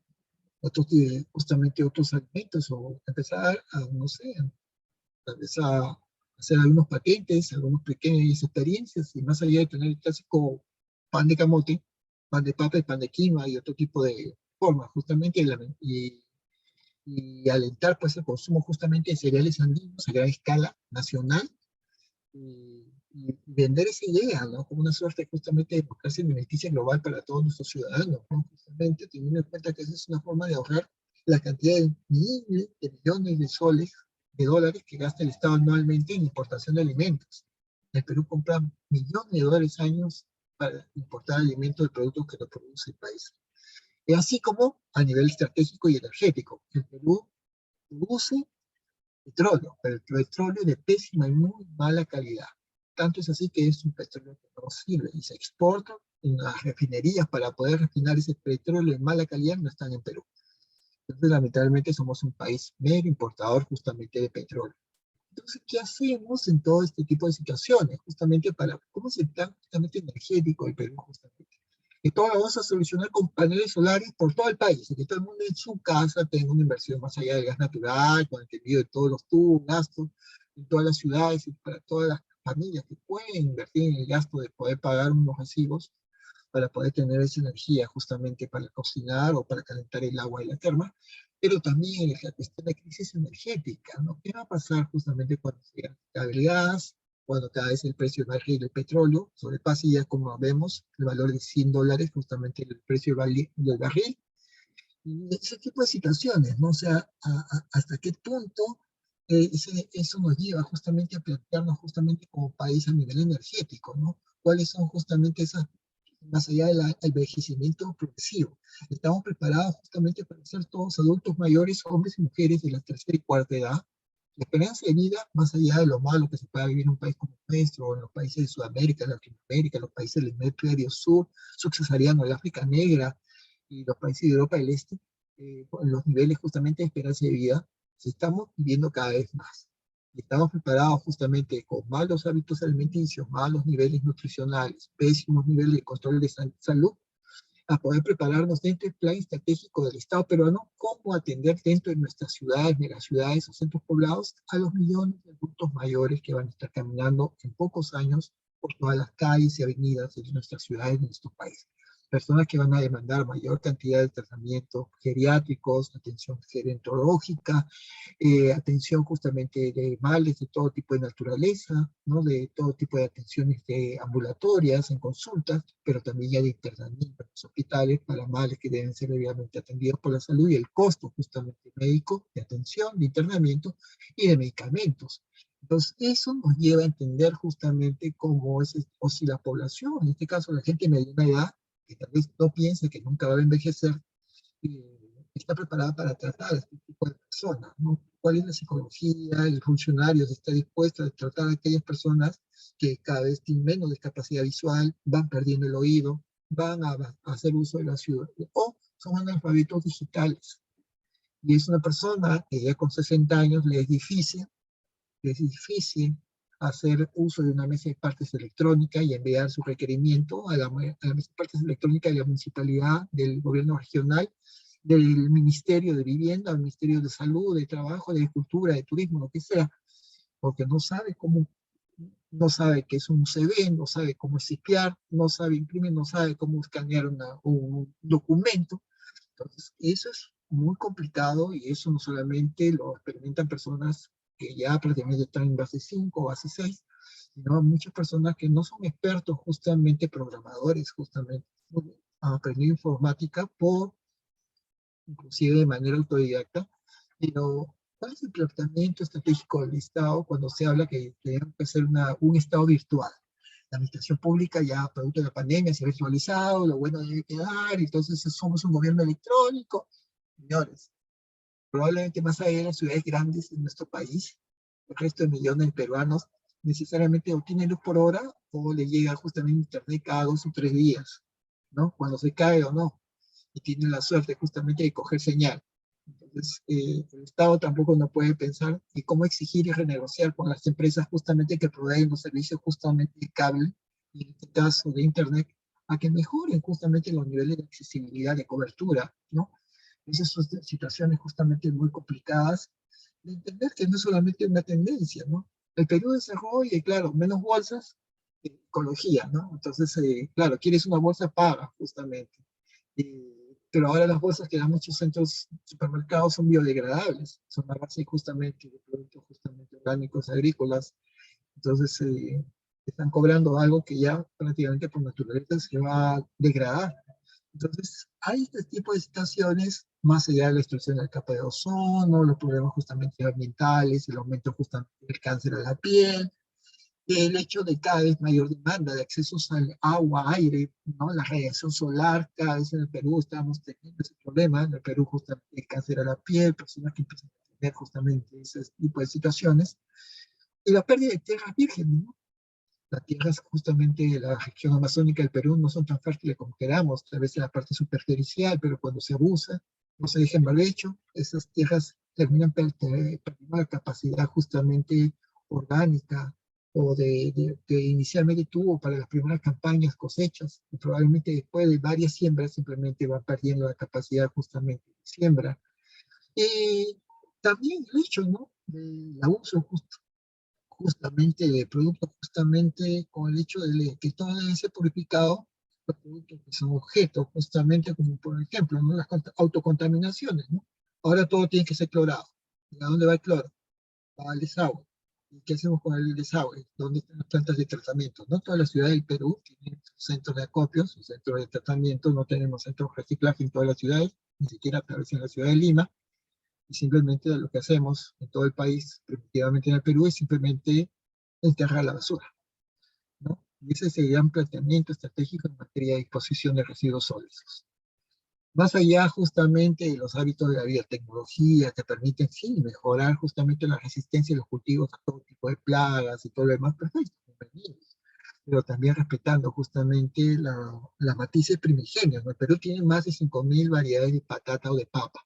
justamente otros alimentos, o empezar a, no sé, tal vez a hacer algunos patentes, algunas pequeñas experiencias, y más allá de tener el clásico pan de camote, pan de papa y pan de quinoa y otro tipo de formas, justamente, y alentar pues el consumo justamente de cereales andinos a gran escala nacional, y vender esa idea, ¿no? Como una suerte justamente de democracia alimenticia global para todos nuestros ciudadanos, ¿no? Justamente teniendo en cuenta que esa es una forma de ahorrar la cantidad de miles de millones de soles, de dólares que gasta el Estado anualmente en importación de alimentos. El Perú compra millones de dólares años para importar alimentos de productos que no produce el país. Y así como a nivel estratégico y energético, el Perú produce petróleo, pero el petróleo de pésima y muy mala calidad. Tanto es así que es un petróleo que no sirve y se exporta en las refinerías para poder refinar ese petróleo de mala calidad, no están en Perú. Entonces, lamentablemente, somos un país mero importador justamente de petróleo. Entonces, ¿qué hacemos en todo este tipo de situaciones? Justamente para, ¿cómo es el plan justamente energético del Perú? Justamente que todo lo vamos a solucionar con paneles solares por todo el país, y que todo el mundo en su casa tenga una inversión más allá del gas natural, con el entendido de todos los tubos, gastos, en todas las ciudades y para todas las familias que pueden invertir en el gasto de poder pagar unos recibos para poder tener esa energía justamente para cocinar o para calentar el agua de la terma, pero también la cuestión de crisis energética, ¿no? ¿Qué va a pasar justamente cuando se acabe el gas, cuando cada vez el precio del barril del petróleo sobrepase ya, como vemos, el valor de $100, justamente el precio del barril? Y ese tipo de situaciones, ¿no? O sea, hasta qué punto eso nos lleva justamente a plantearnos justamente como país a nivel energético, ¿no? ¿Cuáles son justamente esas, más allá del envejecimiento progresivo? ¿Estamos preparados justamente para ser todos adultos mayores, hombres y mujeres de la tercera y cuarta edad? La esperanza de vida, más allá de lo malo que se pueda vivir en un país como el nuestro, en los países de Sudamérica, Latinoamérica, los países del hemisferio sur, subsahariano, el África Negra y los países de Europa del Este, en los niveles justamente de esperanza de vida, se estamos viviendo cada vez más. Y estamos preparados justamente con malos hábitos alimenticios, malos niveles nutricionales, pésimos niveles de control de salud, a poder prepararnos dentro del plan estratégico del Estado peruano, cómo atender dentro de nuestras ciudades, megaciudades o centros poblados a los millones de adultos mayores que van a estar caminando en pocos años por todas las calles y avenidas de nuestras ciudades, de nuestro país. Personas que van a demandar mayor cantidad de tratamientos geriátricos, atención gerontológica, atención justamente de males de todo tipo de naturaleza, ¿no? De todo tipo de atenciones ambulatorias, en consultas, pero también ya de internamiento en los hospitales para males que deben ser debidamente atendidos por la salud, y el costo justamente médico de atención, de internamiento y de medicamentos. Entonces, eso nos lleva a entender justamente cómo es, o si la población, en este caso la gente de mediana edad, que tal vez no piensa que nunca va a envejecer, está preparada para tratar a este tipo de personas, ¿no? ¿Cuál es la psicología, el funcionario está dispuesto a tratar a aquellas personas que cada vez tienen menos discapacidad visual, van perdiendo el oído, van a hacer uso de la ciudad, o son analfabetos digitales? Y es una persona que ya con 60 años le es difícil hacer uso de una mesa de partes electrónica y enviar su requerimiento a la mesa de partes electrónica de la municipalidad, del gobierno regional, del Ministerio de Vivienda, del Ministerio de Salud, de Trabajo, de Agricultura, de Turismo, lo que sea, porque no sabe cómo, no sabe qué es un CV, no sabe cómo ciclar, no sabe imprimir, no sabe cómo escanear un documento. Entonces, eso es muy complicado y eso no solamente lo experimentan personas que ya prácticamente están en base 5 o base 6, sino muchas personas que no son expertos, justamente programadores, justamente han aprendido informática inclusive de manera autodidacta, pero ¿cuál es el planteamiento estratégico del Estado cuando se habla que tenemos que hacer un Estado virtual? La administración pública ya, producto de la pandemia, se ha virtualizado, lo bueno debe quedar, entonces somos un gobierno electrónico. Señores, probablemente más allá de las ciudades grandes de nuestro país, el resto de millones de peruanos necesariamente o tienen luz por hora o le llega justamente internet cada 2 o 3 días, ¿no? Cuando se cae o no, y tienen la suerte justamente de coger señal. Entonces, el Estado tampoco no puede pensar y cómo exigir y renegociar con las empresas justamente que proveen los servicios justamente de cable, y en este caso de Internet, a que mejoren justamente los niveles de accesibilidad, de cobertura, ¿no? Esas son situaciones justamente muy complicadas de entender que no es solamente una tendencia, ¿no? El Perú desarrolla, y claro, menos bolsas, ecología, ¿no? Entonces, claro, quieres una bolsa, paga justamente. Pero ahora las bolsas que dan muchos centros, supermercados, son biodegradables, son a base justamente de productos justamente orgánicos, agrícolas. Entonces, están cobrando algo que ya prácticamente por naturaleza se va a degradar. Entonces, hay este tipo de situaciones, más allá de la destrucción de la capa de ozono, los problemas justamente ambientales, el aumento justamente del cáncer a la piel, el hecho de cada vez mayor demanda de accesos al agua, aire, ¿no? La radiación solar, cada vez en el Perú estamos teniendo ese problema, en el Perú justamente el cáncer a la piel, personas que empiezan a tener justamente ese tipo de situaciones, y la pérdida de tierras vírgenes, ¿no? Las tierras justamente de la región amazónica del Perú no son tan fértiles como queramos, tal vez en la parte superficial, pero cuando se abusa, no se deja en barbecho, esas tierras terminan perdiendo la capacidad justamente orgánica o que inicialmente tuvo para las primeras campañas, cosechas, y probablemente después de varias siembras simplemente van perdiendo la capacidad justamente de siembra. Y también el hecho, ¿no?, del abuso justamente de productos, justamente con el hecho de que todo debe ser purificado, los productos que son objetos, justamente como por ejemplo, ¿no?, las autocontaminaciones, ¿no? Ahora todo tiene que ser clorado. ¿Y a dónde va el cloro? Va al desagüe. ¿Y qué hacemos con el desagüe? ¿Dónde están las plantas de tratamiento? No todas las ciudades del Perú tienen sus centros de acopio, sus centros de tratamiento, no tenemos centros de reciclaje en todas las ciudades, ni siquiera tal vez en la ciudad de Lima, y simplemente lo que hacemos en todo el país, primitivamente en el Perú, es simplemente enterrar la basura, ¿no? Y ese es el gran planteamiento estratégico en materia de disposición de residuos sólidos. Más allá justamente de los hábitos de la biotecnología que permiten, sí, mejorar justamente la resistencia de los cultivos a todo tipo de plagas y todo lo demás, perfecto, bienvenidos. Pero también respetando justamente las matices primigenias, ¿no? El Perú tiene más de 5.000 variedades de patata o de papa.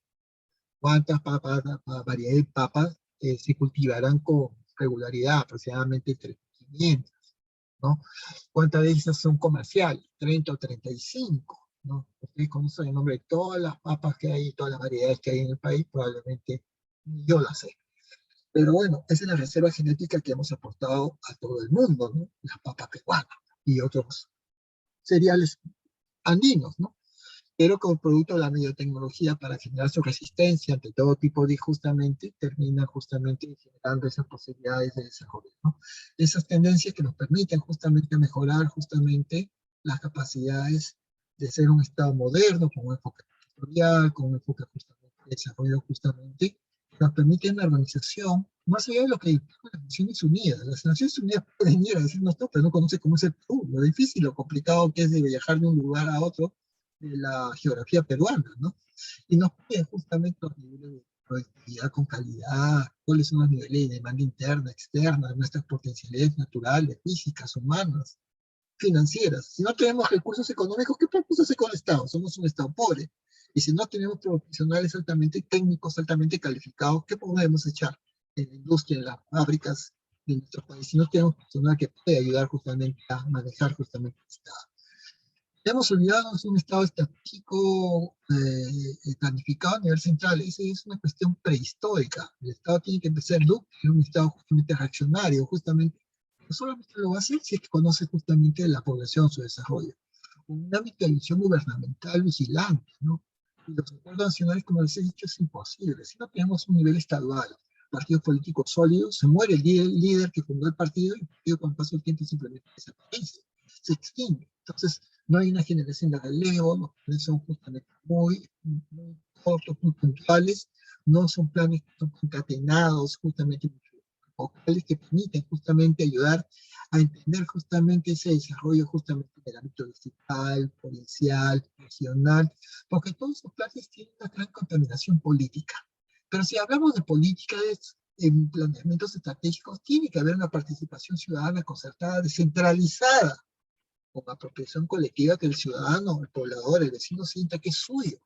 ¿Cuántas variedades de papas se cultivarán con regularidad? Aproximadamente 3.500, ¿no? ¿Cuántas de esas son comerciales? 30 o 35, ¿no? Ustedes conocen el nombre de todas las papas que hay, todas las variedades que hay en el país, probablemente yo las sé. Pero bueno, esa es la reserva genética que hemos aportado a todo el mundo, ¿no? Las papas peruanas y otros cereales andinos, ¿no? Pero como producto de la biotecnología para generar su resistencia ante todo tipo de, justamente, termina justamente generando esas posibilidades de desarrollo, ¿no? Esas tendencias que nos permiten justamente mejorar justamente las capacidades de ser un Estado moderno, con un enfoque territorial, con un enfoque justamente de desarrollo justamente, nos permiten una organización más allá de lo que las Naciones Unidas. Las Naciones Unidas pueden ir a decirnos todo, pero no conoce cómo es el Perú, lo difícil, lo complicado que es de viajar de un lugar a otro de la geografía peruana, ¿no? Y nos piden justamente los niveles de productividad con calidad, cuáles son los niveles de demanda interna, externa, nuestras potencialidades naturales, físicas, humanas, financieras. Si no tenemos recursos económicos, ¿qué podemos hacer con el Estado? Somos un Estado pobre. Y si no tenemos profesionales altamente técnicos, altamente calificados, ¿qué podemos echar en la industria, en las fábricas de nuestro país? Si no tenemos personal que puede ayudar justamente a manejar justamente el Estado. Hemos olvidado de un Estado estratégico planificado a nivel central. Esa es una cuestión prehistórica. El Estado tiene que empezar un Estado justamente reaccionario, justamente. No solamente lo va a hacer si es que conoce justamente la población, su desarrollo. Un ámbito de visión gubernamental vigilante, ¿no? Y los acuerdos nacionales, como les he dicho, es imposible. Si no tenemos un nivel estadual, partidos políticos sólidos, se muere el líder que fundó el partido y el partido con el paso del tiempo simplemente desaparece, se extingue. Entonces, no hay una generación de relevo, los planes son justamente muy cortos, muy puntuales, no son planes que son concatenados, justamente vocales que permiten justamente ayudar a entender justamente ese desarrollo justamente en el ámbito digital, provincial, regional, porque todos esos planes tienen una gran contaminación política. Pero si hablamos de políticas en planeamientos estratégicos, tiene que haber una participación ciudadana concertada, descentralizada, con apropiación colectiva que el ciudadano, el poblador, el vecino sienta que es suyo,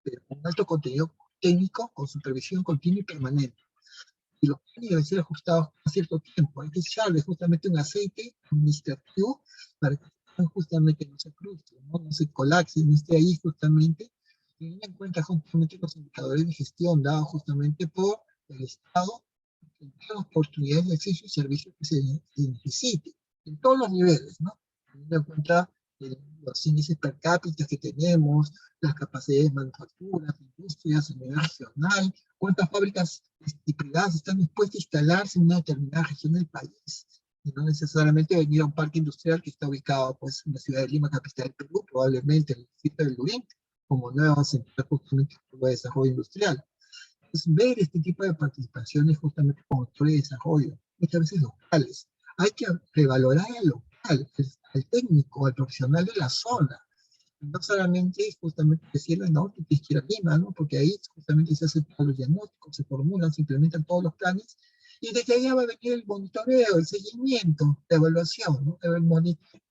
pero con alto contenido técnico, con supervisión continua y permanente. Y los planes deben ser ajustados a cierto tiempo. Hay que echarle justamente un aceite administrativo para que justamente no se cruce, no se colapse, no esté ahí justamente, teniendo en cuenta justamente los indicadores de gestión dados justamente por el Estado en todas las oportunidades de acceso y servicios que se necesite, en todos los niveles, ¿no? Teniendo en cuenta los índices per cápita que tenemos, las capacidades de manufacturas, industrias a nivel nacional, cuántas fábricas y privadas están dispuestas a instalarse en una determinada región del país, y no necesariamente venir a un parque industrial que está ubicado pues, en la ciudad de Lima, capital del Perú, probablemente en el distrito del Lurín, como nueva central justamente de desarrollo industrial. Entonces, ver este tipo de participaciones justamente como actores de desarrollo, muchas veces locales. Hay que revalorar al local, al técnico, al profesional de la zona. No solamente justamente decirle, no, tú tienes que ir a Lima, ¿no? Porque ahí justamente se hacen todos los diagnósticos, se formulan, se implementan todos los planes, y desde allá va a venir el monitoreo, el seguimiento, la evaluación, ¿no? El monitoreo.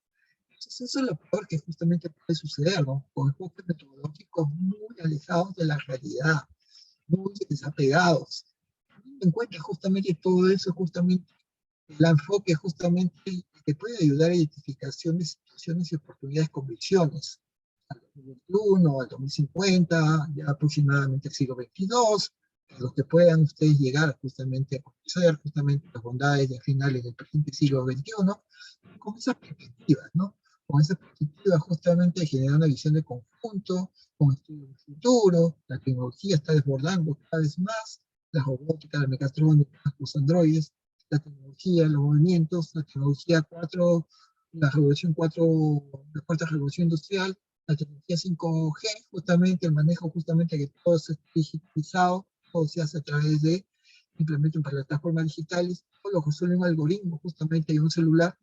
Entonces, eso es lo peor que justamente puede suceder, ¿no? Con enfoques metodológicos muy alejados de la realidad, muy desapegados. Teniendo en cuenta justamente todo eso, justamente el enfoque justamente que puede ayudar a identificación de situaciones y oportunidades con visiones. Al 2021, al 2050, ya aproximadamente al siglo XXII, a los que puedan ustedes llegar justamente a conocer justamente las bondades de finales del presente siglo XXI, con esas perspectivas, ¿no? Con esa perspectiva justamente de generar una visión de conjunto, con estudios de futuro, la tecnología está desbordando cada vez más, la robótica, la mecatrónica, los androides, la tecnología, los movimientos, la tecnología 4, la revolución 4, la cuarta revolución industrial, la tecnología 5G, justamente el manejo justamente que todo es digitalizado, todo se hace a través de simplemente plataformas digitales, todo lo resuelve un algoritmo justamente en un celular,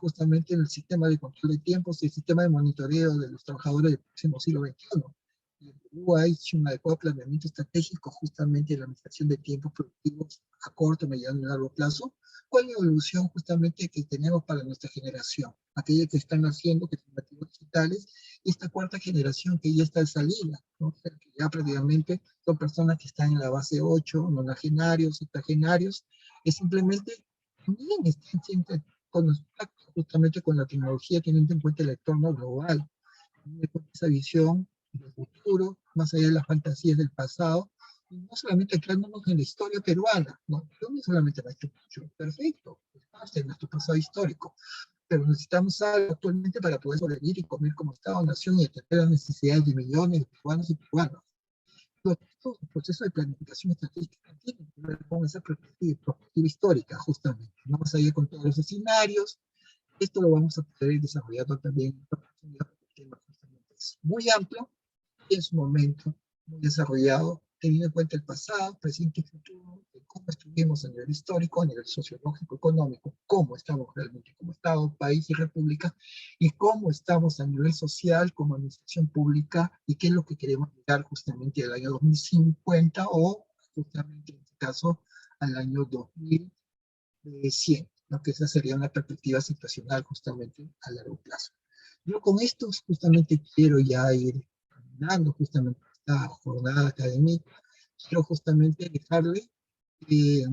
justamente en el sistema de control de tiempos y el sistema de monitoreo de los trabajadores del próximo siglo XXI. Y en Perú hay un adecuado planeamiento estratégico justamente en la administración de tiempos productivos a corto, mediano y largo plazo. ¿Cuál es la evolución justamente que tenemos para nuestra generación? Aquellos que están haciendo, que son nativos digitales, y esta cuarta generación que ya está en salida, ¿no? O sea, que ya prácticamente son personas que están en la base 8, nonagenarios, octogenarios, que simplemente también están siempre justamente con la tecnología, teniendo en cuenta el entorno global, teniendo en cuenta esa visión del futuro, más allá de las fantasías del pasado, y no solamente anclándonos en la historia peruana, no, no solamente Machu Picchu, perfecto, es parte de nuestro pasado histórico, pero necesitamos algo actualmente para poder sobrevivir y comer como Estado-nación y atender las necesidades de millones de peruanos y peruanas. Todo el proceso de planificación estratégica tiene que ver con esa perspectiva histórica, justamente. Vamos a ir con todos los escenarios. Esto lo vamos a poder ir desarrollando también en oportunidad, porque el tema justamente es muy amplio y en su momento muy desarrollado, teniendo en cuenta el pasado, presente y futuro, de cómo estuvimos a nivel histórico, a nivel sociológico, económico, cómo estamos realmente como Estado, país y república, y cómo estamos a nivel social como administración pública, y qué es lo que queremos llegar justamente al año 2050 o justamente en este caso al año 2100, ¿no? Que esa sería una perspectiva situacional justamente a largo plazo. Yo con esto justamente quiero ya ir terminando justamente esta jornada académica, quiero justamente dejarle eh,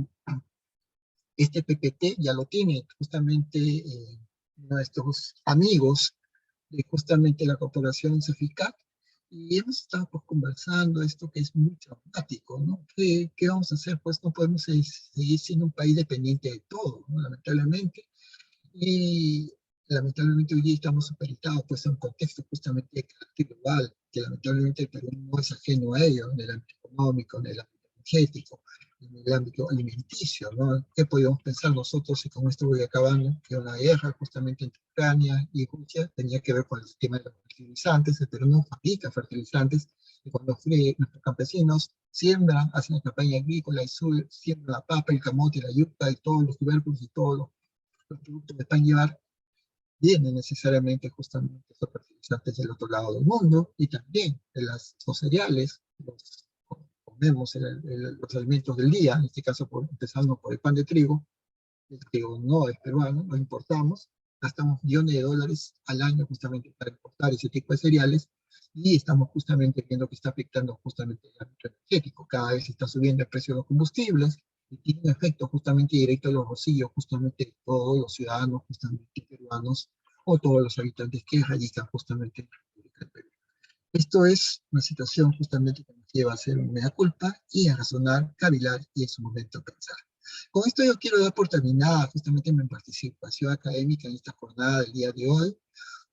este PPT, ya lo tiene justamente nuestros amigos de justamente la corporación Ceficat, Y hemos estado pues, conversando esto que es muy traumático, ¿no? ¿Qué vamos a hacer? Pues no podemos seguir siendo un país dependiente de todo, ¿no? Lamentablemente. Y lamentablemente hoy día estamos supeditados pues, a un contexto justamente de carácter global, que lamentablemente el Perú no es ajeno a ello, en el ámbito económico, en el ámbito energético, en el ámbito alimenticio, ¿no? ¿Qué podíamos pensar nosotros, y con esto voy acabando, que una guerra justamente entre Ucrania y Rusia tenía que ver con el tema de los fertilizantes? El Perú no fabrica fertilizantes, y cuando nuestros campesinos siembran, hacen la campaña agrícola y siembran la papa, el camote, la yuca y todos los tubérculos y todos los productos que están llevar vienen necesariamente justamente esos fertilizantes del otro lado del mundo, y también de los cereales, comemos los alimentos del día, en este caso empezando por el pan de trigo. El trigo no es peruano, lo importamos, gastamos millones de dólares al año justamente para importar ese tipo de cereales, y estamos justamente viendo que está afectando justamente el ámbito energético. Cada vez está subiendo el precio de los combustibles y tiene un efecto justamente directo en los bolsillos justamente de todos los ciudadanos justamente peruanos, o todos los habitantes que radican justamente en la República del Perú. Esto es una situación justamente que nos lleva a hacer una mea culpa y a razonar, cavilar y en su momento pensar. Con esto yo quiero dar por terminada justamente mi participación académica en esta jornada del día de hoy,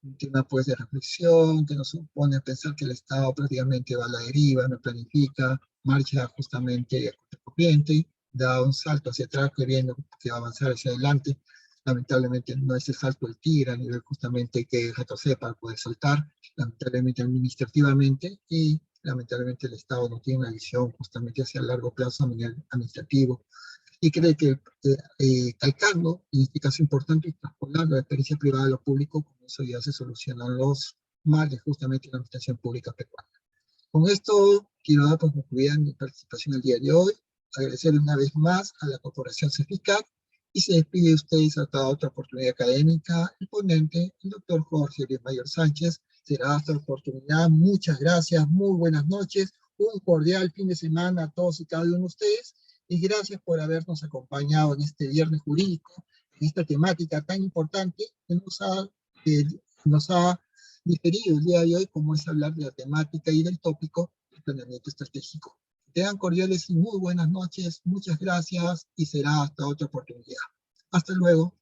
un tema pues de reflexión que nos supone pensar que el Estado prácticamente va a la deriva, no planifica, marcha justamente a contracorriente, da un salto hacia atrás queriendo que avanzar hacia adelante. Lamentablemente no es el salto del tigre a nivel justamente que retrocede para poder saltar, lamentablemente administrativamente, y lamentablemente el Estado no tiene una visión justamente hacia el largo plazo a nivel administrativo, y cree que calcando, en este caso importante, y traspolando la experiencia privada a lo público, con eso ya se solucionan los males justamente en la administración pública peruana. Con esto quiero dar por concluida mi participación el día de hoy, agradecer una vez más a la Corporación CEFICAC, y se despide de ustedes hasta otra oportunidad académica, el ponente, el doctor Jorge Luis Mayor Sánchez. Será hasta oportunidad. Muchas gracias, muy buenas noches, un cordial fin de semana a todos y cada uno de ustedes, y gracias por habernos acompañado en este viernes jurídico, en esta temática tan importante que nos ha diferido el día de hoy, como es hablar de la temática y del tópico del planeamiento estratégico. Tengan cordiales y muy buenas noches, muchas gracias, y será hasta otra oportunidad. Hasta luego.